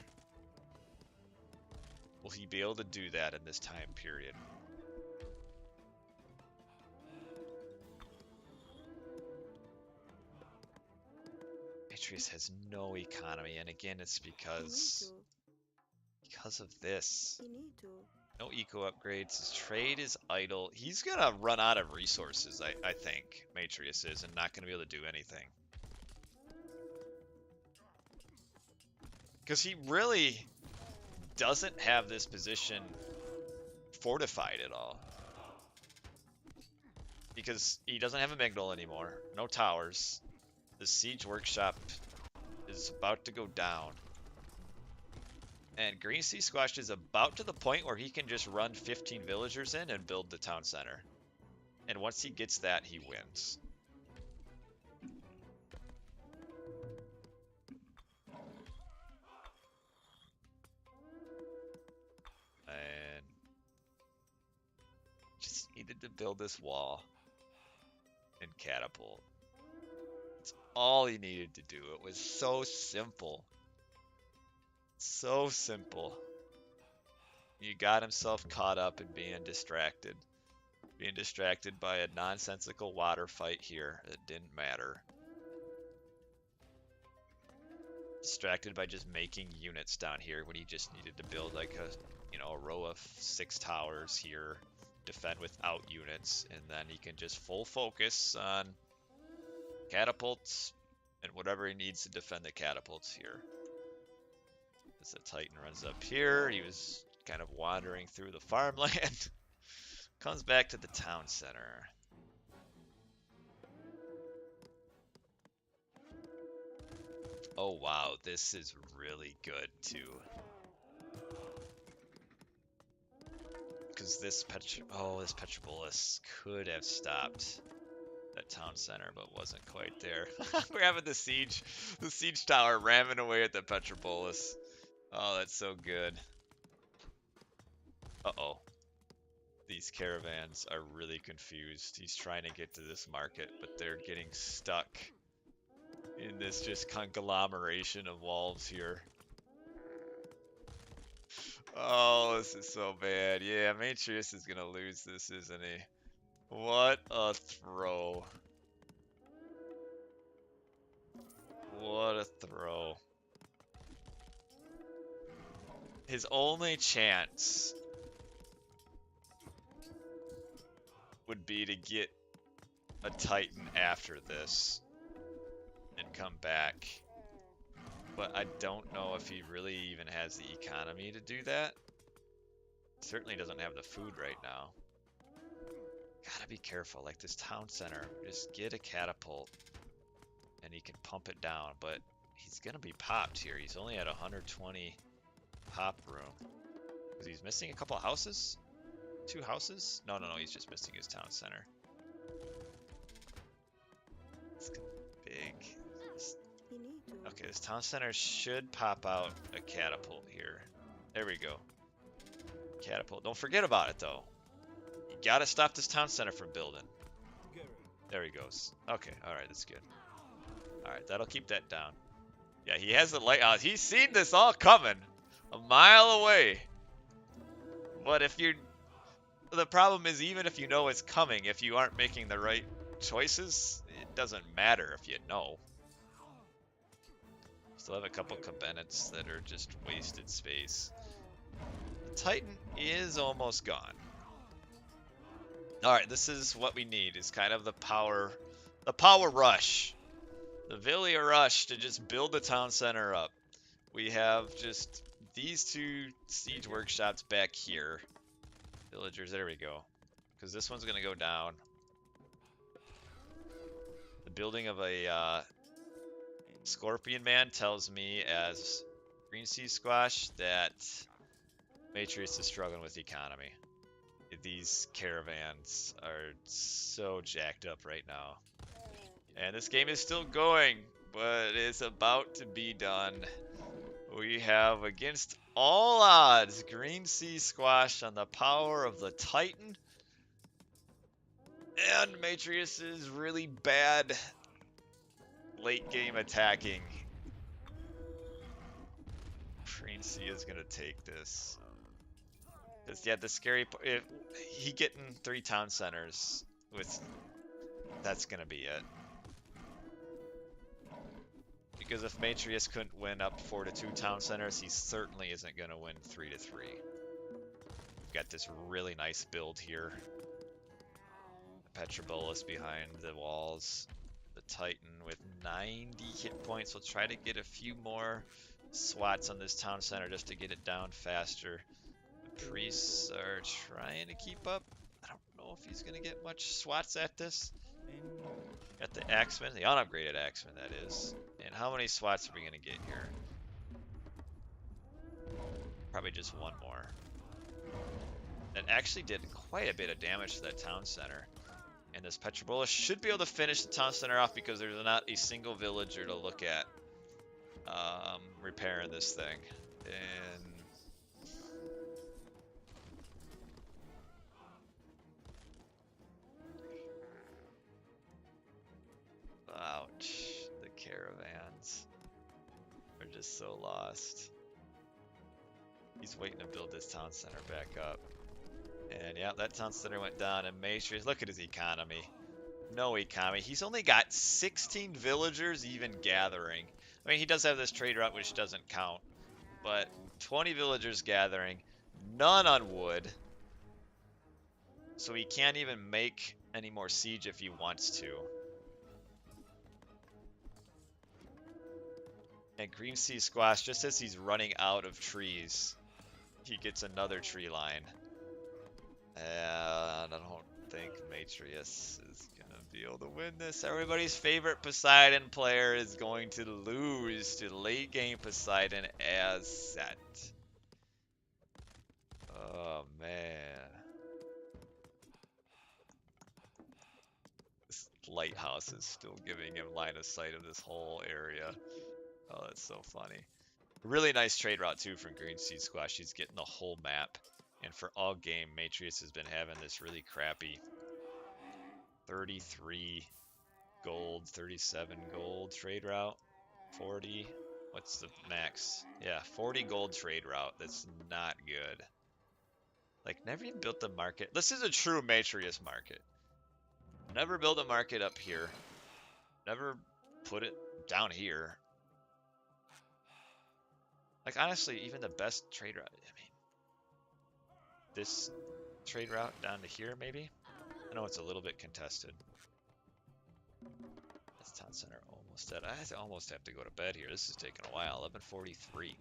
Will he be able to do that in this time period? Matreiuss has no economy, and again, it's because of this. No eco upgrades. His trade is idle. He's gonna run out of resources, I think. Matreiuss is, and not gonna be able to do anything. Because he really doesn't have this position fortified at all. Because he doesn't have a Mignol anymore. No towers. The siege workshop is about to go down. And GreenSeaSquash is about to the point where he can just run 15 villagers in and build the town center. And once he gets that, he wins. And just needed to build this wall and catapult. That's all he needed to do. It was so simple. So simple. He got himself caught up in being distracted. Being distracted by a nonsensical water fight here that didn't matter. Distracted by just making units down here when he just needed to build like a row of 6 towers here, defend without units, and then he can just full focus on catapults and whatever he needs to defend the catapults here. As the Titan runs up here, he was kind of wandering through the farmland. Comes back to the town center. Oh wow, this is really good too. Because this Petropolis could have stopped that town center, but wasn't quite there. We're having the siege tower ramming away at the Petropolis. Oh, that's so good. Uh-oh. These caravans are really confused. He's trying to get to this market, but they're getting stuck in this just conglomeration of walls here. Oh, this is so bad. Yeah, Matreiuss is gonna lose this, isn't he? What a throw. What a throw. His only chance would be to get a Titan after this and come back. But I don't know if he really even has the economy to do that. Certainly doesn't have the food right now. Gotta be careful, like this town center, just get a catapult and he can pump it down, but he's gonna be popped here. He's only at 120 pop room. Because he's missing a couple of houses? 2 houses? No, he's just missing his town center. It's big. Just Okay, this town center should pop out a catapult here. There we go. Catapult. Don't forget about it, though. You gotta stop this town center from building. There he goes. Okay, alright, that's good. Alright, that'll keep that down. Yeah, he has the lighthouse. He's seen this all coming a mile away. But if you're... The problem is, even if you know it's coming, if you aren't making the right choices, it doesn't matter if you know. Still have a couple cabinets that are just wasted space. The Titan is almost gone. Alright, this is what we need. Is kind of the power rush. The Villia rush to just build the town center up. We have just these two siege workshops back here. Villagers, there we go. Because this one's going to go down. The building of a Scorpion Man tells me as GreenSeaSquash that Matreiuss is struggling with the economy. These caravans are so jacked up right now. And this game is still going, but it's about to be done. We have, against all odds, GreenSeaSquash on the power of the Titan. And Matreiuss' really bad late game attacking. GreenSea is going to take this. Because, yeah, the scary part, he getting 3 town centers, that's going to be it. Because if Matreiuss couldn't win up 4-2 town centers, he certainly isn't going to win 3-3. We've got this really nice build here. The Petrobolus behind the walls. The Titan with 90 hit points. We'll try to get a few more swats on this town center just to get it down faster. The priests are trying to keep up. I don't know if he's going to get much swats at this. Got the Axeman, the unupgraded Axeman, that is. And how many swats are we going to get here? Probably just one more. That actually did quite a bit of damage to that town center. And this Petrobolus should be able to finish the town center off because there's not a single villager to look at repairing this thing. And ouch, the caravans are just so lost. He's waiting to build this town center back up. And yeah, that town center went down, and Matreiuss, look at his economy. No economy. He's only got 16 villagers even gathering. I mean, he does have this trade route, which doesn't count. But 20 villagers gathering, none on wood. So he can't even make any more siege if he wants to. And GreenSeaSquash, just as he's running out of trees, he gets another tree line. And I don't think Matreiuss is going to be able to win this. Everybody's favorite Poseidon player is going to lose to late game Poseidon as set. Oh, man. This lighthouse is still giving him line of sight of this whole area. Oh, that's so funny. Really nice trade route, too, from GreenSeaSquash. He's getting the whole map. And for all game, Matreiuss has been having this really crappy 33 gold, 37 gold trade route. 40. What's the max? Yeah, 40 gold trade route. That's not good. Like, never even built the market. This is a true Matreiuss market. Never built a market up here. Never put it down here. Like, honestly, even the best trade route, I mean, this trade route down to here, maybe? I know it's a little bit contested. This town center almost dead. I almost have to go to bed here. This is taking a while. 11:43.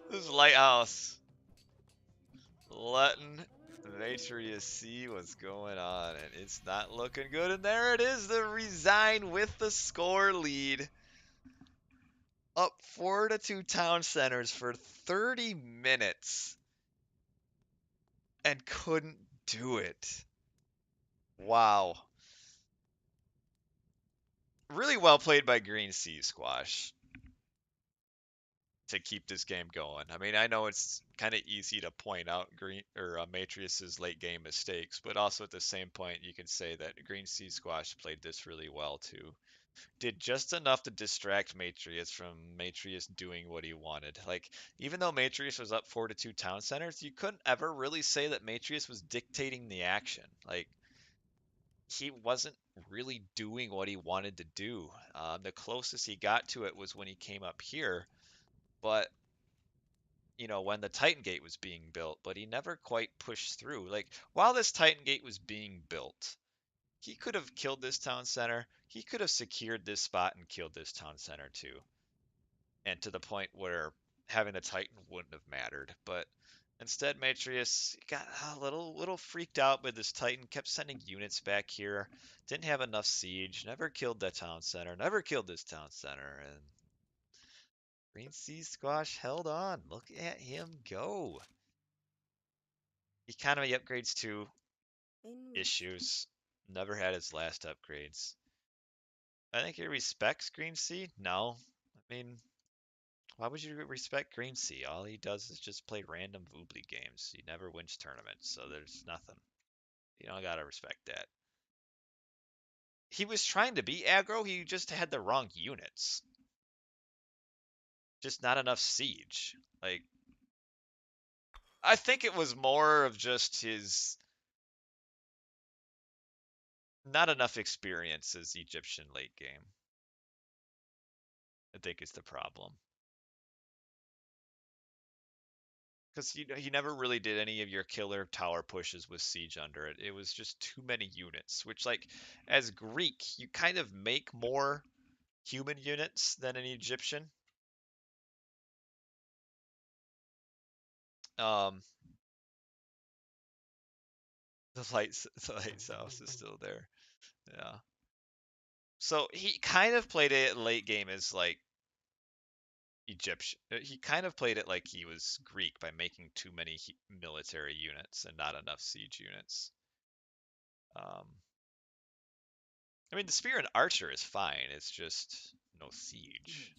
This lighthouse letting Matreiuss see what's going on, and it's not looking good. And there it is, the resign with the score lead. Up 4-2 town centers for 30 minutes and couldn't do it. Wow. Really well played by GreenSeaSquash to keep this game going. I mean, I know it's kind of easy to point out Matreiuss's late game mistakes, but also at the same point, you can say that GreenSeaSquash played this really well too. Did just enough to distract Matreiuss from Matreiuss doing what he wanted. Like, even though Matreiuss was up 4-2 town centers, you couldn't ever really say that Matreiuss was dictating the action. Like, he wasn't really doing what he wanted to do. The closest he got to it was when he came up here, but when the Titan Gate was being built, but he never quite pushed through. Like, while this Titan Gate was being built, he could have killed this town center. He could have secured this spot and killed this town center too. And to the point where having the Titan wouldn't have mattered. But instead, Matreiuss got a little freaked out with this Titan, kept sending units back here, didn't have enough siege, never killed that town center, never killed this town center, and GreenSeaSquash held on. Look at him go. Economy upgrades too. Issues. Never had his last upgrades. I think he respects Green Sea. No. I mean, why would you respect Green Sea? All he does is just play random Voobly games. He never wins tournaments, so there's nothing. You don't gotta respect that. He was trying to be aggro, he just had the wrong units. Just not enough siege. Like, I think it was more of just his not enough experience as Egyptian late game. I think is the problem. Because he never really did any of your killer tower pushes with siege under it. It was just too many units, which, like, as Greek, you kind of make more human units than an Egyptian. Um, the lighthouse is still there. Yeah. So he kind of played it late game as like Egyptian. He kind of played it like he was Greek by making too many military units and not enough siege units. Um, I mean, the spear and archer is fine. It's just no siege,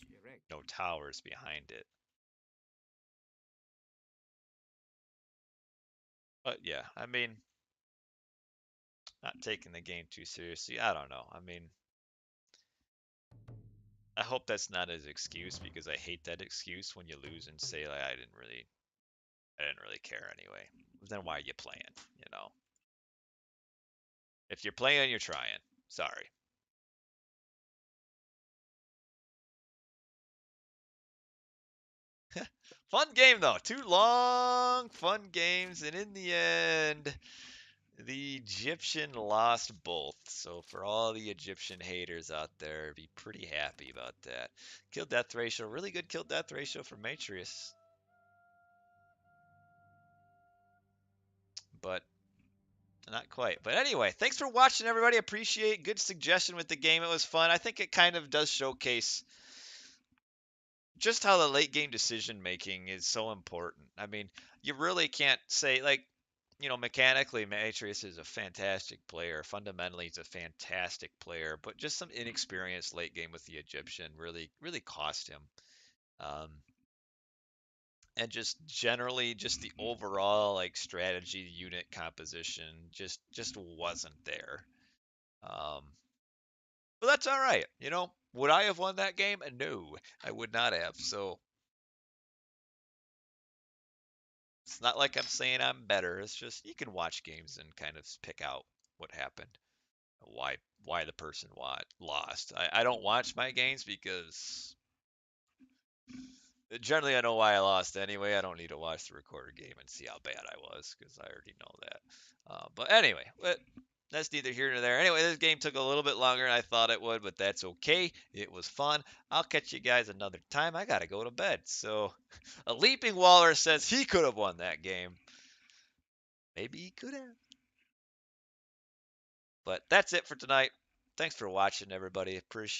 no towers behind it. But yeah, I mean, not taking the game too seriously. I don't know. I mean, I hope that's not his excuse because I hate that excuse when you lose and say like I didn't really care anyway. Then why are you playing? You know, if you're playing, you're trying. Sorry. Fun game though. Two long, fun games, and in the end, the Egyptian lost both. So for all the Egyptian haters out there, be pretty happy about that. Kill death ratio, really good kill death ratio for Matreiuss, but not quite. But anyway, thanks for watching, everybody. Appreciate good suggestion with the game. It was fun. I think it kind of does showcase just how the late game decision making is so important. I mean, you really can't say like, mechanically, Matreiuss is a fantastic player. Fundamentally, he's a fantastic player, but just some inexperience late game with the Egyptian really, really cost him. Um, and just generally, just the overall like strategy, unit composition, just wasn't there. Um, but that's all right. Would I have won that game? No, I would not have. So it's not like I'm saying I'm better. It's just you can watch games and kind of pick out what happened, why the person lost. I don't watch my games because generally I know why I lost anyway. I don't need to watch the recorded game and see how bad I was because I already know that. But anyway, that's neither here nor there. Anyway, this game took a little bit longer than I thought it would, but that's okay. It was fun. I'll catch you guys another time. I gotta go to bed. So, a leaping waller says he could have won that game. Maybe he could have. But that's it for tonight. Thanks for watching, everybody. Appreciate